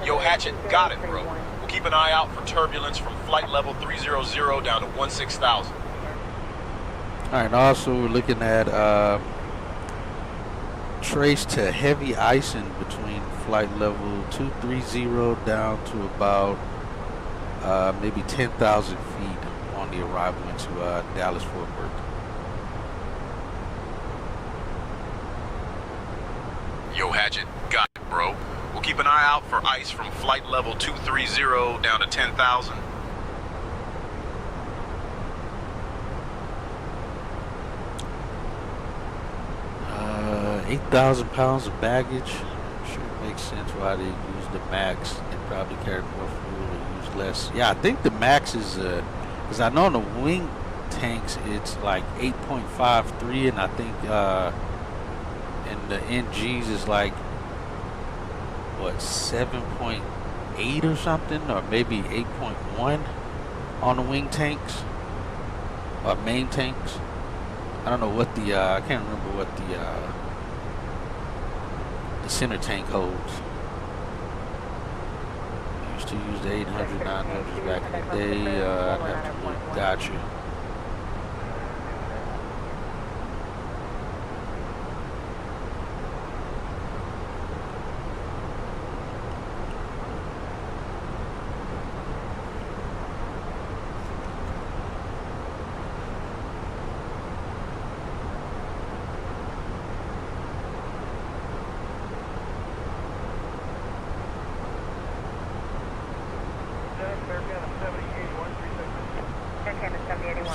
Yo, Hatchet, got it, bro. We'll keep an eye out for turbulence from flight level 300 down to 16,000. Alright, also we're looking at trace to heavy icing between flight level 230 down to about maybe 10,000 feet on the arrival into Dallas Fort Worth. Yo, Hatchet, got it, bro. We'll keep an eye out for ice from flight level 230 down to 10,000. 8,000 pounds of baggage. Sure makes sense why they use the max. They probably carry more fuel or use less. Yeah, I think the max is, because I know in the wing tanks it's like 8.53, and I think in the NGs is like, what, 7.8 or something, or maybe 8.1 on the wing tanks, or main tanks. I don't know what the, I can't remember what the center tank holds. Used to use the 800, 900s back in the day. I'd have to look. Gotcha.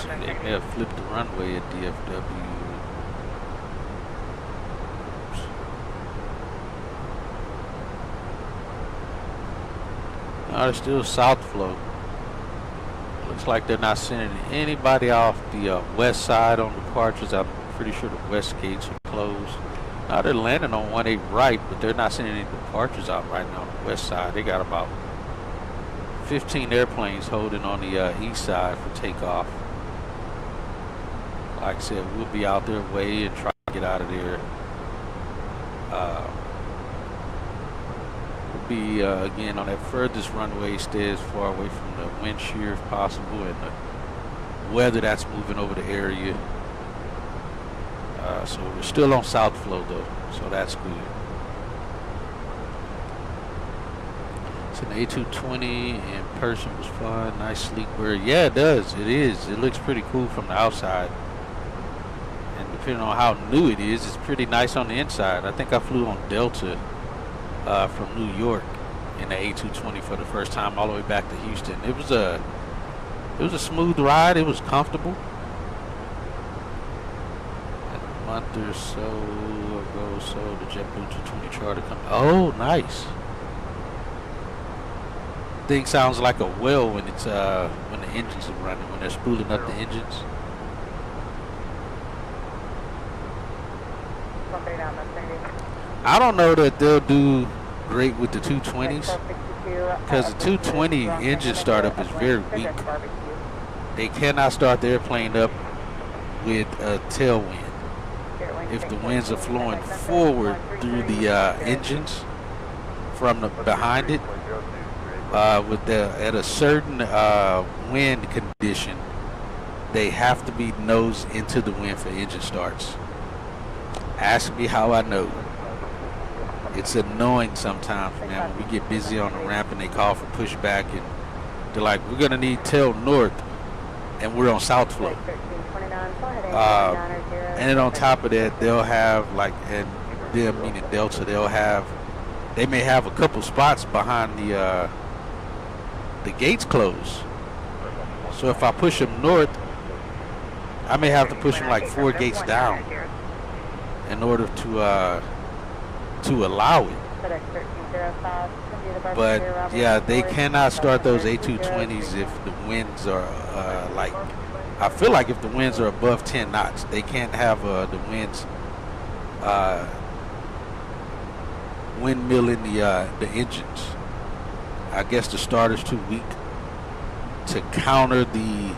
So they may have flipped the runway at DFW. No, it's still south flow. Looks like they're not sending anybody off the west side on departures. I'm pretty sure the west gates are closed. Now they're landing on 18 right, but they're not sending any departures out right now on the west side. They got about 15 airplanes holding on the east side for takeoff. Like I said, we'll be out their way and try to get out of there. We'll be, again, on that furthest runway, stay as far away from the wind shear if possible, and the weather that's moving over the area. So we're still on south flow though, so that's good. So the A220 in person was fun. Nice sleek bird. Yeah, it does. It is. It looks pretty cool from the outside. And depending on how new it is, it's pretty nice on the inside. I think I flew on Delta from New York in the A220 for the first time all the way back to Houston. It was a smooth ride. It was comfortable. And a month or so ago, the JetBlue 220 charter come. Oh, nice. Thing sounds like a well when it's when the engines are running, when they're spooling up the engines. I don't know that they'll do great with the 220s because the 220 engine startup is very weak. They cannot start the airplane up with a tailwind. If the winds are flowing forward through the engines from the behind it, at a certain wind condition, they have to be nose into the wind for engine starts. Ask me how I know. It's annoying sometimes, man, when we get busy on the ramp and they call for pushback and they're like, we're gonna need tail north, and we're on south flow. And then on top of that, they'll have like, and them meaning Delta, they may have a couple spots behind the gates closed. So if I push them north, I may have to push them like 4 gates down in order to allow it. But yeah, they cannot start those A220s if the winds are like, I feel like if the winds are above 10 knots, they can't have the winds windmilling the engines. I guess the starter's too weak to counter the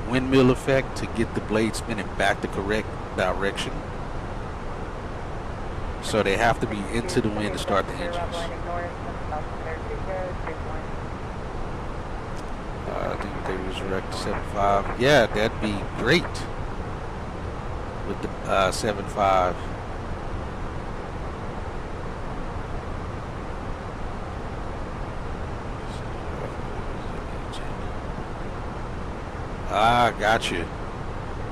windmill effect to get the blade spinning back the correct direction. So they have to be into the wind to start the engines. I think they resurrect the 7.5. Yeah, that'd be great with the 7.5. Ah, gotcha.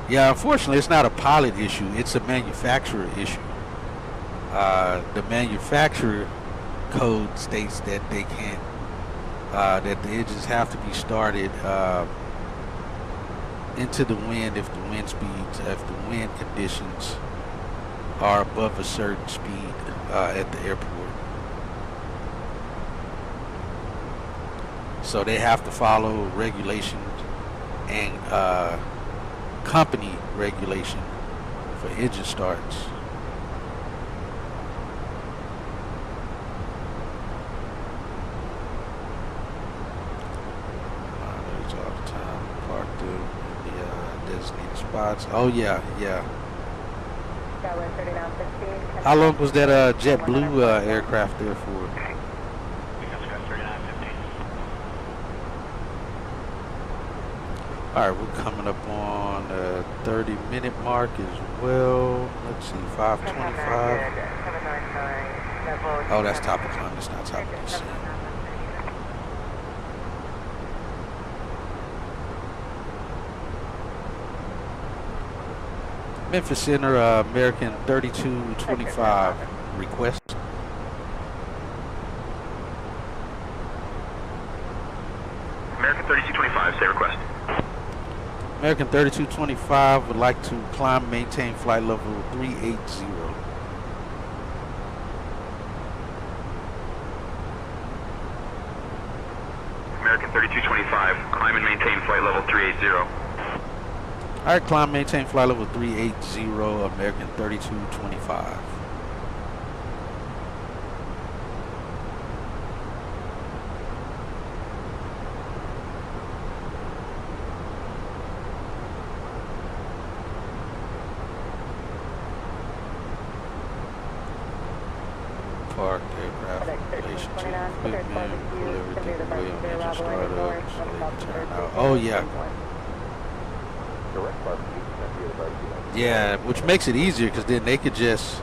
Yeah, unfortunately, it's not a pilot issue. It's a manufacturer issue. The manufacturer code states that they can't, that the engines have to be started into the wind if the wind speeds, if the wind conditions are above a certain speed at the airport. So they have to follow regulations and company regulation for engine starts. There's all the time parked in the designated spots. Oh yeah, yeah. How long was that JetBlue aircraft there for? All right, we're coming up on the 30-minute mark as well. Let's see, 5:25. Oh, that's top of climb. That's not top of the scene. Memphis Center, American 3225 request. American 3225, say request. American 3225 would like to climb and maintain flight level 380. American 3225, climb and maintain flight level 380. All right, climb, maintain flight level 380, American 3225. Parked aircraft relation to equipment, pull everything away on engine startup so they can turn out. Oh yeah. Yeah, which makes it easier because then they could just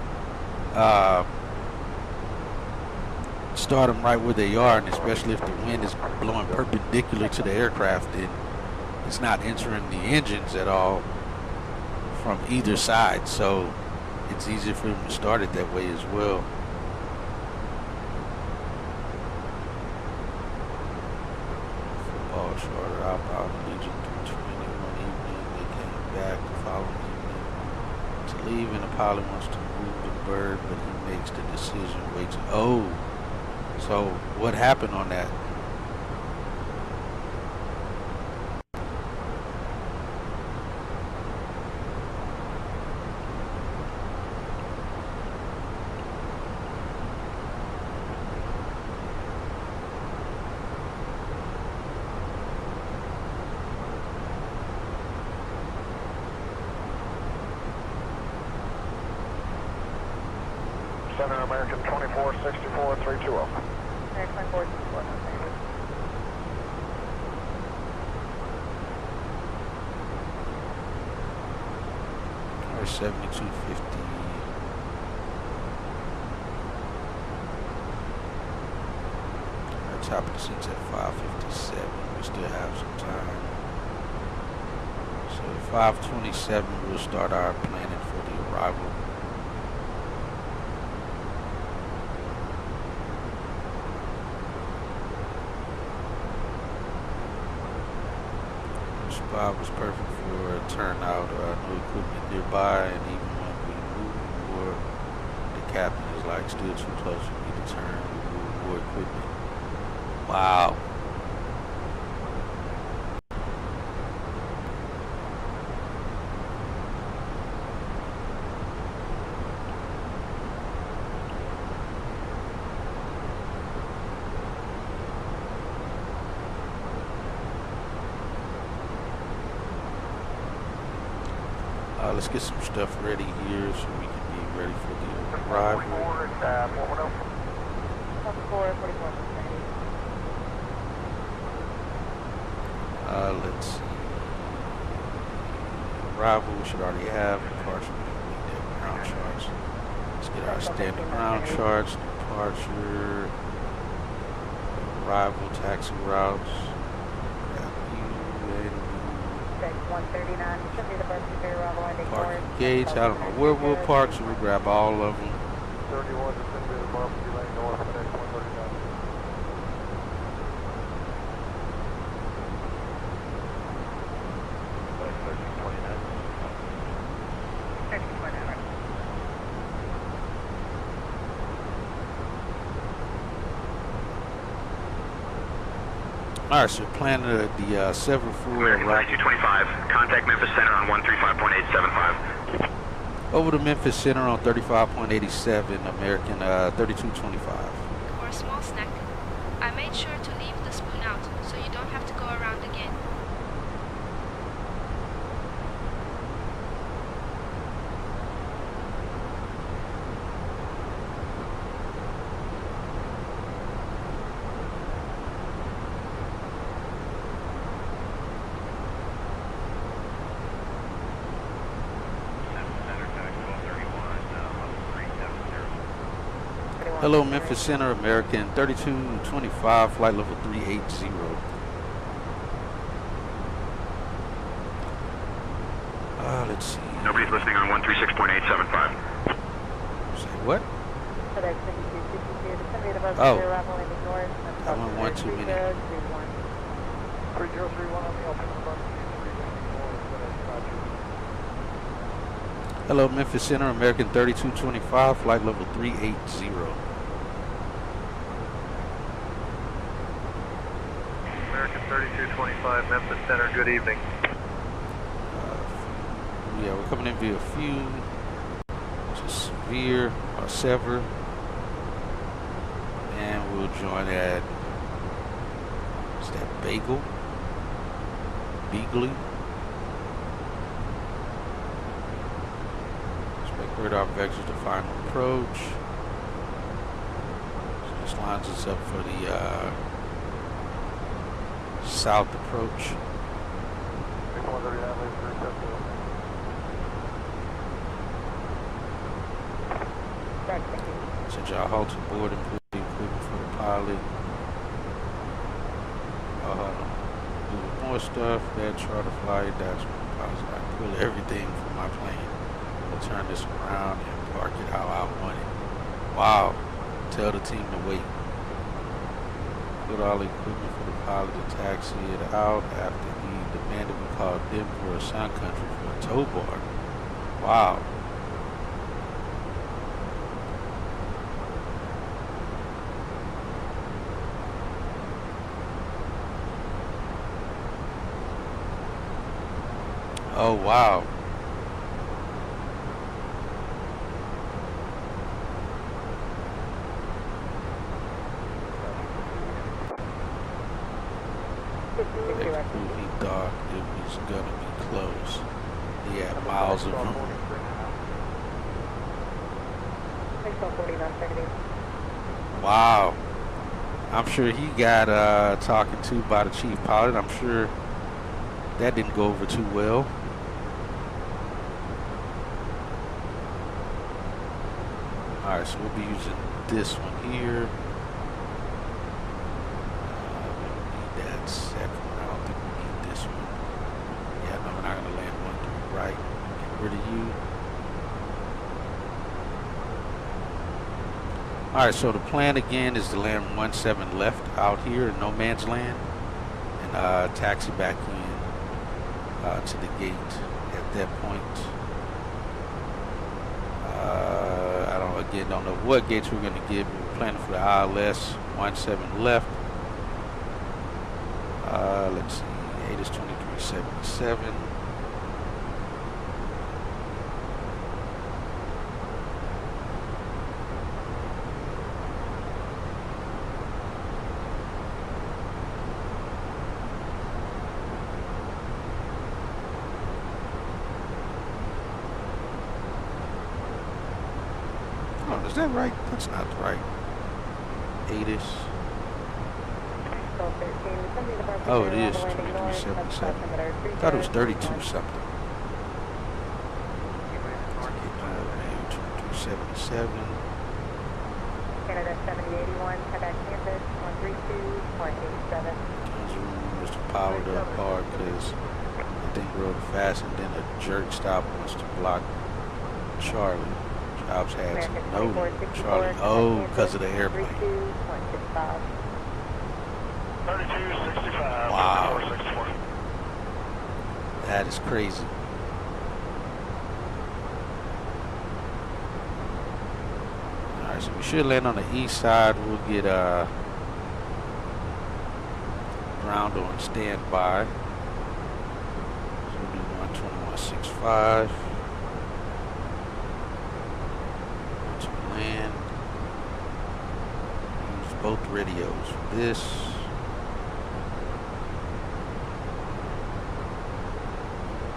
start them right where they are, and especially if the wind is blowing perpendicular to the aircraft, then it's not entering the engines at all from either side, so it's easier for them to start it that way as well. Football charter outbound Legion 320 one evening. They came back the following evening to leave, and the pilot wants to move the bird, but he makes the decision, waits. Oh, so what happened on that? Center American 2464 320. American 2464, no changes. Or 7250. Our top of the seats at 557. We still have some time. So at 527 we'll start our planning for the arrival. Spot was perfect for a turnout, no equipment nearby, and even when we move more, the captain is like still too close for me to turn. We move more equipment. Wow. Let's get some stuff ready here so we can be ready for the arrival. Let's see. Arrival we should already have. Departure, ground charts. Let's get our standard ground charts. Departure, arrival, taxi routes. 139, should be the first to arrival ending parking gates. I don't know where we'll park, so we'll grab all of them. 31 is going to be the barbecue lane north of next 139. Alright, so planning the 7-4 3225, contact Memphis Center on 135.875. over to Memphis Center on 35.87, American 3225. Or a small snack. I made sure to leave the spoon out, so you don't have to go around again. Hello, Memphis Center, American 3225, flight level 380. Let's see. Nobody's listening on 136.875. Say what? Oh, I went one too many. 3031 on the altitude. Hello, Memphis Center, American 3225, flight level 380. American 3225, Memphis Center, good evening. Yeah, we're coming in via Few, just Severe or Sever, and we'll join at, what's that, Beagley. Expect radar vectors to final approach. So this lines us up for the south approach. Since y'all halted board and put the equipment for the pilot. Do more stuff. That charter flight. That's I pull everything from my plane. We'll turn this around and park it how I want it. Wow. Tell the team to wait. Put all the equipment for the pilot to taxi it out after he demanded we call Denver or Sun Country for a tow bar. Wow. Oh, wow. He thought it was gonna be close. He had miles of room. Wow. I'm sure he got talking to by the chief pilot. I'm sure that didn't go over too well. Alright, so we'll be using this one here. We don't need that second one. I don't think we need this one. Yeah, no, we're not going to land 1-3 right. Get rid of you. Alright, so the plan again is to land 17 left out here in no man's land and taxi back in to the gate at that point. Don't know what gates we're going to get. We're planning for the ILS 17 left. Let's see, 8 is 2377. Oh, is that right? That's not right. 8-ish. Oh, it is 2377. I thought it was 32 something. 2377. Canada 7081, head back campus 132.87. Mr. Powered up hard because I think rode fast and then a jerk stop wants to block Charlie. Jobs had some note. Charlie, oh, because of the airplane. 3265. Wow. That is crazy. Alright, so we should land on the east side. We'll get ground on standby. So we'll do 121.65. Once we land, use both radios for this.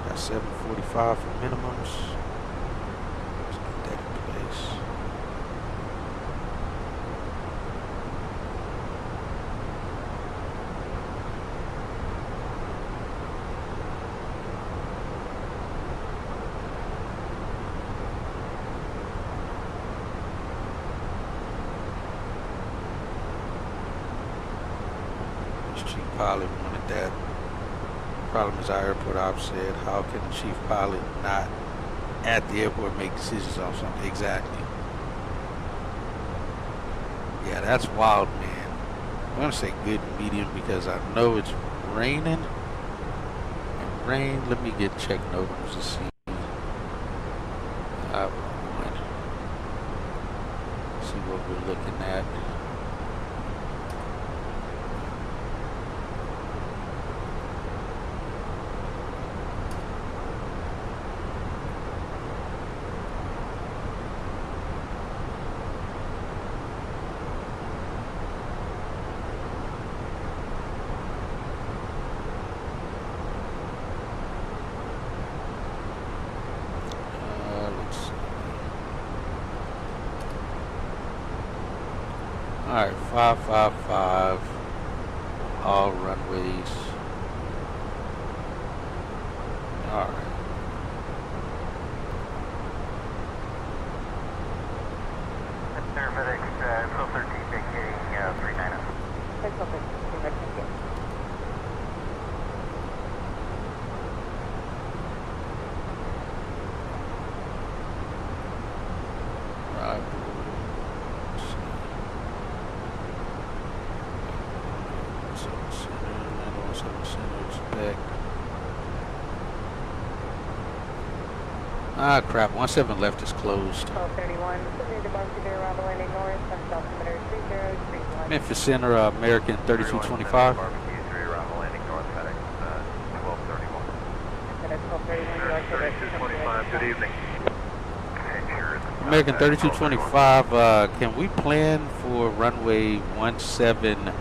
Got 745 for minimums. Let's get that in place. Chief pilot wanted that. Problem is, our airport ops said, how can the chief pilot not at the airport make decisions on something? Exactly. Yeah, that's wild, man. I'm gonna say good medium because I know it's raining. And rain, let me get check notes to see. See what we're looking at. Alright, 555, all runways. Alright. Paramedics, Phil 13 vacating 39. 17 center, expect. Ah, crap. 17 left is closed. 1231, submitted to Barnsley around the landing north, that's altimeter 3031. Memphis Center, American 3225. Barbecue 3 around the landing north, heading 1231. That's 1231, 3225, good evening. American 3225, can we plan for runway 17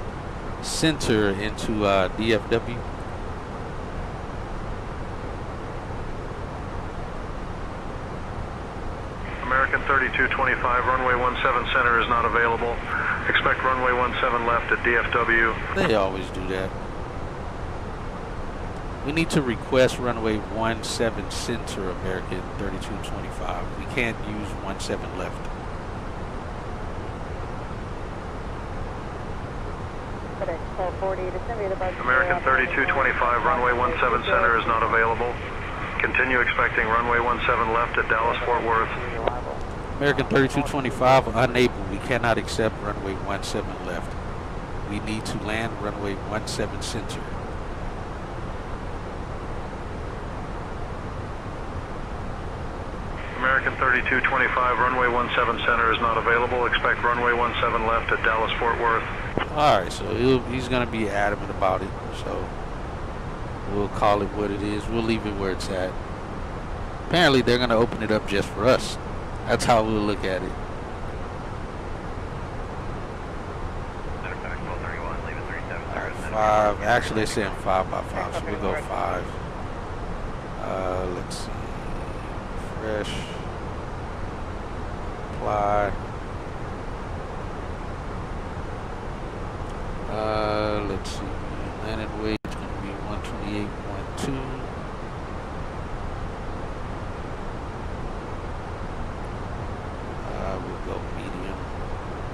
center into DFW? American 3225, runway 17 center is not available. Expect runway 17 left at DFW. They always do that. We need to request runway 17 center, American 3225. We can't use 17 left. American 3225, runway 17 center is not available. Continue expecting runway 17 left at Dallas Fort Worth. American 3225, unable. We cannot accept runway 17 left. We need to land runway 17 center. American 3225, runway 17 center is not available. Expect runway 17 left at Dallas Fort Worth. Alright, so he's going to be adamant about it. So we'll call it what it is. We'll leave it where it's at. Apparently they're going to open it up just for us. That's how we'll look at it. Alright, 5. Actually they're saying 5 by 5, so we'll go 5. Let's see. Fresh. Apply. Let's see. Landing weight is going to be 128.2. We'll go medium.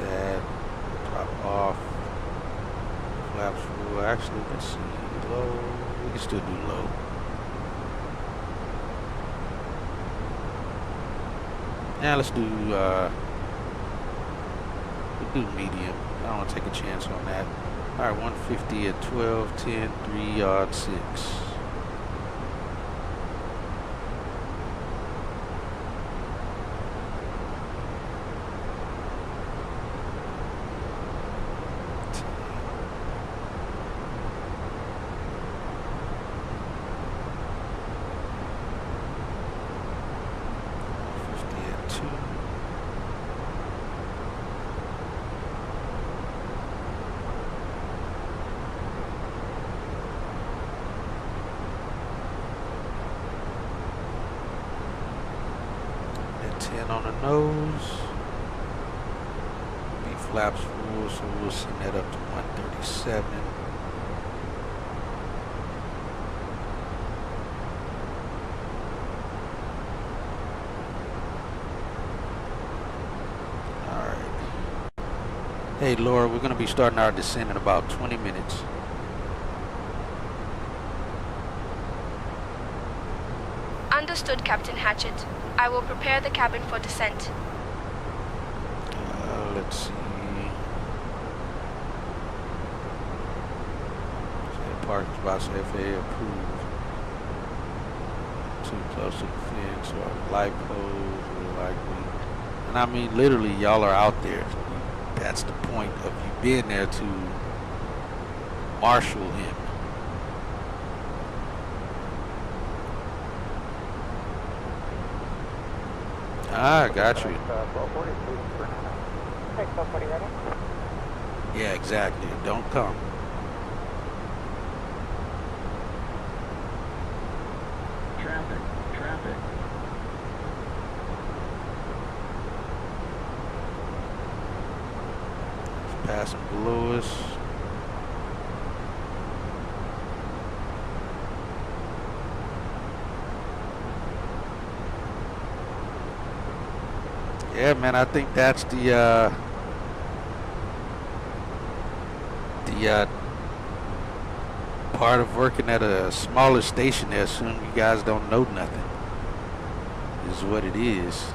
That. Drop off. Flaps full. Actually, let's see. Low. We can still do low. Now let's do we'll do medium. I don't want to take a chance on that. Alright, 150 at 12, 10, 3 yard 6. On the nose, B flaps full, so we'll send that up to 137. All right. Hey Laura, we're going to be starting our descent in about 20 minutes. Understood, Captain Hatchett. I will prepare the cabin for descent. Let's see. Parking spots FAA approved. Too close to the fence or light poles or likely. And I mean, literally, y'all are out there. That's the point of you being there to marshal him. Ah, got you. Yeah, exactly. Don't come. Traffic. It's passing below us. Yeah, man, I think that's the part of working at a smaller station there. Assume you guys don't know nothing is what it is.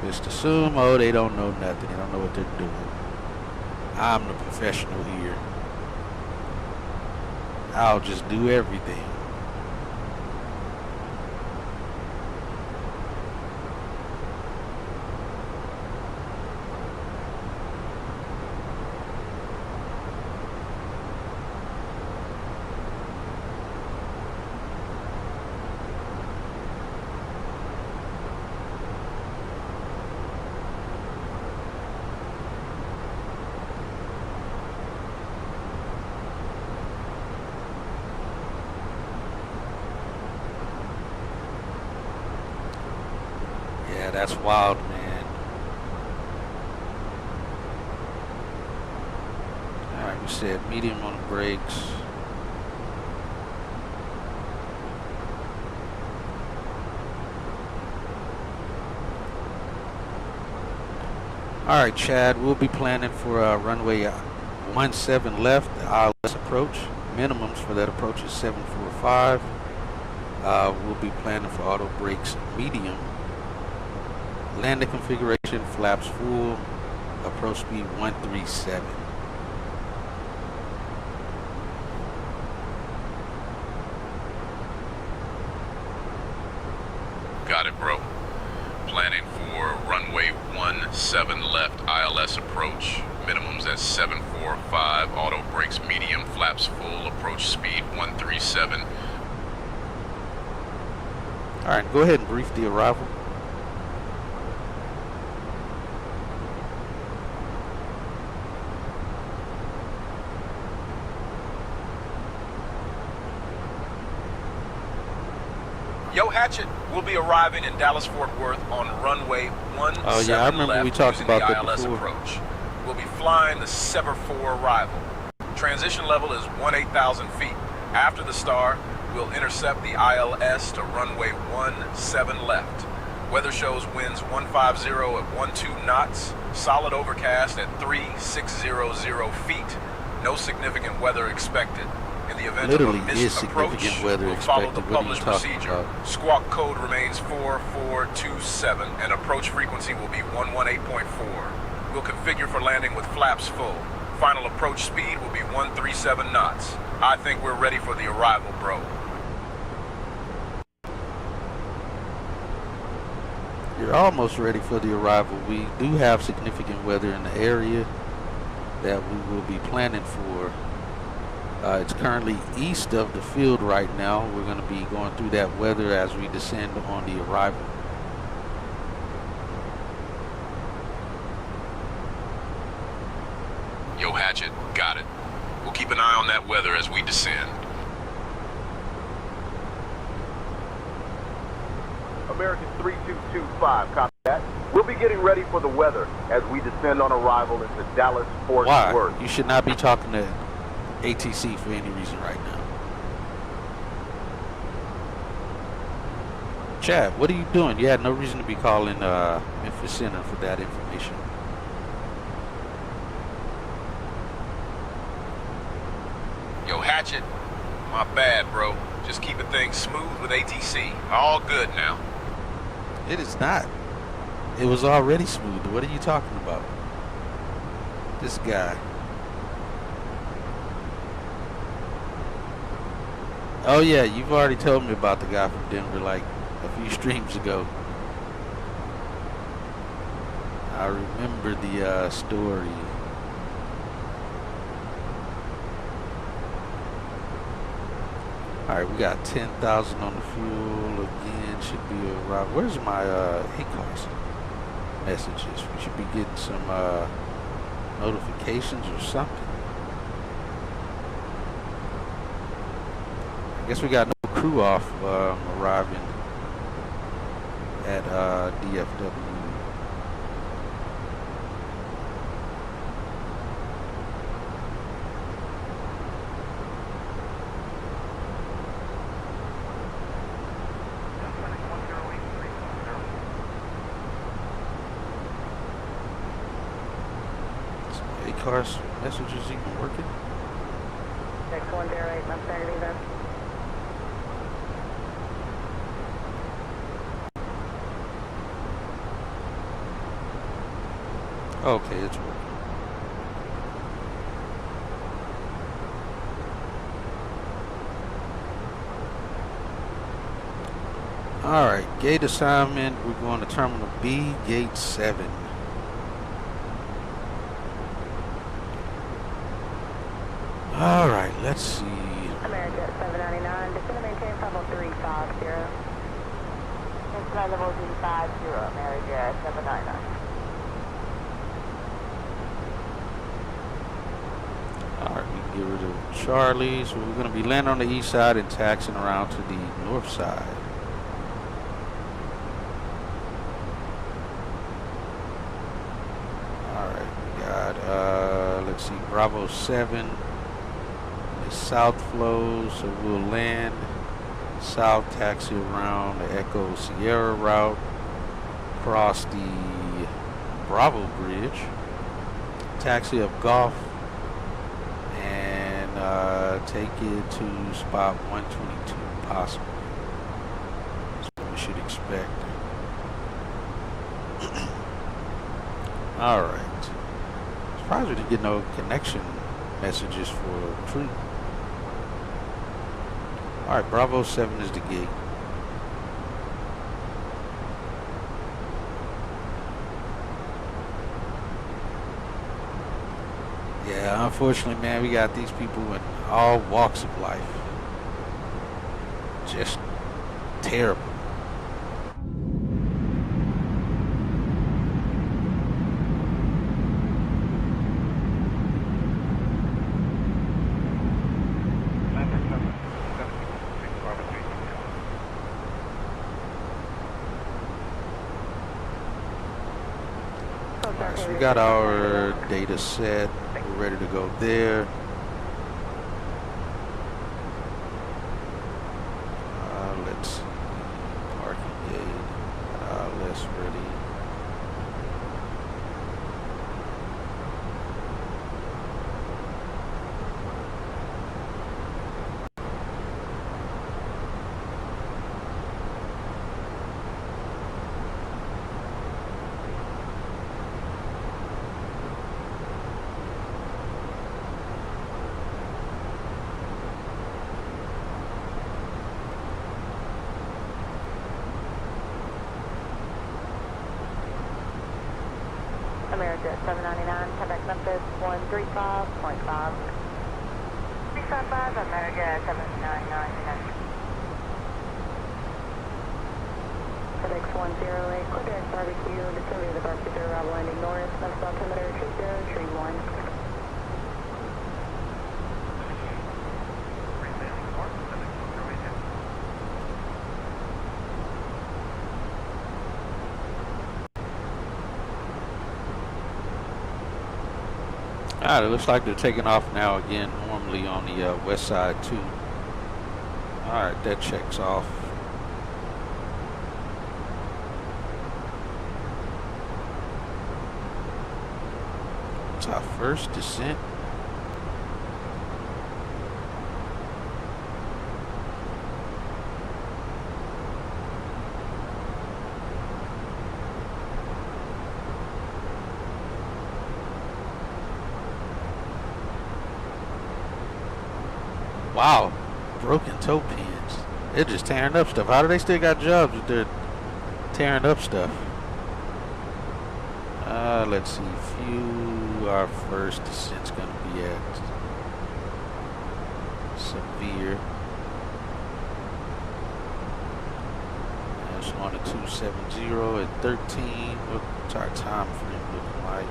Just assume, oh, they don't know nothing. They don't know what they're doing. I'm the professional here. I'll just do everything. Yeah, that's wild, man. Alright, we said medium on the brakes. Alright, Chad, we'll be planning for runway 17 left, the ILS approach. Minimums for that approach is 745. We'll be planning for auto brakes medium. Landing configuration, flaps full, approach speed 137. Got it, bro. Planning for runway 17 left, ILS approach. Minimums at 745, auto brakes medium, flaps full, approach speed 137. Alright, go ahead and brief the arrival. Yo, Hatchet, we'll be arriving in Dallas-Fort Worth on runway 17 Oh yeah, I remember left we talked using about the that ILS before. approach. We'll be flying the 7-4 arrival. Transition level is 18,000 feet. After the star, we'll intercept the ILS to runway 17 left. Weather shows winds 150 at 12 knots, solid overcast at 3600 feet. No significant weather expected. In the event Literally of a is missed approach, significant weather we'll follow expected. the What are you published talking procedure. about? Squawk code remains 4427 and approach frequency will be 118.4. We'll configure for landing with flaps full. Final approach speed will be 137 knots. I think we're ready for the arrival, bro. You're almost ready for the arrival. We do have significant weather in the area that we will be planning for. It's currently east of the field right now. We're going to be going through that weather as we descend on the arrival. Yo, Hatchet, got it. We'll keep an eye on that weather as we descend. American 3225, copy that. We'll be getting ready for the weather as we descend on arrival into Dallas-Fort Why? Worth. You should not be talking to ATC for any reason right now. Chad, what are you doing? You had no reason to be calling Memphis Center for that information. Yo, Hatchet, my bad, bro. Just keeping things smooth with ATC. All good now. It is not. It was already smooth. What are you talking about? This guy. Oh yeah, you've already told me about the guy from Denver like a few streams ago. I remember the story. Alright, we got 10,000 on the fuel again. Should be around. Where's my ACOS messages? We should be getting some notifications or something. I guess we got no crew off arriving at DFW. ACARS messages even working? Next 108, left center, leave us. Okay, it's working. Alright, gate assignment. We're going to Terminal B, Gate 7. Alright, let's see. America 799, descend and maintain level 350. Descend level 350, America 799. Alright, we can get rid of Charlie. So we're going to be landing on the east side and taxiing around to the north side. Alright, we got, let's see, Bravo 7 is south flow, so we'll land south, taxi around the Echo Sierra route, cross the Bravo Bridge, taxi up Golf, and take it to spot 122 possibly. That's what we should expect. Alright. Surprised we didn't get no connection messages for troop. Alright, Bravo 7 is the gate. Yeah, unfortunately, man, we got these people in all walks of life. Just terrible. Alright, so we got our data set. We're ready to go there. Let's see. Parking gate. Less ready. America 799, contact Memphis 135.5. 355, America 799. FedEx 108, clear direct barbecue, descending the barbecue arrival landing north, Memphis altimeter 2031. Alright, it looks like they're taking off now again, normally on the west side too. Alright, that checks off. It's our first descent. Wow, broken toe pins. They're just tearing up stuff. How do they still got jobs if they're tearing up stuff? Let's see. Few. Our first descent's gonna be at Severe. That's on a 270 at 13. What's our time frame looking like?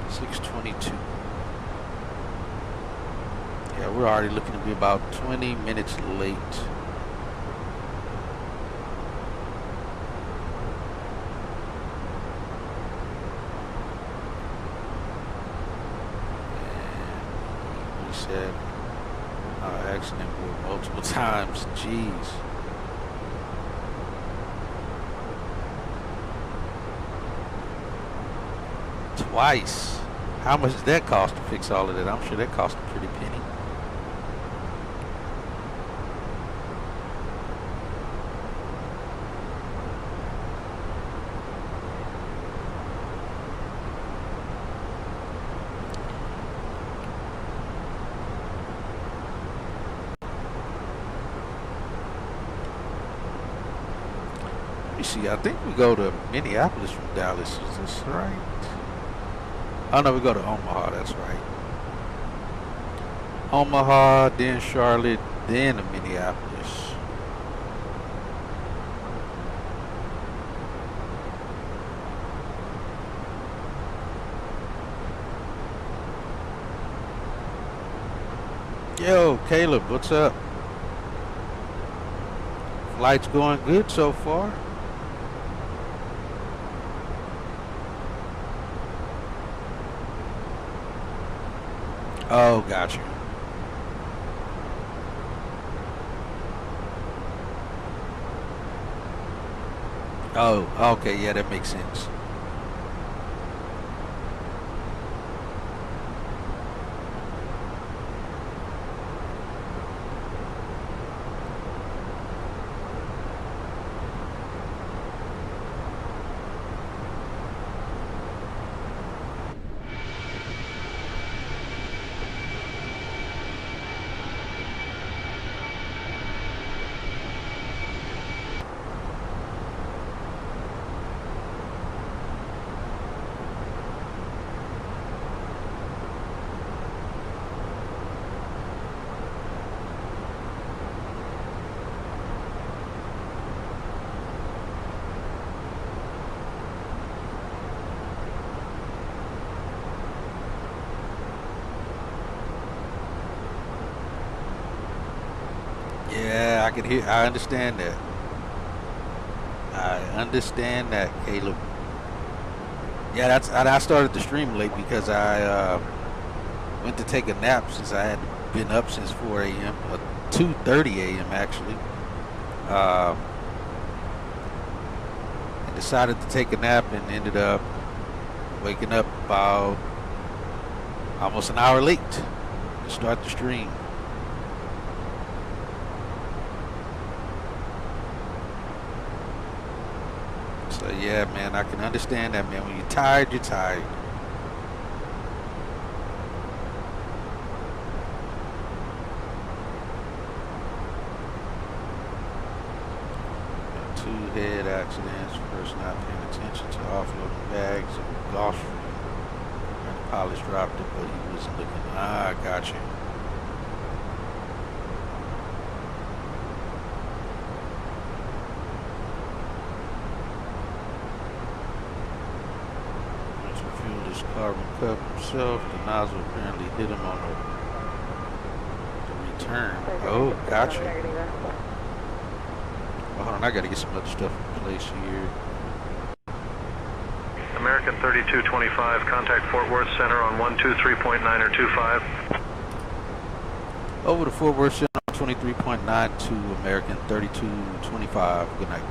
.622. Yeah, we're already looking to be about 20 minutes late. And we said our accident were multiple times. Jeez. Twice. How much does that cost to fix all of that? I'm sure that cost a pretty penny. see. I think we go to Minneapolis from Dallas. Is this right? Oh no, we go to Omaha. That's right. Omaha, then Charlotte, then to Minneapolis. Yo, Caleb, what's up? Flight's going good so far. Oh, gotcha. Oh, okay, yeah, that makes sense. Yeah, I can hear. I understand that. I understand that, Caleb. Yeah, that's. I started the stream late because I went to take a nap since I had been up since 4 a.m. 2:30 a.m. actually. And decided to take a nap and ended up waking up about almost an hour late to start the stream. So yeah, man, I can understand that, man. When you're tired, you're tired. Two head accidents, first not paying attention to offloading bags and golf stream. And the pilot dropped it, but he wasn't looking. Ah, gotcha. Carbon cup himself, the nozzle apparently hit him on the return. Oh, gotcha. Well, hold on, I gotta get some other stuff in place here. American 3225, contact Fort Worth Center on 123.9 or 25. Over to Fort Worth Center on 23.92, American 3225. Good night.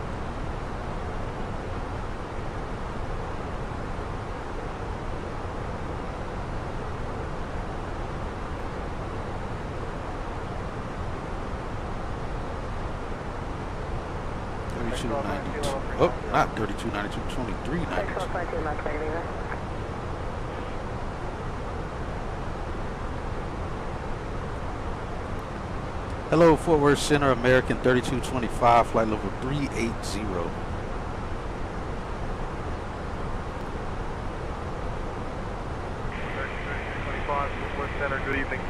Oh, not 3292, 2392. Hello, Fort Worth Center, American 3225, flight level 380. 3225, Fort Worth Center, good evening.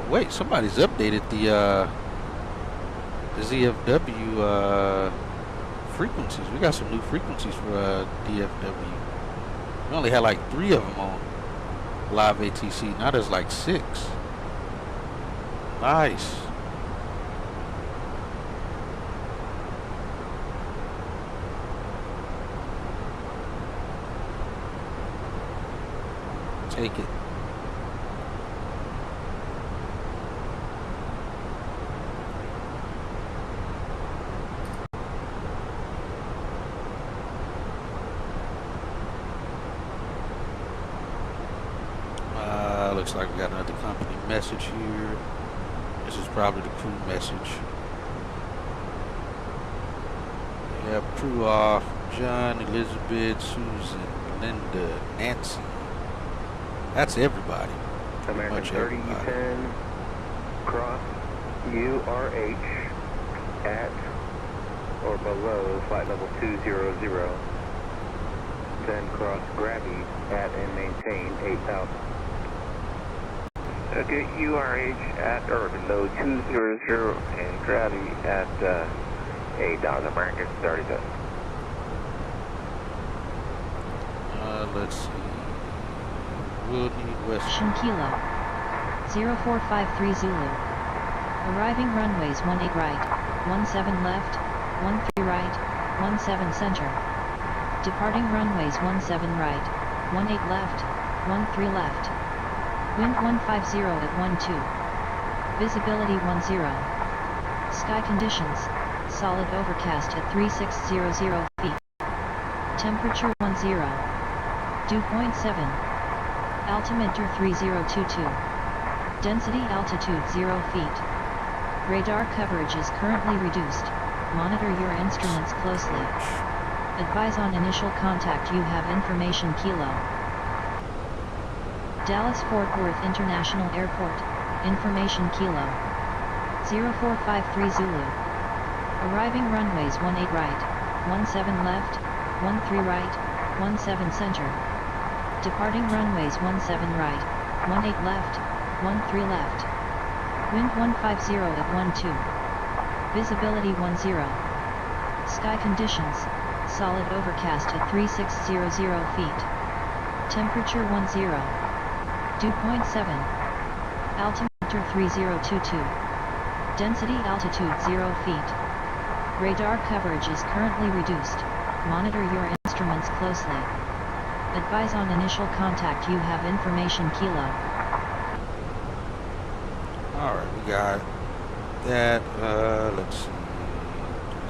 Wait, somebody's updated the ZFW frequencies. We got some new frequencies for DFW. We only had like 3 of them on live ATC. Now there's like 6. Nice. Take it. Looks like we got another company message here. This is probably the crew message. Yeah, crew off. John, Elizabeth, Susan, Linda, Nancy. That's everybody. American 3010, cross URH at or below flight level 200. Then cross Grabby at and maintain 8,000. Okay, URH at or below 200 and Grabby at 8,000. American 37. Let's see. We'll need West. Shinkilo. 0453 Zulu. Arriving runways 18 right, 17 left, 13 right, 17 center. Departing runways 17 right, 18 left, 13 left. Wind 150 at 12. Visibility 10. Sky conditions, solid overcast at 3600 feet. Temperature 10. Dew point 7. Altimeter 3022. Density altitude 0 feet. Radar coverage is currently reduced. Monitor your instruments closely. Advise on initial contact. You have information. Kilo. Dallas Fort Worth International Airport. Information. Kilo. 0453 Zulu. Arriving runways 18 right, 17 left, 13 right, 17 center. Departing runways 17 right, 18 left, 13 left. Wind 150 at 12. Visibility 10. Sky conditions, solid overcast at 3600 feet. Temperature 10. Dew point 7. Altimeter 3022. Density altitude 0 feet. Radar coverage is currently reduced. Monitor your instruments closely. Advise on initial contact. You have information. Kilo. Alright, we got that. Let's see.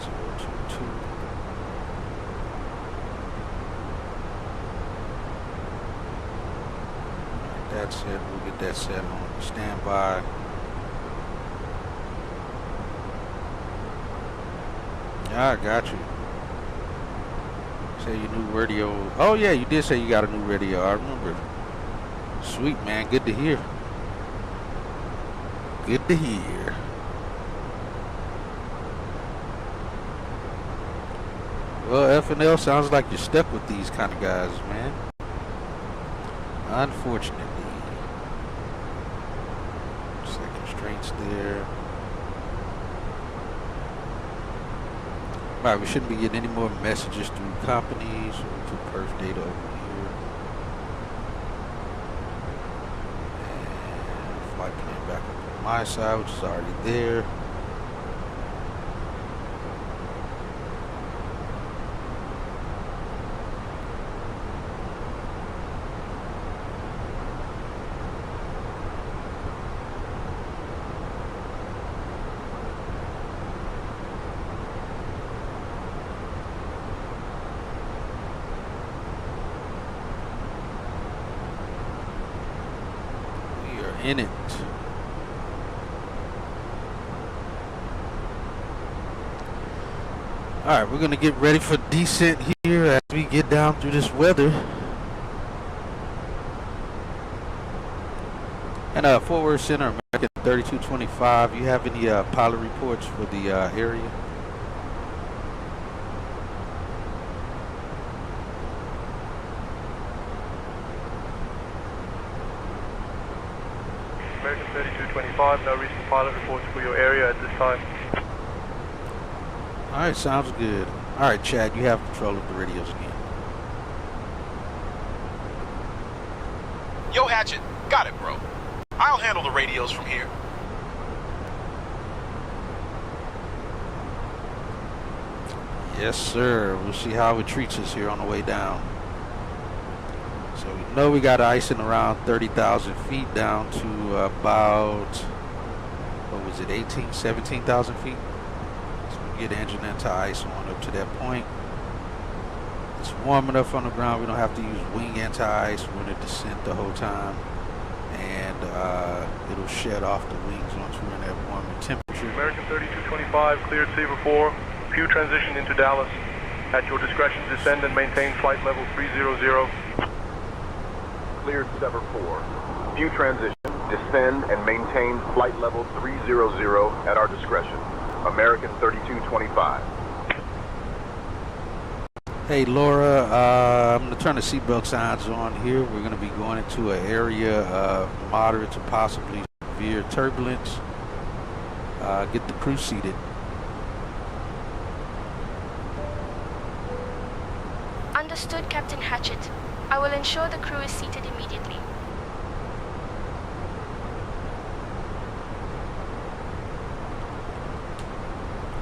3022. That's it. We'll get that set on standby. Yeah, I got you. Say your new radio. Oh yeah, you did say you got a new radio. I remember. Sweet, man. Good to hear. Good to hear. Well, F&L sounds like you're stuck with these kind of guys, man. Unfortunately. Set constraints there. Alright, we shouldn't be getting any more messages through companies. So we put perf data over here. And flight plan back up on my side, which is already there. In it. Alright, we're gonna get ready for descent here as we get down through this weather. And Fort Worth Center, American 3225, you have any pilot reports for the area? American 3225, no recent pilot reports for your area at this time. Alright, sounds good. Alright, Chad, you have control of the radios again. Yo, Hatchet, got it, bro. I'll handle the radios from here. Yes, sir. We'll see how it treats us here on the way down. So we know we got icing around 30,000 feet down to about, what was it, 18, 17,000 feet? So we get engine anti-ice on up to that point. It's warm enough on the ground. We don't have to use wing anti-ice. We're in a descent the whole time. And it'll shed off the wings once we're in that warmer temperature. American 3225, cleared Sabre 4. View transition into Dallas. At your discretion, descend and maintain flight level 300. Cleared Sever 4. View transition. Descend and maintain flight level 300 at our discretion. American 3225. Hey Laura, I'm going to turn the seatbelt signs on here. We're going to be going into an area of moderate to possibly severe turbulence. Get the crew seated. Understood, Captain Hatchett. I will ensure the crew is seated immediately.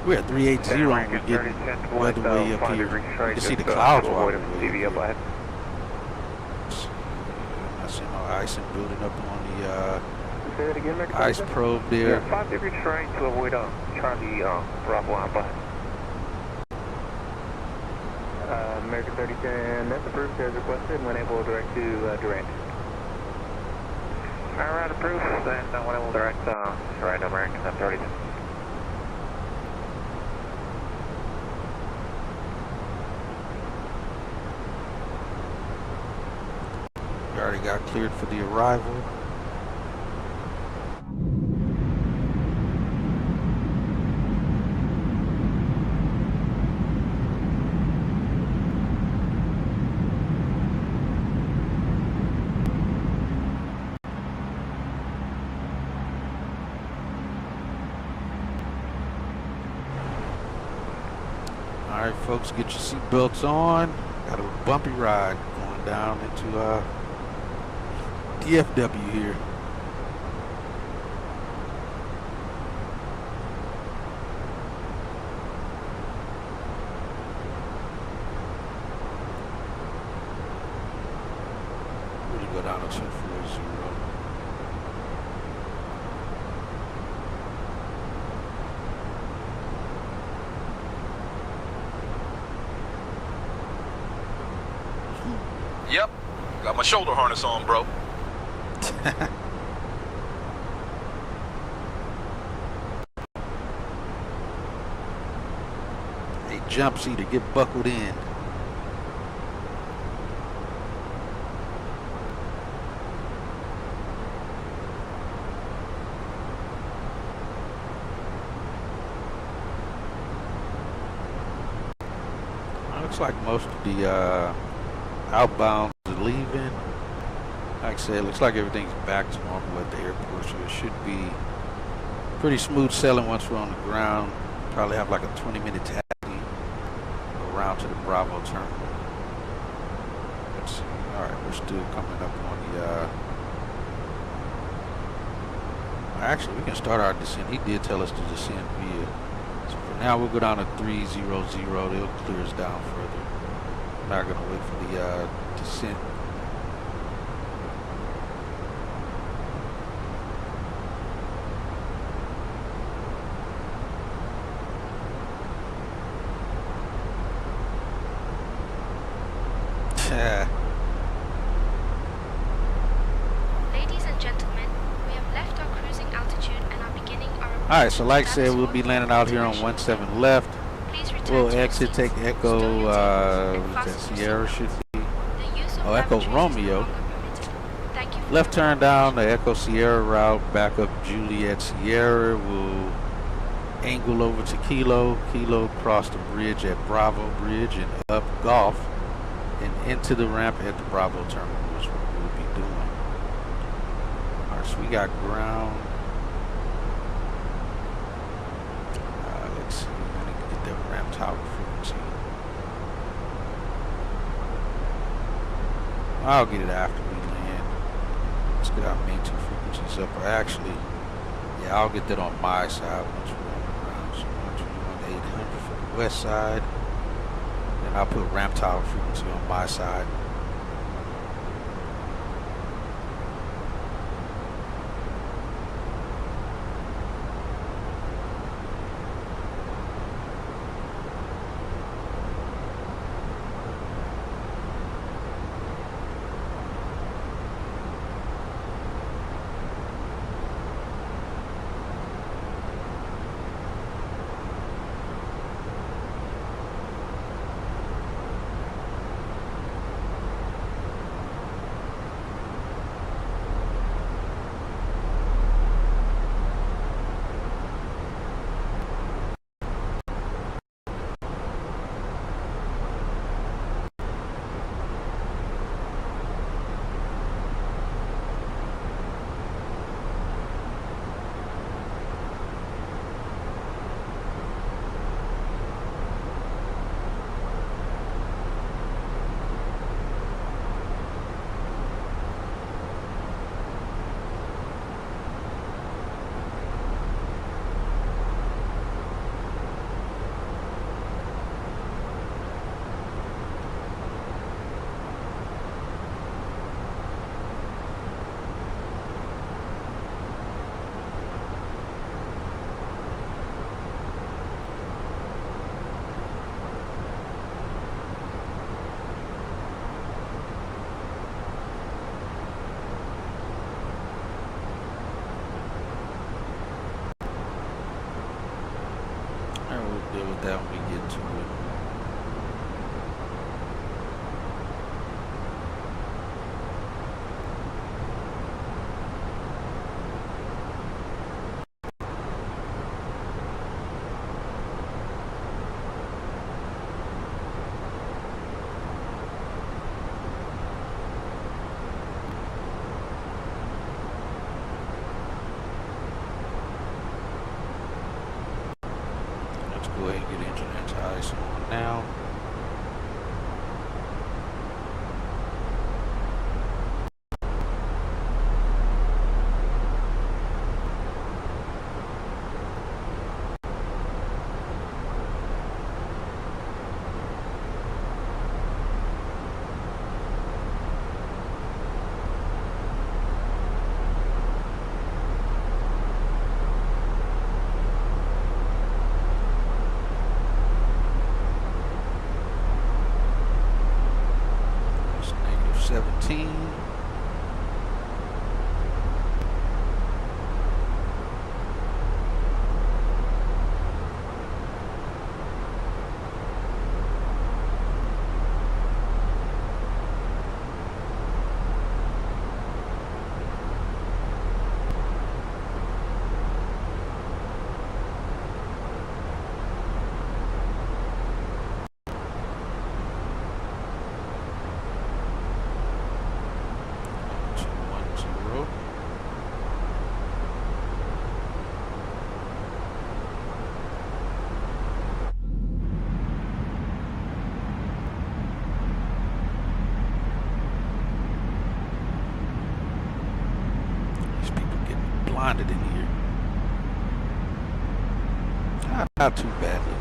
We're at 380 and we're getting weatherway up here. You can see the clouds walking away. I see no ice and building up on the ice probe there. 5 degrees right to avoid Charlie Bravo Alpha. American 3010, that's approved as requested when able direct to Durant. Alright, approved, then when able direct Durant American 30. We already got cleared for the arrival. Alright folks, get your seatbelts on. Got a bumpy ride going down into DFW here. Really go down to 240. Yep, got my shoulder harness on, bro. Hey, jump seater, get buckled in. Looks like most of the outbounds are leaving. Like I said, it looks like everything's back to normal at the airport, so it should be pretty smooth sailing once we're on the ground. Probably have like a 20-minute taxi around to the Bravo terminal. Let's see. All right, we're still coming up on the. Actually, we can start our descent. He did tell us to descend via. So for now, we'll go down to 300. They'll clear us down further. I'm not gonna wait for the descent. Ladies and gentlemen, we have left our cruising altitude and are beginning our approach. All right, so like I said, we'll be landing out here on 17 left. We'll exit, take Echo, Sierra should be, Echo Romeo. Left turn down the Echo Sierra route, back up Juliet Sierra. We'll angle over to Kilo, cross the bridge at Bravo Bridge and up Golf and into the ramp at the Bravo terminal is what we'll be doing. All right, so we got ground. Let's see, I need to get that ramp tower frequency. I'll get it after we land. Let's get our main two frequencies up. Or actually, yeah, I'll get that on my side once we're on the ground. So once we're on 800 for the west side, then I'll put ramp tower frequency on my side. with that when we get to it. Go ahead and get engine anti-ice on now. -17. Blinded in here. Not too badly.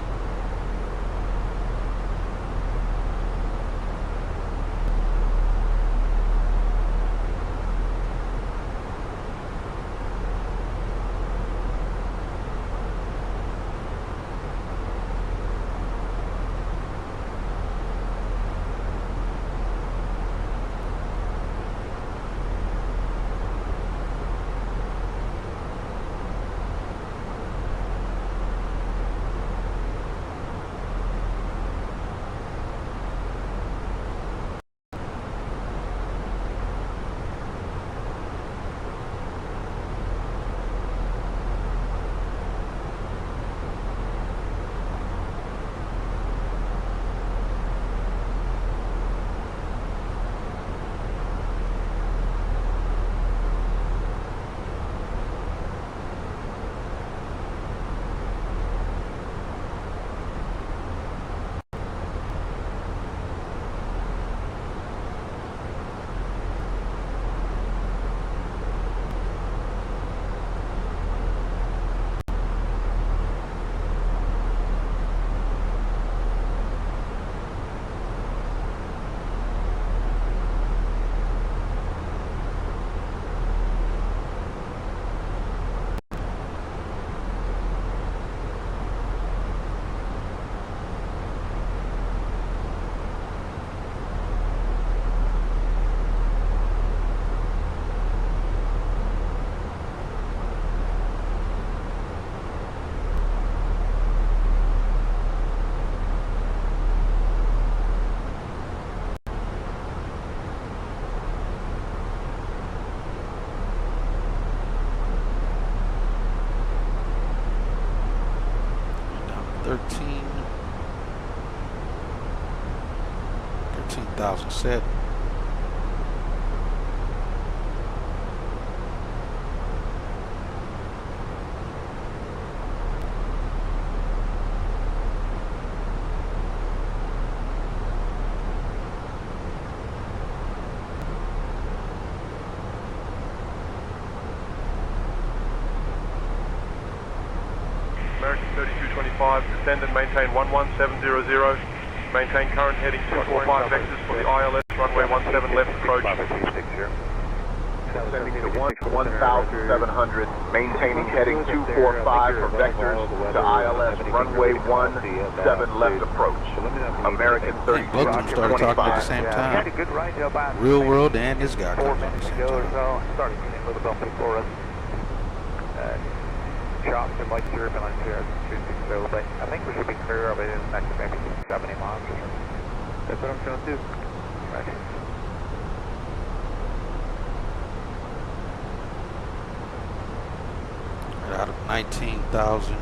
$13,000 set. American 3225, descend and maintain 11700. Maintain current heading 245 vectors for the ILS, runway 17 left approach. Descending to 1,700, maintaining heading 245 for vectors to ILS, runway 17 left approach. American 3225. Started talking at the same time. Real world and this guy comes at the same time. shots to like 0 line 260, but I think we should be clear of it in the next maybe 70 miles or something. That's what I'm trying to do. Right. Out of 19,000.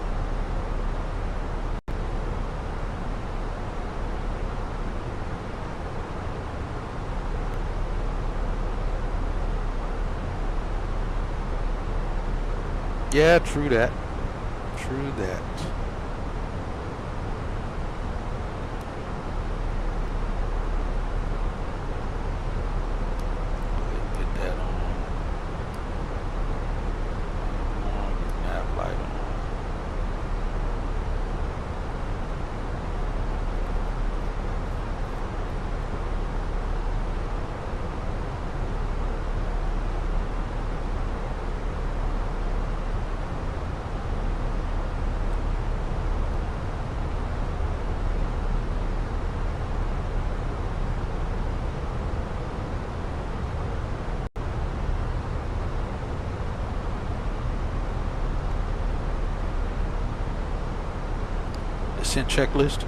Yeah, true that. True that. Get that on. Get that light on. Descent checklist.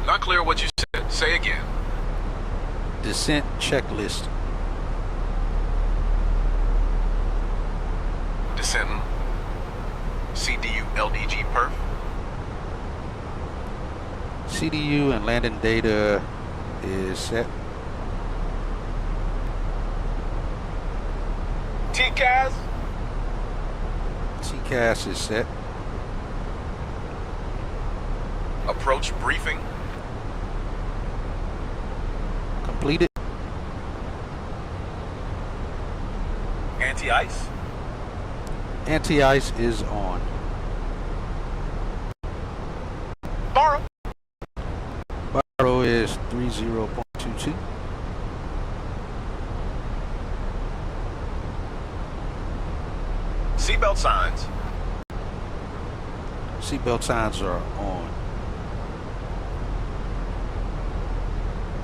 Not clear what you said. Say again. Descent checklist. Descent. CDU LDG perf. CDU and landing data is set. TCAS. TCAS is set. Approach briefing. Completed. Anti-ice. Anti-ice is on. Borrow. Borrow is 30.22. Seatbelt signs. Seatbelt signs are on.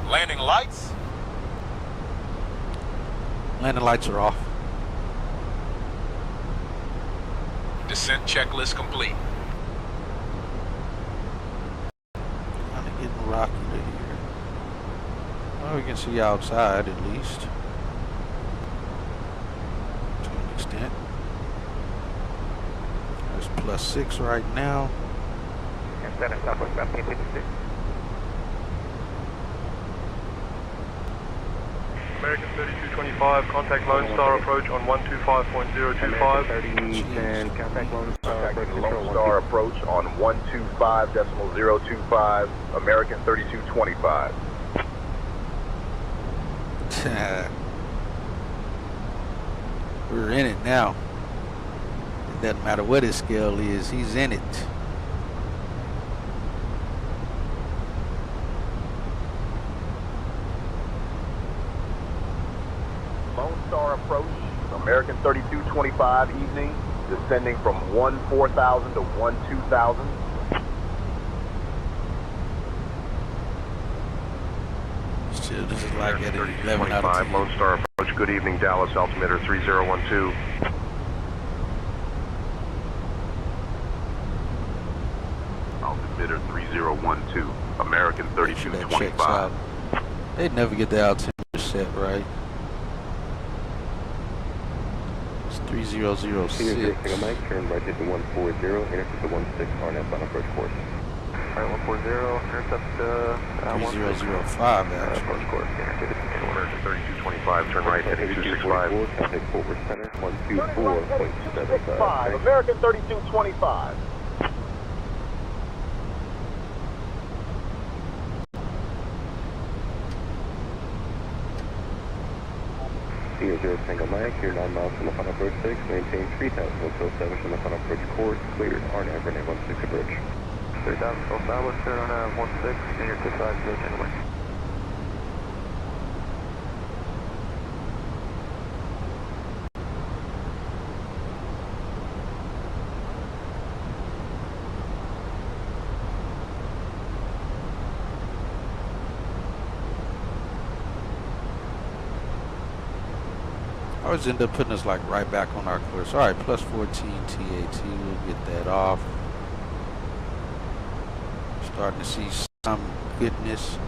Landing lights. Landing lights are off. Descent checklist complete. Kind of getting rocky here. Well, we can see outside at least. To an extent. There's +6 right now. And then it's Southwest 1756. American 3225, contact Lone Star approach on 125.025. 30 and contact Lone Star approach. Lone Star approach on 125.025, American 3225. We're in it now. It doesn't matter what his scale is, he's in it. Lone Star approach, American 3225 evening, descending from 14,000 to 12,000. Shit, this is like at 11 out of 10. Lone Star approach, good evening, Dallas, altimeter 3012. Altimeter 3012, American 3225. They'd never get the altimeter set right. It's 3006. Mike, turn right to 140, intercept to 16 on outbound approach course. Alright, 140, intercept 3005 actually. approach course, intercept American 3225, turn right, heading 265. Contact forward center, 124.75. American 3225. Zero Tango Mike, you're 9 miles from the final approach 6, maintain 3,007 from the final approach course, cleared, RNAV, runway 16 approach. 3,000 full southwest, cleared on 16, and your 25 approach anyway. always end up putting us like right back on our course. All right, plus 14 TAT. We'll get that off. Starting to see some goodness.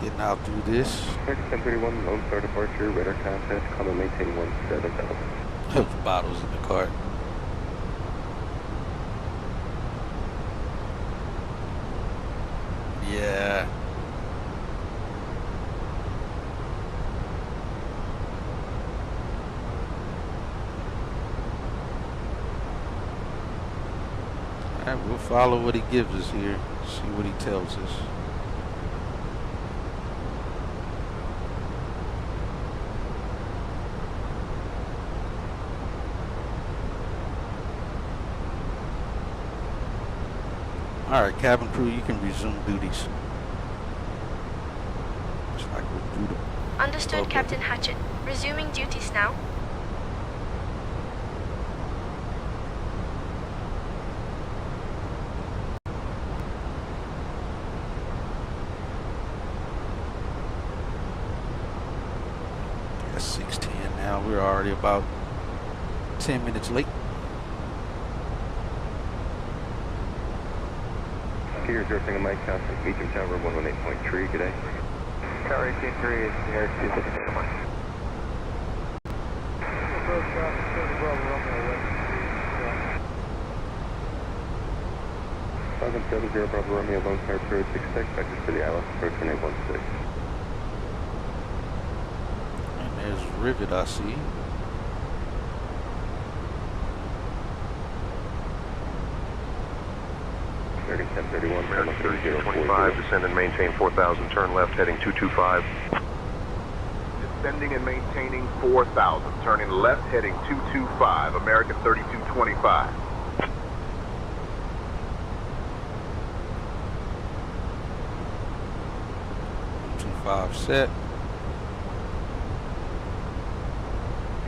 Getting out through this. 1031, Lone Star departure, radar contact, come and maintain 17,000. Those bottles in the cart. Yeah. Alright, we'll follow what he gives us here. See what he tells us. Alright, cabin crew, you can resume duties. Looks like we're through the... Understood, Okay. Captain Hatchett. Resuming duties now. That's 6:10 now. We're already about 10 minutes late. Skiers, you're single mic, contact Beacon Tower 118.3, good day. Tower 18.3 is near 260 miles. Falcon 70 Bravo Romeo, Lone Star approach, expect vectors for the ILS approach 1816. And there's Rivet, I see. American 1031, American 3225, descend and maintain 4,000, turn left, heading 225. Descending and maintaining 4,000, turning left, heading 225, American 3225. 25 set.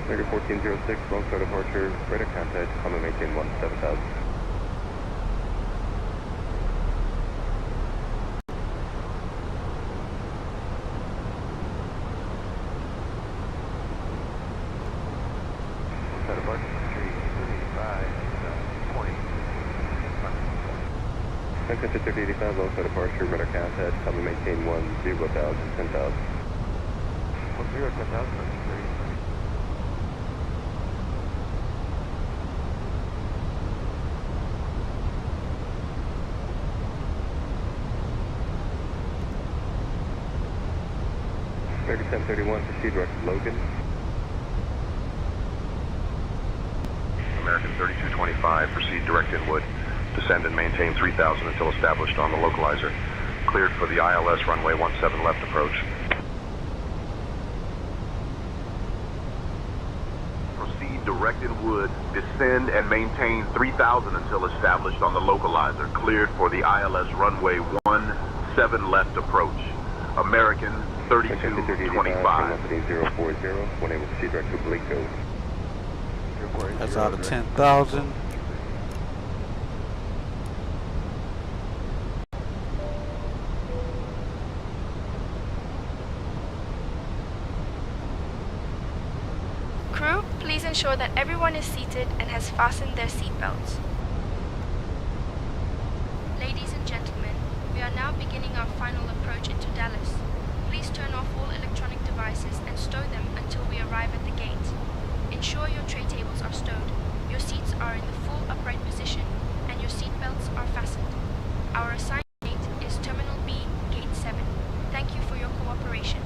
American 1406, Lone Star departure, radar contact, come and maintain 17,000. American 3085, Lone Star departure, radar contact, come and maintain 10,000, 10,000. 10,000, American 1031, proceed direct to Logan. American 3225, proceed direct inwood. Descend and maintain 3,000 until established on the localizer. Cleared for the ILS runway 17 left approach. Proceed direct inwood. Descend and maintain 3,000 until established on the localizer. Cleared for the ILS runway 17 left approach. American 3225. 040, one name is proceed direct to Blinko. That's out of 10,000. Crew, please ensure that everyone is seated and has fastened their seatbelts. Ladies and gentlemen, we are now beginning our final approach into Dallas. Please turn off all electronic devices and stow them until we arrive at the gate. Ensure your tray tables are stowed, your seats are in the full upright position, and your seatbelts are fastened. Our assigned gate is Terminal B, Gate 7. Thank you for your cooperation.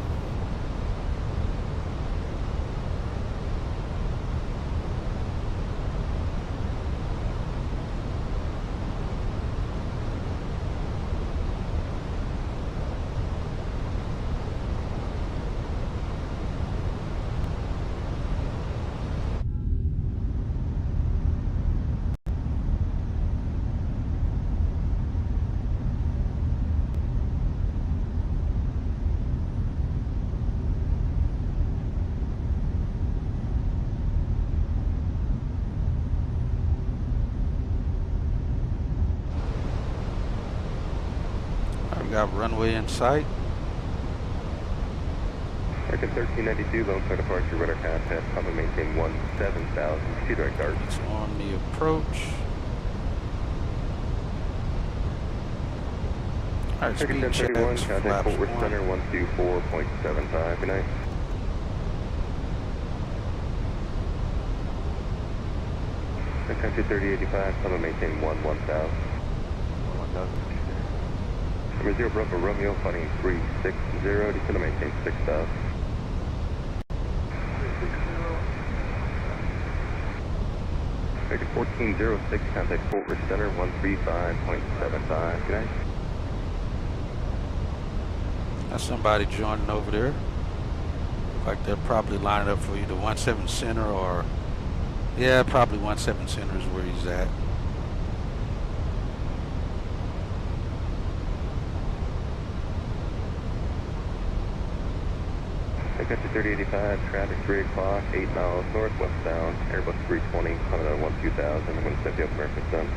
We got runway in sight. American 1392, lone star departure, radar contact, come and maintain 17,000, proceed direct dart. It's on the approach. Alright, speed checks, 1031, contact flaps Fort Worth 1. Center, 124.75, good night. Country 3085, come and maintain 11,000. 0 Bravo Romeo, flying 360, descend to maintain 6,000. 1406, contact Fort Worth Center, 135.75, good night. That's somebody joining over there. Look like they're probably lining up for either 17 center or, yeah, probably 17 center is where he's at. Country 3085, traffic 3 o'clock, 8 miles northwest bound, Airbus 320, coming out 12000, I'm going to set you up American Sun.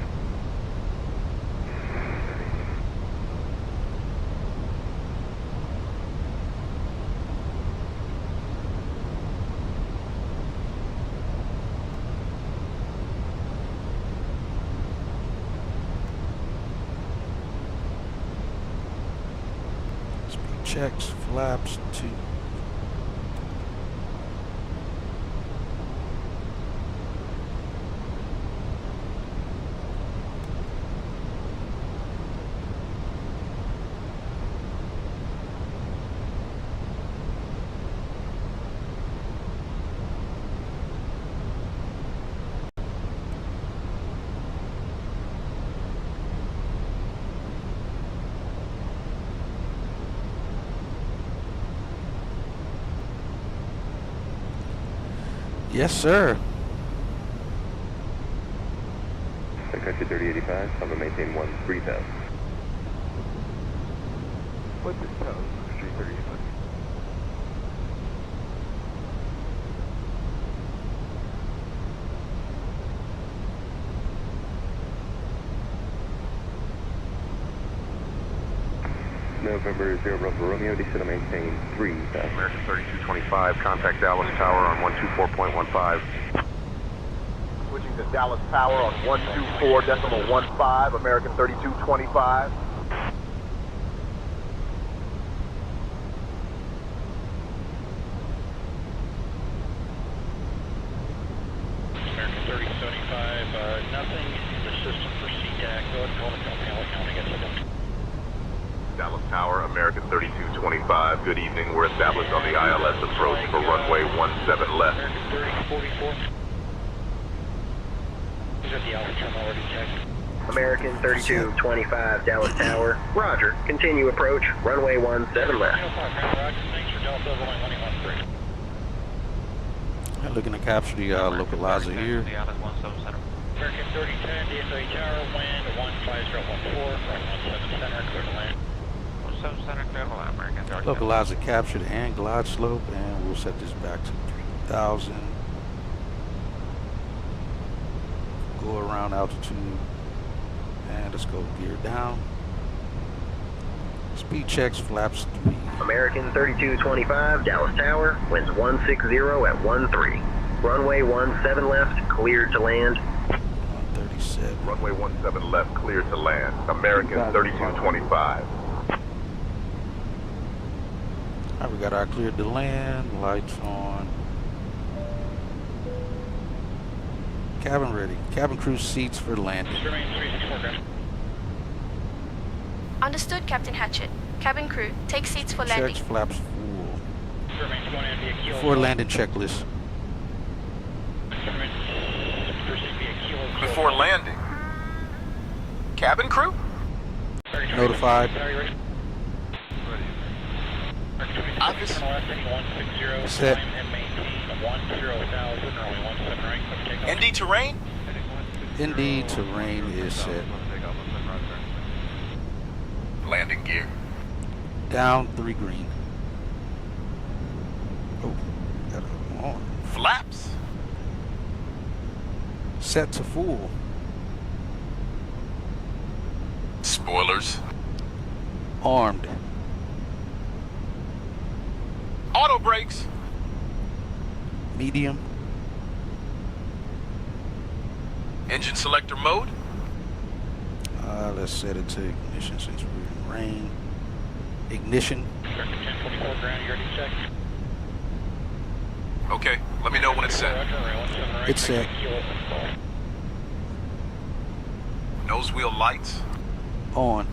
Speed checks, flaps 2. Yes, sir. Country 3085, I'm going to maintain 13,000. What's this town? Street 3085. November 0 Bravo Romeo, descend to maintain 3,000. American 3225, contact Dallas Tower on 124.15. Switching to Dallas Tower on 124.15, American 3225. American 3075, nothing in the system for CTAC. Go ahead and call the company. I'll let County get it done. Dallas Tower, American 3225, good evening. We're established on the ILS approach for runway 17 left. American 3044. Is that the Alpha terminal already checked? American 3225, Dallas Tower. Roger. Continue approach. Runway 17 left. Roger. Thanks for Delta, runway landing 13. I'm looking to capture the localizer here. American 3010, DSA Tower, wind 15014, right 17 center, clear to land. 17 center, clear to land, American 3010. Localizer captured and glide slope, and we'll set this back to 3,000. Go around altitude, and let's go gear down. Speed checks, flaps 3. American 3225, Dallas Tower, winds 160 at 13. Runway 17 left, cleared to land. 137. Runway 17 left, cleared to land. American 3225. Alright, we got our cleared to land, lights on. Cabin ready. Cabin crew seats for landing. Understood, Captain Hatchett. Cabin crew, take seats for landing. Checks, flaps full. For landing checklist. Before landing. Cabin crew? Notified. Set. ND terrain? ND terrain is set. Landing gear. Down 3 green. Oh, got it on. Flaps. Set to full. Spoilers. Armed. Auto brakes. Medium. Engine selector mode. Let's set it to ignition since we're in rain. Ignition. 1024 ground, you ready to check? Okay, let me know when it's set. It's set. Nose wheel lights. On.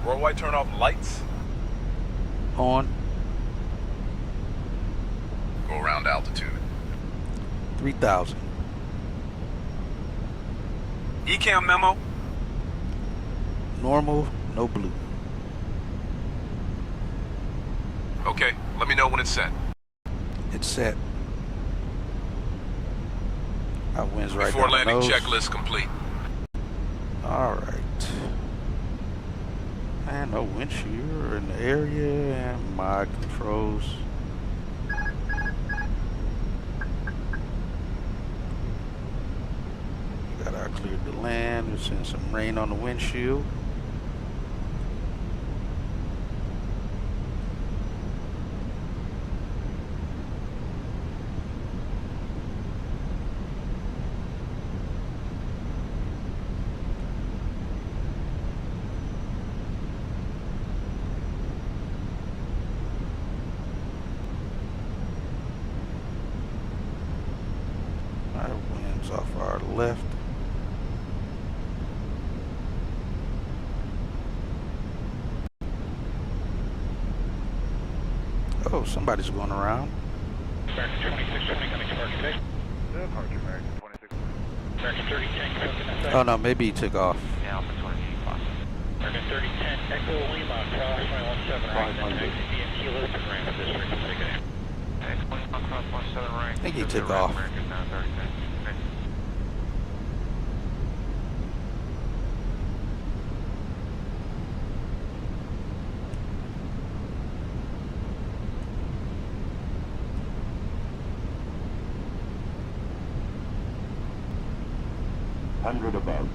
Worldwide turn off lights. On. Go around altitude. 3,000. ECAM memo. Normal, no blue. Okay, let me know when it's set. It's set. Our wind's right Before down the landing nose. checklist complete. Alright. And no wind shear in the area and my controls. Got our cleared to land. We're seeing some rain on the windshield. Our wind's off our left. Oh, somebody's going around. American 2620 coming to Departure Bay. Departure American 26. American 3010 Oh no, maybe he took off. Yeah, Alpha 28 American 3010 Echo Lima, cross 17 right, taxi via Kilo to Grand District, take it. Okay, 20 cross 17 right. I think he took off. American 3010. Okay. Hundred above.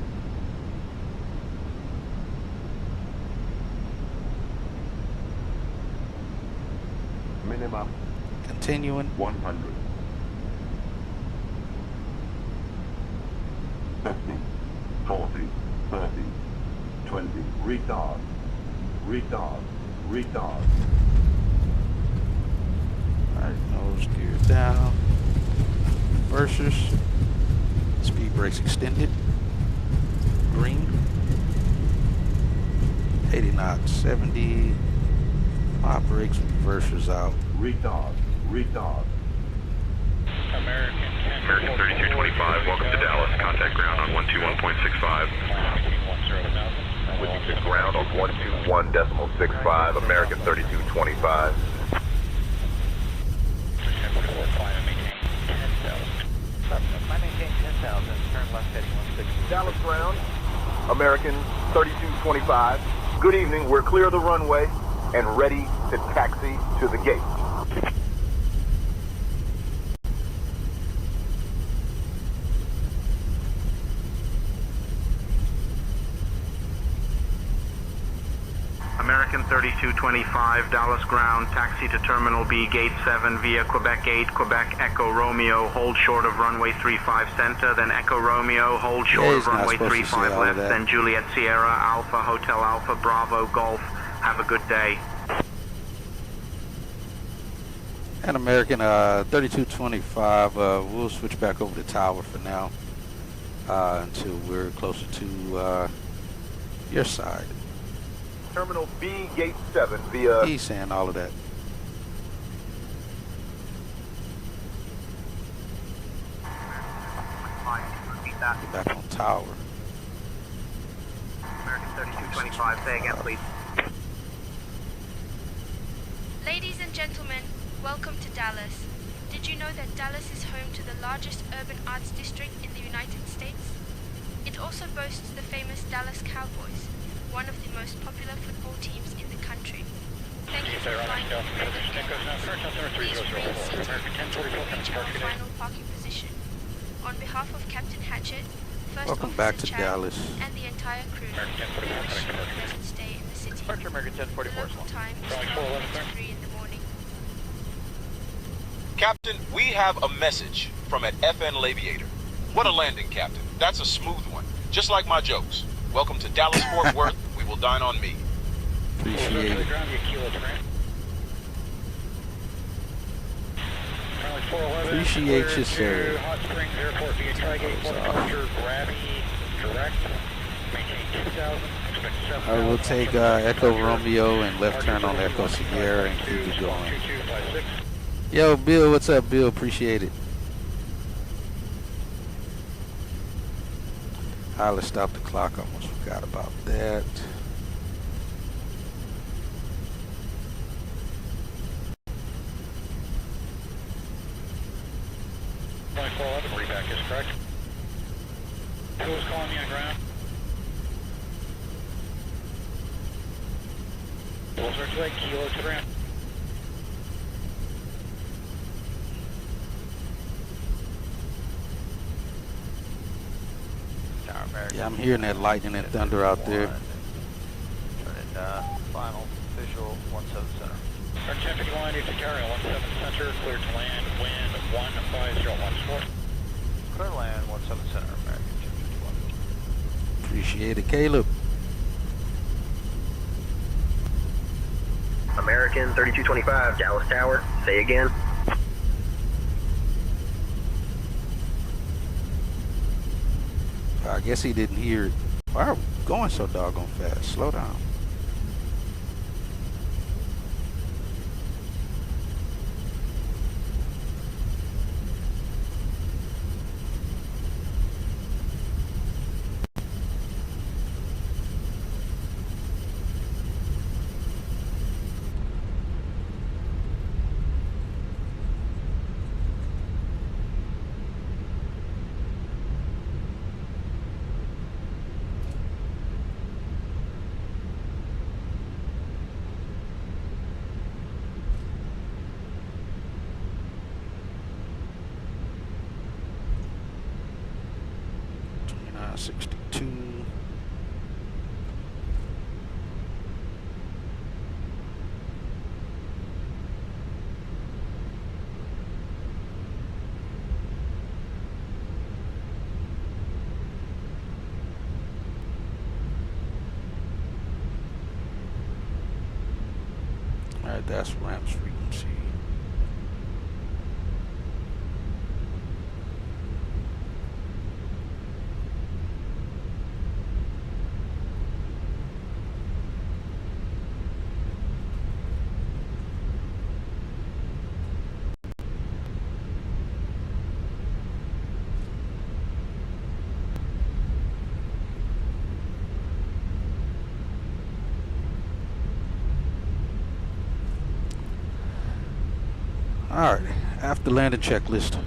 Minimum Continuing. 100. 50, 40, 30, 20. Retard. Retard. Retard. Alright, nose gear down. Reversers. Speed brakes extended. Green. 80 knots. 70. My brakes, reversers out. Retard. Retard. American 3225, welcome to Dallas. Contact ground on 121.65. Switching to ground on 121.65. American 3225. I maintain 10,000, turn left heading 16. Dallas ground. American 3225. Good evening. We're clear of the runway and ready to taxi to the gate. American 3225, Dallas ground, taxi to Terminal B, Gate 7 via Quebec 8, Quebec Echo Romeo, hold short of runway 35 center, then Echo Romeo, hold short of runway 35 left, then Juliet Sierra, Alpha, Hotel Alpha, Bravo, Golf. Have a good day. And American 3225, we'll switch back over to tower for now until we're closer to your side. Terminal B, Gate 7 via... He's saying all of that. Get back on tower. American 3225, say again, please. Ladies and gentlemen, welcome to Dallas. Did you know that Dallas is home to the largest urban arts district in the United States? It also boasts the famous Dallas Cowboys, one of the most popular football teams in the country. Thank you for flying with American Airlines. Please remain seated and reach our final parking position. On behalf of Captain Hatchett, First Welcome back Officer to Chad, Dallas. and the entire crew, we wish you a pleasant stay in the City. Departure American 1044. The local time is 12:53 in the morning. Captain, we have a message from an FN Laviator. What a landing, Captain. That's a smooth one. Just like my jokes. Welcome to Dallas Fort Worth. We will dine on me. Appreciate it. Appreciate you, sir. Hot Springs Airport via Tri-Gate, departure, gravity, direct, maintain 2000, expect 7,000. I will take Echo Romeo and left turn on Echo Sierra and keep it going. Yo, Bill, what's up, Bill? Appreciate it. Alright, let's stop the clock. I almost forgot about that. Reback is correct. Who was calling me on ground? We'll circulate Kilo to ground. Yeah, I'm hearing that lightning and thunder out there. Turn it final visual 17 center. Our 1051 is to carry 17 center, clear to land, wind 15014. Clear land 17 center, American 1051. Appreciate it, Caleb. American 3225, Dallas Tower. Say again. I guess he didn't hear it. Why are we going so doggone fast? Slow down. Alright, that's ramps frequency. Alright, after landing checklist.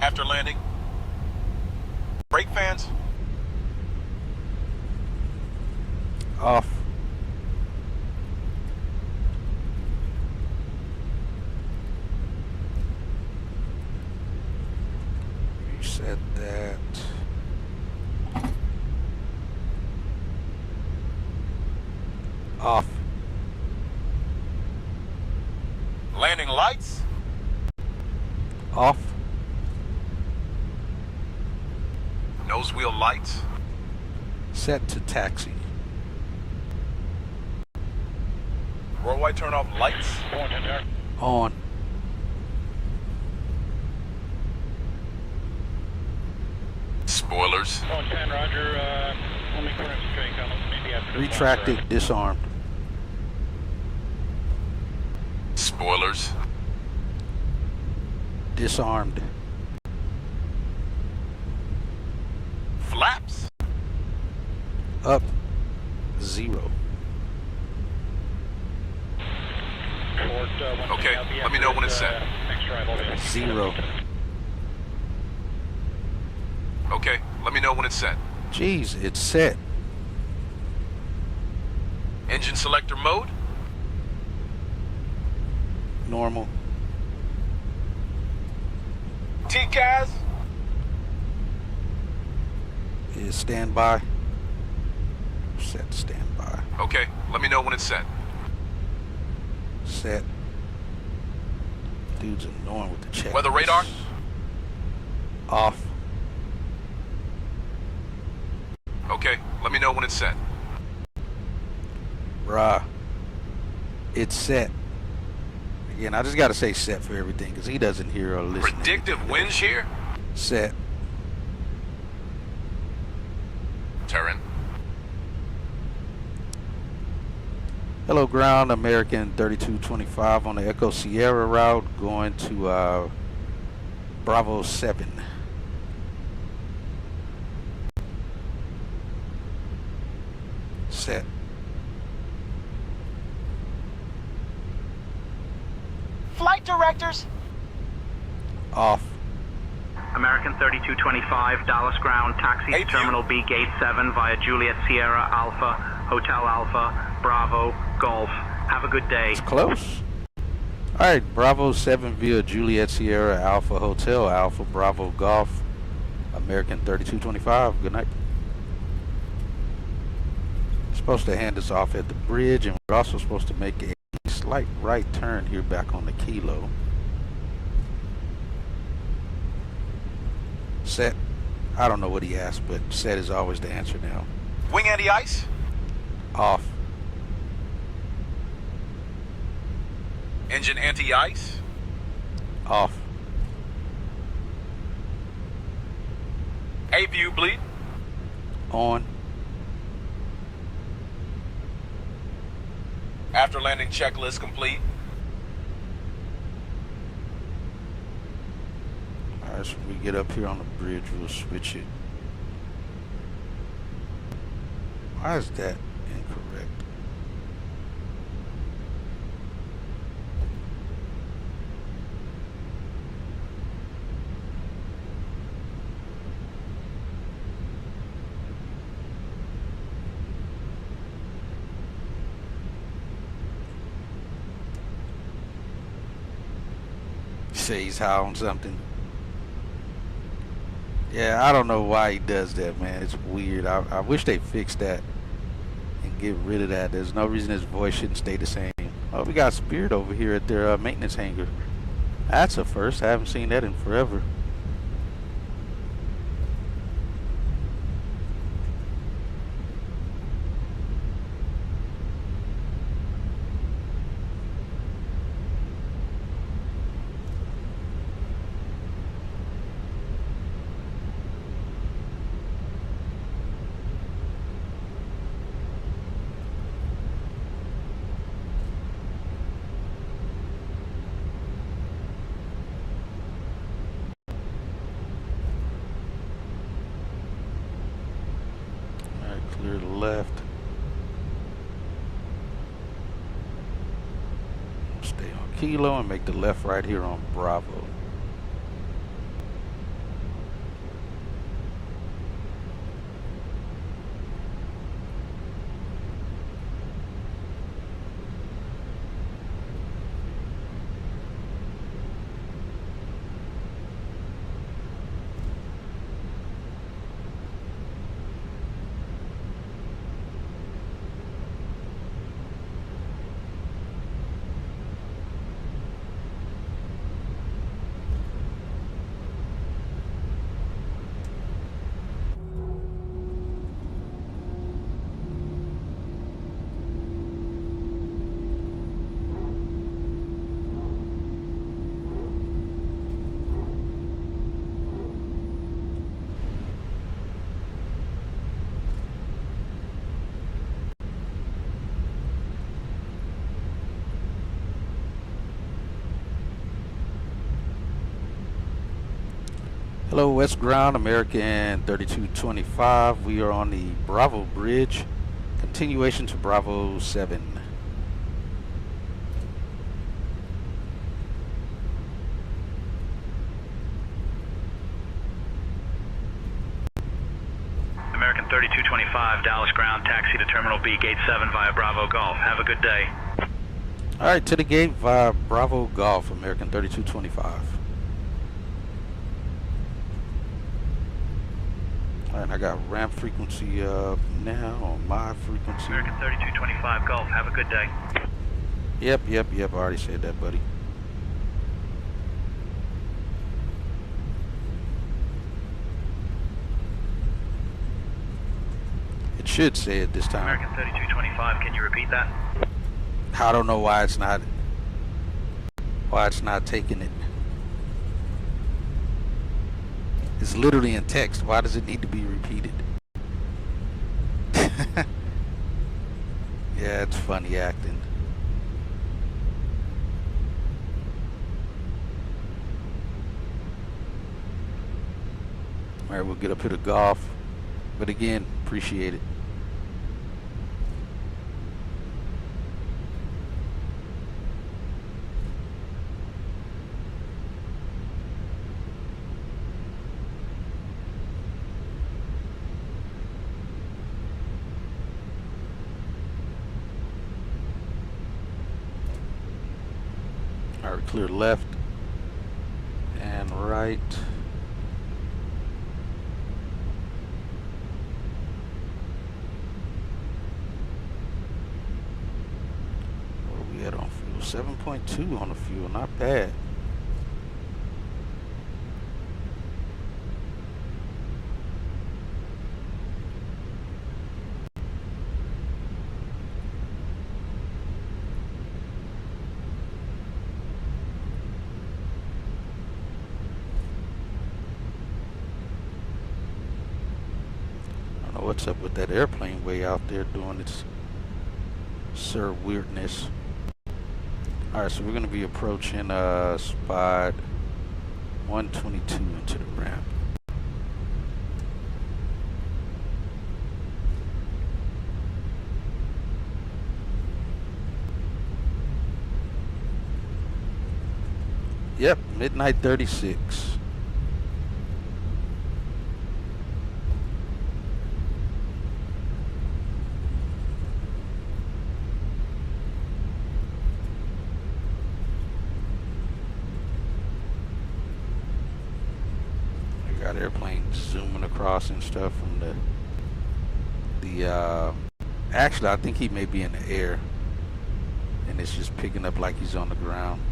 After landing. Brake fans. Off. Reset that. Off. Landing lights. Off. Nose wheel lights. Set to taxi. Worldwide turn off lights. On. Spoilers. 10, Roger. Only current straight down, maybe after Retracted, disarmed. Spoilers. Disarmed. Flaps. Up. 0. Okay, let me know when it's set. 0. Okay, let me know when it's set. Jeez, it's set. Engine selector mode. Normal. TCAS. Is standby. Set standby. Okay, let me know when it's set. Set. Dude's annoying with the check. Weather radar? Off. Okay, let me know when it's set. Bruh. It's set. Again, I just gotta say set for everything because he doesn't hear or listen. Predictive winds here? Set. Terran. Hello ground, American 3225 on the Echo Sierra route going to Bravo 7. Set. Flight directors. Off. American 3225, Dallas ground, taxi to Terminal B, Gate 7 via Juliet Sierra Alpha, Hotel Alpha, Bravo, Golf. Have a good day. It's close. Alright, Bravo 7 via Juliet Sierra Alpha, Hotel Alpha, Bravo, Golf, American 3225. Good night. Supposed to hand us off at the bridge, and we're also supposed to make a slight right turn here back on the Kilo. Set. I don't know what he asked, but set is always the answer now. Wing anti-ice? Off. Engine anti-ice? Off. A-view bleed? On. After landing checklist complete? Alright, so we get up here on the bridge, we'll switch it. Why is that incorrect? Say he's high on something. Yeah, I don't know why he does that, man. It's weird. I wish they fixed that and get rid of that. There's no reason his voice shouldn't stay the same. Oh, we got Spirit over here at their maintenance hangar. That's a first. I haven't seen that in forever. Clear to the left. Stay on Kilo and make the left right here on Bravo. Hello, West Ground, American 3225. We are on the Bravo Bridge. Continuation to Bravo 7. American 3225, Dallas ground, taxi to Terminal B, Gate 7 via Bravo Golf. Have a good day. Alright, to the gate via Bravo Golf, American 3225. Alright, I got ramp frequency up now on my frequency. American 3225 Golf, have a good day. Yep, I already said that, buddy. It should say it this time. American 3225, can you repeat that? I don't know why it's not taking it. It's literally in text. Why does it need to be repeated? Yeah, it's funny acting. Alright, we'll get up here to golf. But again, appreciate it. Alright, clear left and right. Where are we at on fuel? 7.2 on the fuel, not bad. What's up with that airplane way out there doing its sir weirdness. Alright, so we're going to be approaching spot 122 into the ramp. Yep, midnight 36. Got airplanes zooming across and stuff from the actually I think he may be in the air and it's just picking up like he's on the ground.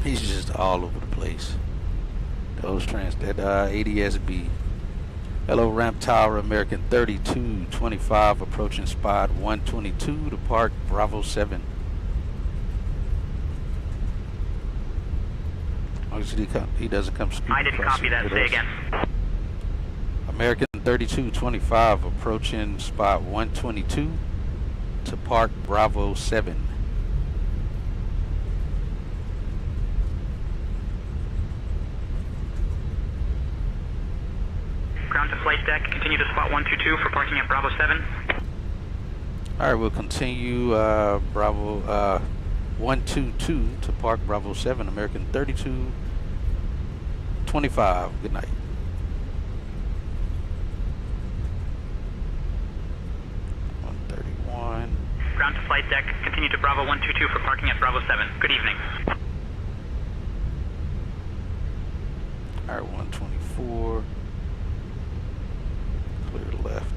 He's just all over the place. Those that ADSB. Hello, Ramp Tower, American 3225, approaching spot 122 to Park Bravo 7. Obviously, he doesn't come screaming. I didn't copy that. Say again. American 3225, approaching spot 122 to Park Bravo 7. Ground to flight deck, continue to spot 122 for parking at Bravo 7. Alright, we'll continue Bravo 122 to Park Bravo 7, American 3225. Good night. Ground to flight deck, continue to Bravo 122 for parking at Bravo 7. Good evening. Alright, 124. Clear left.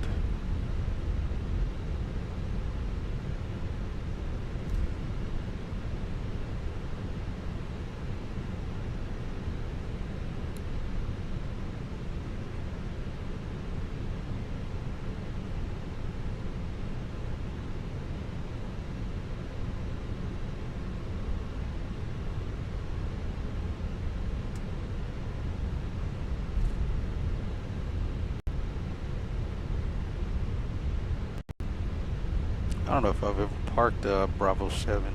I don't know if I've ever parked Bravo 7.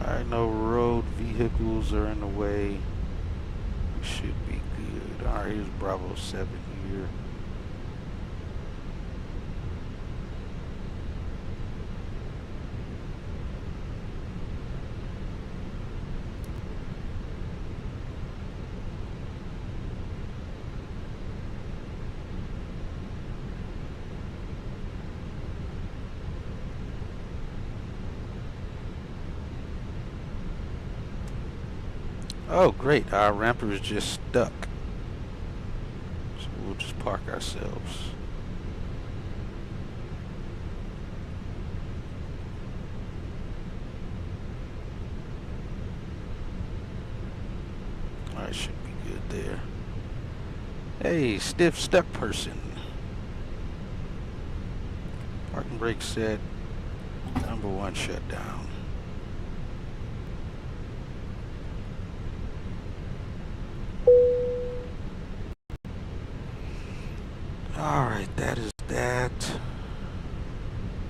Alright, no road vehicles are in the way. We should be good. Alright, here's Bravo 7 here. Oh great, our ramper is just stuck. So we'll just park ourselves. Alright, should be good there. Hey, stiff stuck person. Parking brake set. Number 1 shut down. Alright, that is that.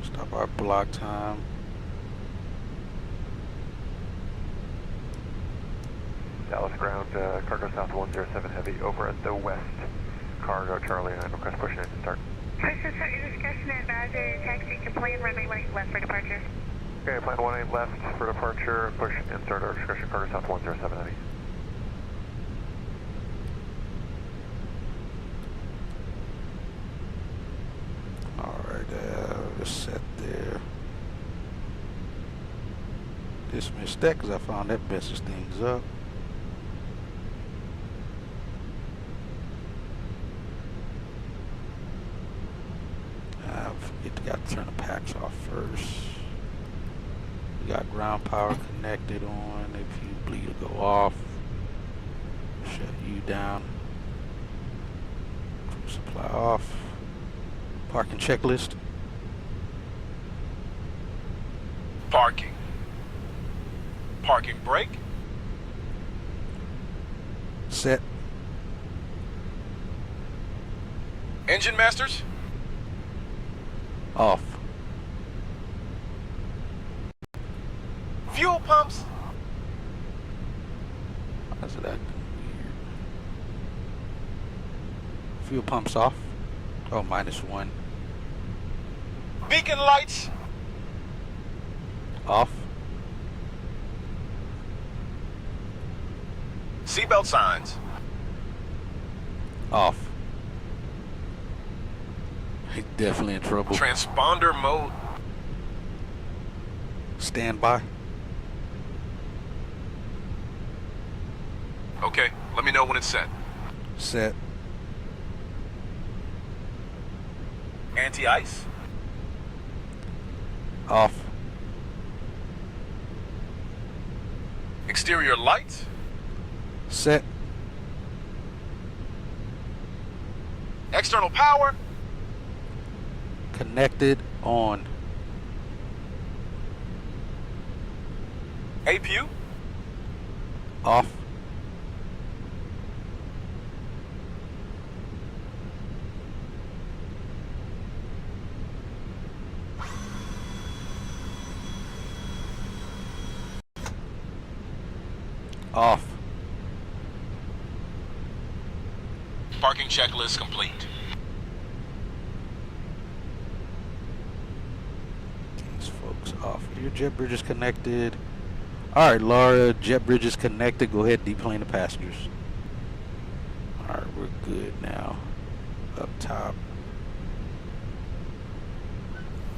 Stop our block time. Dallas ground, cargo south 107 heavy over at the west. Cargo Charlie 9, request push engine start. Push to start your discussion advisor, taxi to plan runway 18 left for departure. Okay, plan 18 left for departure, push and start our discussion, cargo south 107 heavy. Alright, just set there. Dismiss that because I found that messes things up. Got to turn the packs off first. We got ground power connected on. If you bleed, it'll go off. Shut you down. Supply off. Parking checklist. Parking. Parking brake. Set. Engine masters. Off. Fuel pumps. How's it acting weird? Fuel pumps off. Oh, -1. Beacon lights. Off. Seatbelt signs. Off. He's definitely in trouble. Transponder mode. Stand by. Okay, let me know when it's set. Set. Anti-ice. Off. Exterior lights. Set. External power. Connected on. APU. Off. Off. Parking checklist complete. These folks off. Your jet bridge is connected. Alright, Laura, jet bridge is connected. Go ahead, deplane the passengers. Alright, we're good now. Up top.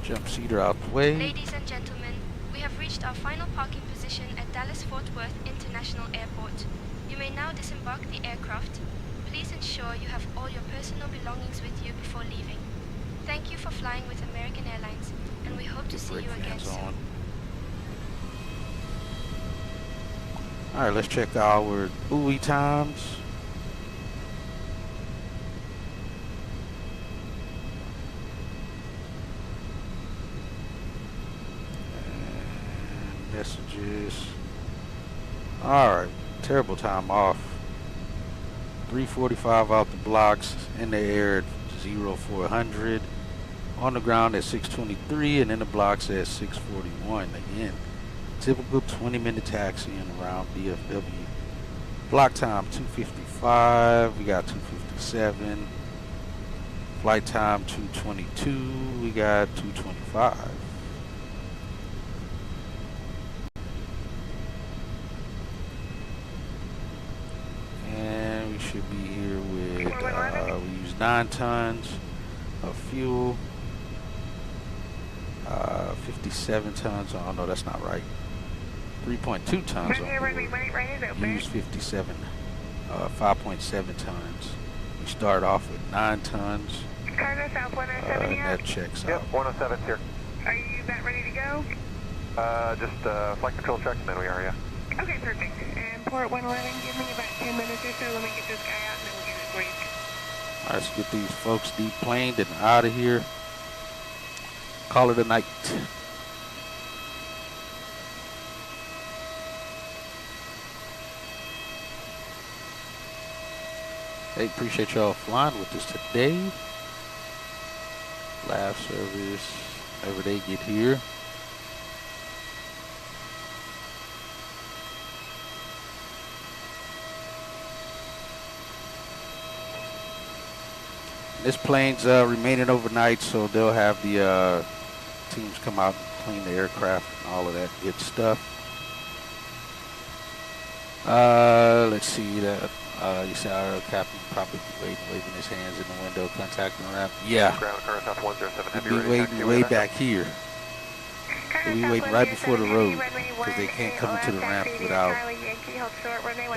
Jump seater out the way. Ladies and gentlemen, we have reached our final parking position at Dallas-Fort Worth International Airport. You may now disembark the aircraft. Please ensure you have all your personal belongings with you before leaving. Thank you for flying with American Airlines, and we hope to see you again soon. Alright, let's check our buoy times. And messages. Alright, terrible time off. 345 out the blocks, in the air at 0400, on the ground at 623, and in the blocks at 641. Again, typical 20-minute taxiing around DFW. Block time 255, we got 257. Flight time 222, we got 225. And we should be here with, we use 9 tons of fuel. 57 tons, oh no, that's not right. 3.2 tons on board. Used 57, 5.7 tons. We start off with 9 tons. Cargo South 107 here? That checks out. Yep, 107's here. Are you about ready to go? Just flight control check, and then we are, yeah. Okay, perfect. And port 111, give me about 10 minutes or so. Let me get this guy out, and then we'll get it for you. All right, let's get these folks deplaned and out of here. Call it a night. Hey, appreciate y'all flying with us today. Live service whenever they get here. This plane's remaining overnight, so they'll have the teams come out and clean the aircraft and all of that good stuff. Let's see that. You see our captain probably waving his hands in the window, contacting the ramp. Yeah. Ground current South 107 heavy. We'll be waiting way back here. We'll be waiting right before the road because they can't come into the ramp without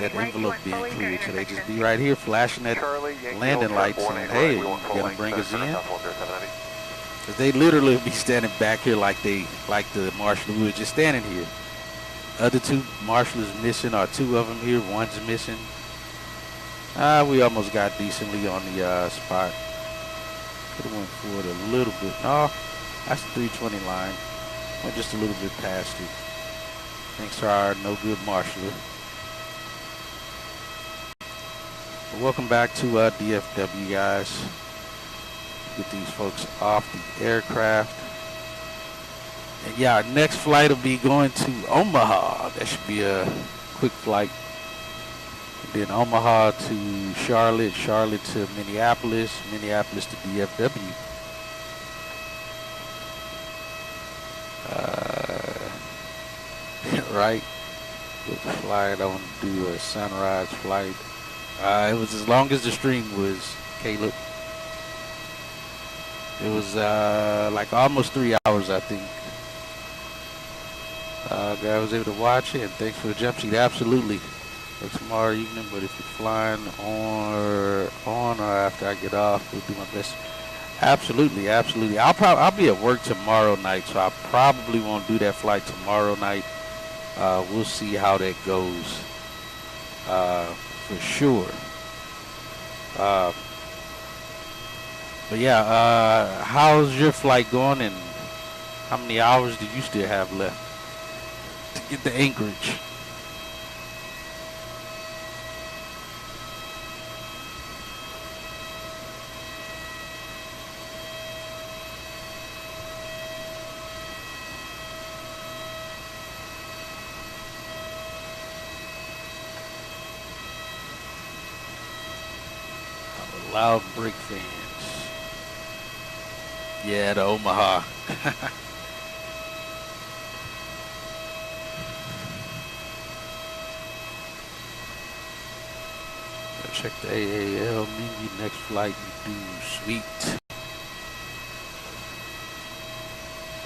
that envelope being cleared. So they just be right here flashing that landing lights and hey, you gonna bring us in? Because they literally be standing back here like the marshal was just standing here. Other 2 marshals missing, or 2 of them here, one's missing. We almost got decently on the spot. Could have went forward a little bit. No, that's the 320 line. Went just a little bit past it. Thanks to our no good marshaller. But welcome back to DFW, guys. Get these folks off the aircraft. And yeah, our next flight will be going to Omaha. That should be a quick flight. And then Omaha to Charlotte, Charlotte to Minneapolis, Minneapolis to DFW. Right? Good flight. I want to do a sunrise flight. It was as long as the stream was, Caleb. It was like almost 3 hours, I think. I was able to watch it, and thanks for the jump seat. Absolutely. For tomorrow evening, but if you're flying on or after I get off, we'll do my best. Absolutely, absolutely. I'll be at work tomorrow night, so I probably won't do that flight tomorrow night. We'll see how that goes. For sure. But yeah, how's your flight going, and how many hours do you still have left to get to Anchorage? Loud brick fans. Yeah, the Omaha. Check the AAL menu. Next flight you do. Sweet.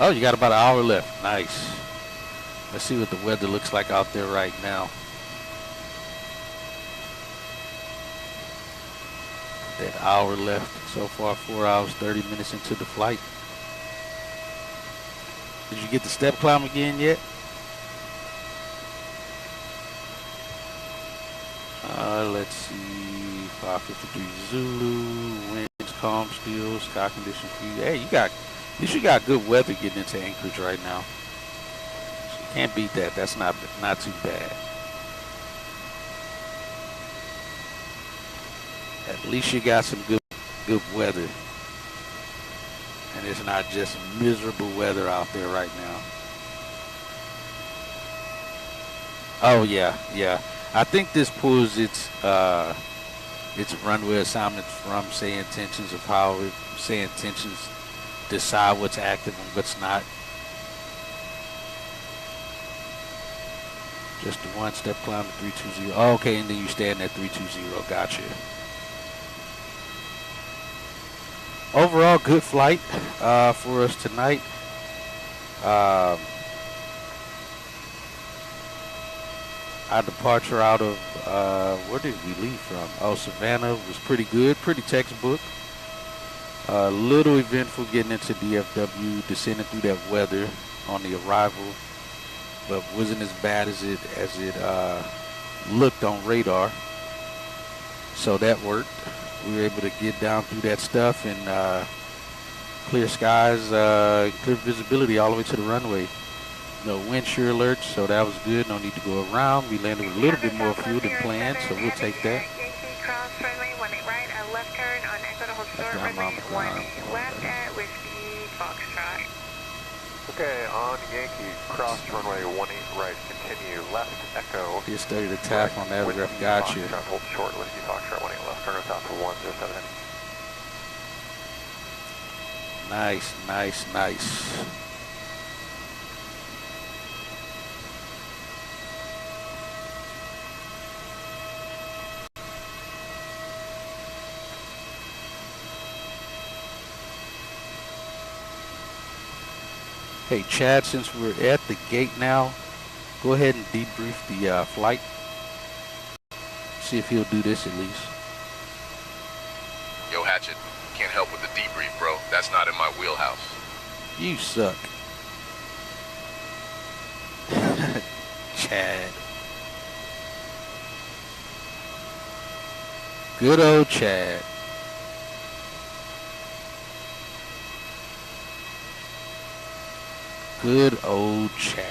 Oh, you got about an hour left. Nice. Let's see what the weather looks like out there right now. That hour left. So far, 4 hours, 30 minutes into the flight. Did you get the step climb again yet? Let's see. 553 Zulu. Winds calm still. Sky condition for you. Hey, at least you got good weather getting into Anchorage right now. So you can't beat that. That's not too bad. At least you got some good weather. And it's not just miserable weather out there right now. Oh yeah, yeah. I think this pulls its runway assignments from say intentions of how say intentions decide what's active and what's not. Just the one step climb to 320. Oh, okay, and then you stand at 320. Gotcha. Overall, good flight for us tonight. our departure out of, where did we leave from? Oh, Savannah was pretty good, pretty textbook. A little eventful getting into DFW, descending through that weather on the arrival, but wasn't as bad as it looked on radar. So that worked. We were able to get down through that stuff and clear skies, clear visibility all the way to the runway. No wind shear alerts, so that was good. No need to go around. We landed with a little bit more fuel than planned, so we'll take that. Cross runway 18 right, a left turn on Echo to hold short, runway 18 left at Whiskey Foxtrot. Okay, on Yankee, cross runway 18 right, continue left, Echo. Just studied the tap on that aircraft, got you. Hold short, Whiskey Foxtrot 18 left, turn us out to 107. Nice, nice, nice. Hey Chad, since we're at the gate now, go ahead and debrief the flight. See if he'll do this at least. Yo, Hatchet, can't help with the debrief, bro. That's not in my wheelhouse. You suck. Chad. Good old Chad. Good old Chad.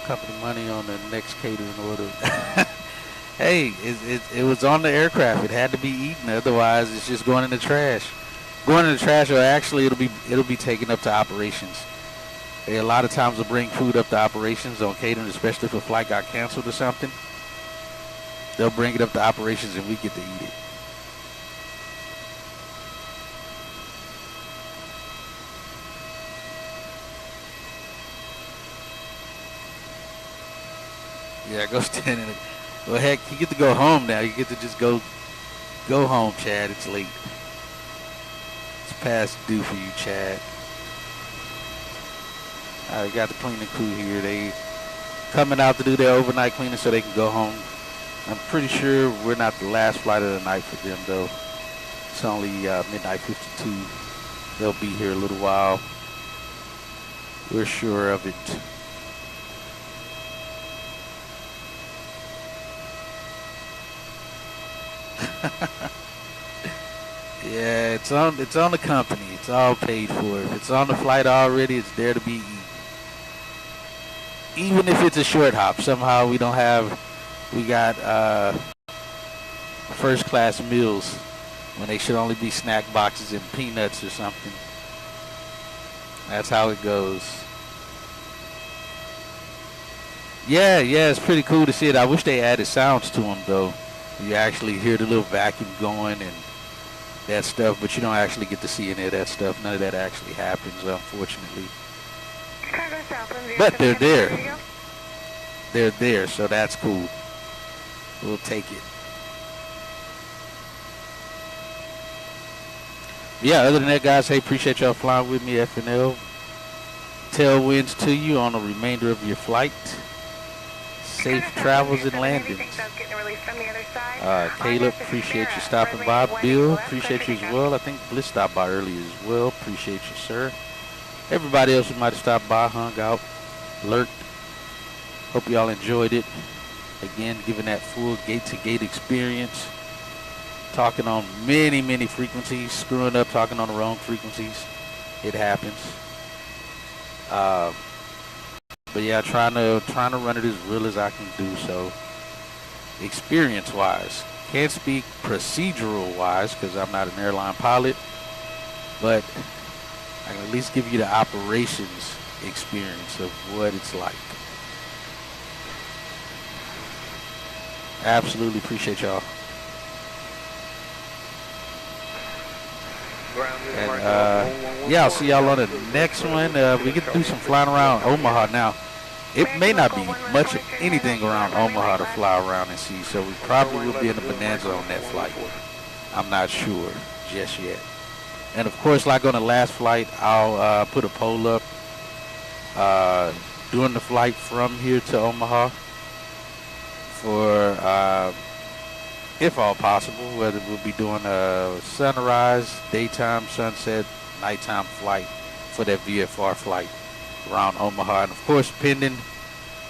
Company money on the next catering order. Hey, it was on the aircraft. It had to be eaten. Otherwise, it's just going in the trash. Going in the trash, or actually, it'll be taken up to operations. A lot of times they'll bring food up to operations on catering, especially if a flight got canceled or something. They'll bring it up to operations and we get to eat it. Yeah, go stand in it. Well, heck, you get to go home now. You get to just go home, Chad. It's late. It's past due for you, Chad. We got the cleaning crew here. They coming out to do their overnight cleaning so they can go home. I'm pretty sure we're not the last flight of the night for them, though. It's only midnight 52. They'll be here a little while. We're sure of it. Yeah, it's on the company. It's all paid for. If it's on the flight already, it's there to be eaten. Even if it's a short hop, somehow we got first class meals when they should only be snack boxes and peanuts or something. That's how it goes. Yeah, it's pretty cool to see it. I wish they added sounds to them though. You actually hear the little vacuum going and that stuff, but you don't actually get to see any of that stuff. None of that actually happens, unfortunately. But they're there. They're there, so that's cool. We'll take it. Yeah, other than that, guys, hey, appreciate y'all flying with me, FNL. Tailwinds to you on the remainder of your flight. Safe travels and landings. Caleb, appreciate you stopping by. Bill, appreciate you as well. I think Bliss stopped by earlier as well. Appreciate you, sir. Everybody else who might have stopped by, hung out, lurked. Hope y'all enjoyed it. Again, giving that full gate-to-gate experience. Talking on many, many frequencies. Screwing up, talking on the wrong frequencies. It happens. But yeah, trying to run it as real as I can do so. Experience-wise, can't speak procedural-wise because I'm not an airline pilot, but I can at least give you the operations experience of what it's like. Absolutely appreciate y'all. And yeah, I'll see y'all on the next one. We get to do some flying around Omaha now. It may not be much of anything around Omaha to fly around and see, so we probably will be in the bonanza on that flight. I'm not sure just yet. And of course, like on the last flight, I'll put a poll up during the flight from here to Omaha for, if all possible, whether we'll be doing a sunrise, daytime, sunset, nighttime flight for that VFR flight around Omaha. And of course, pending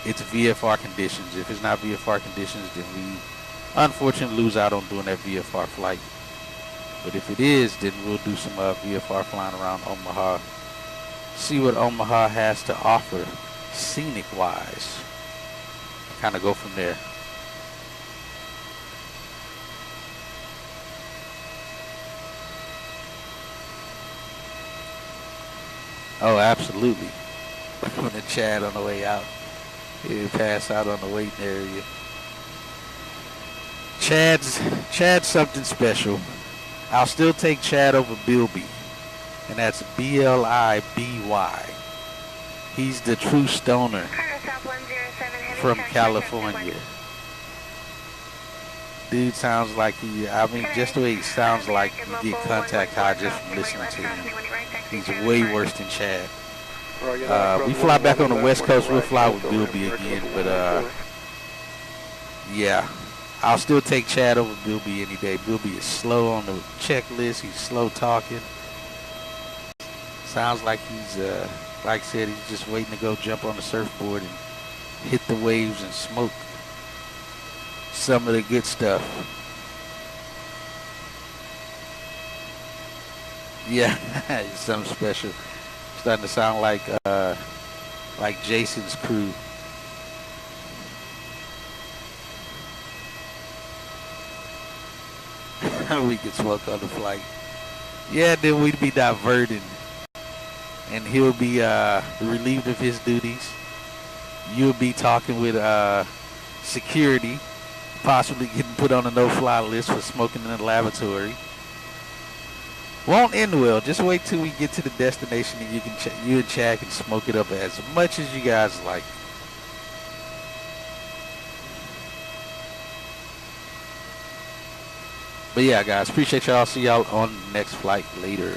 it's VFR conditions. If it's not VFR conditions, then we unfortunately lose out on doing that VFR flight. But if it is, then we'll do some VFR flying around Omaha. See what Omaha has to offer scenic wise. Kind of go from there. Oh, absolutely. When the Chad on the way out. He'll pass out on the waiting area. Chad's something special. I'll still take Chad over Bilby. And that's B-L-I-B-Y. He's the true stoner from California. Dude sounds like just the way he sounds like you get contact high just from listening to him. He's way worse than Chad. We fly back on the West Coast, we'll fly with Bilby again, but yeah, I'll still take Chad over Bilby any day. Bilby is slow on the checklist, he's slow talking. Sounds like he's, like I said, he's just waiting to go jump on the surfboard and hit the waves and smoke some of the good stuff. Yeah, it's something special. Starting to sound like Jason's crew. We could smoke on the flight. Yeah, then we'd be diverting. And he'll be relieved of his duties. You'll be talking with security, possibly getting put on a no-fly list for smoking in the lavatory. Won't end well. Just wait till we get to the destination and you and Chad can smoke it up as much as you guys like. But yeah, guys, appreciate y'all. See y'all on the next flight later.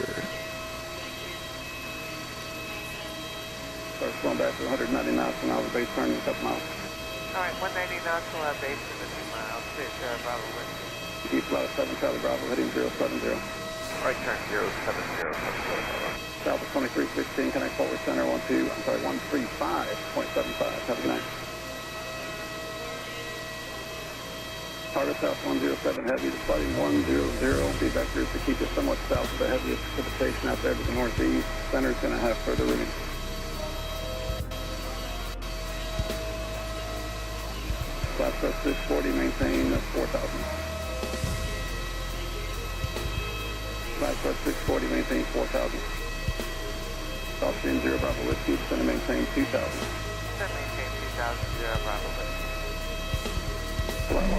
Starts going back to 190 knots an hour, base turn in a couple miles. Alright, 190 knots, we'll have base in the 2 miles. Clear to Bravo Whiskey. Keep flight 7 Charlie Bravo, heading 070. Right turn 070. South of 2316, connect forward center 135.75. Have a good night. Target south 107 heavy, departing 100. Feedback group to keep it somewhat south of the heaviest precipitation out there to the northeast. Center is going to have further reading. Flaps up 640, maintain 4,000. Flaps up 640, maintain 4,000. Gulfstream 0 Bravo Whiskey, it's going to maintain 2,000. Maintain 2,000, 0 Bravo Whiskey. Flat 1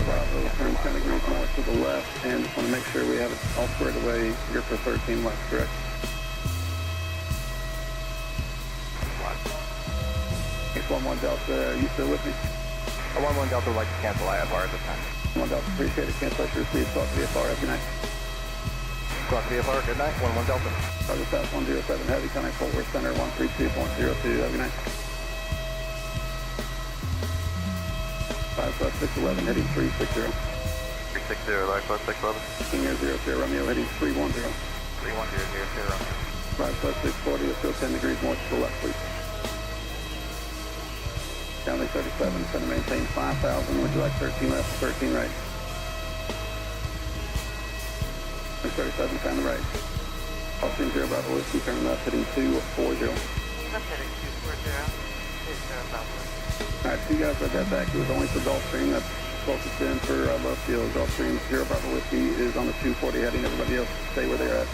Bravo, turn 10 degrees more to the left, and just want to make sure we have it all squared away. You're for 13 left, correct? X11 Delta, are you still with me? 11 Delta would like to cancel IFR at this time. 1 Delta, appreciate it. Cancellation received. Squawk VFR, have a good night. Squawk VFR, good night. 11 Delta. Target south 107 heavy, connect forward center 132.02, have a good night. 55611 heading 360. 360, Live 5611. Senior 00 Romeo heading 310. 310, 0 Romeo. 55640, let's go 10 degrees more to the left, please. County 37, it's going to maintain 5,000. Would you like 13 left, 13 right? 37, turn the right. Gulfstream 0 Bravo Whiskey, turn left, heading 240. Left heading 240. Alright, so you guys read that back. It was only for Gulfstream. That's closest in for Love Field. Gulfstream 0 Bravo Whiskey is on the 240 heading. Everybody else stay where they're at.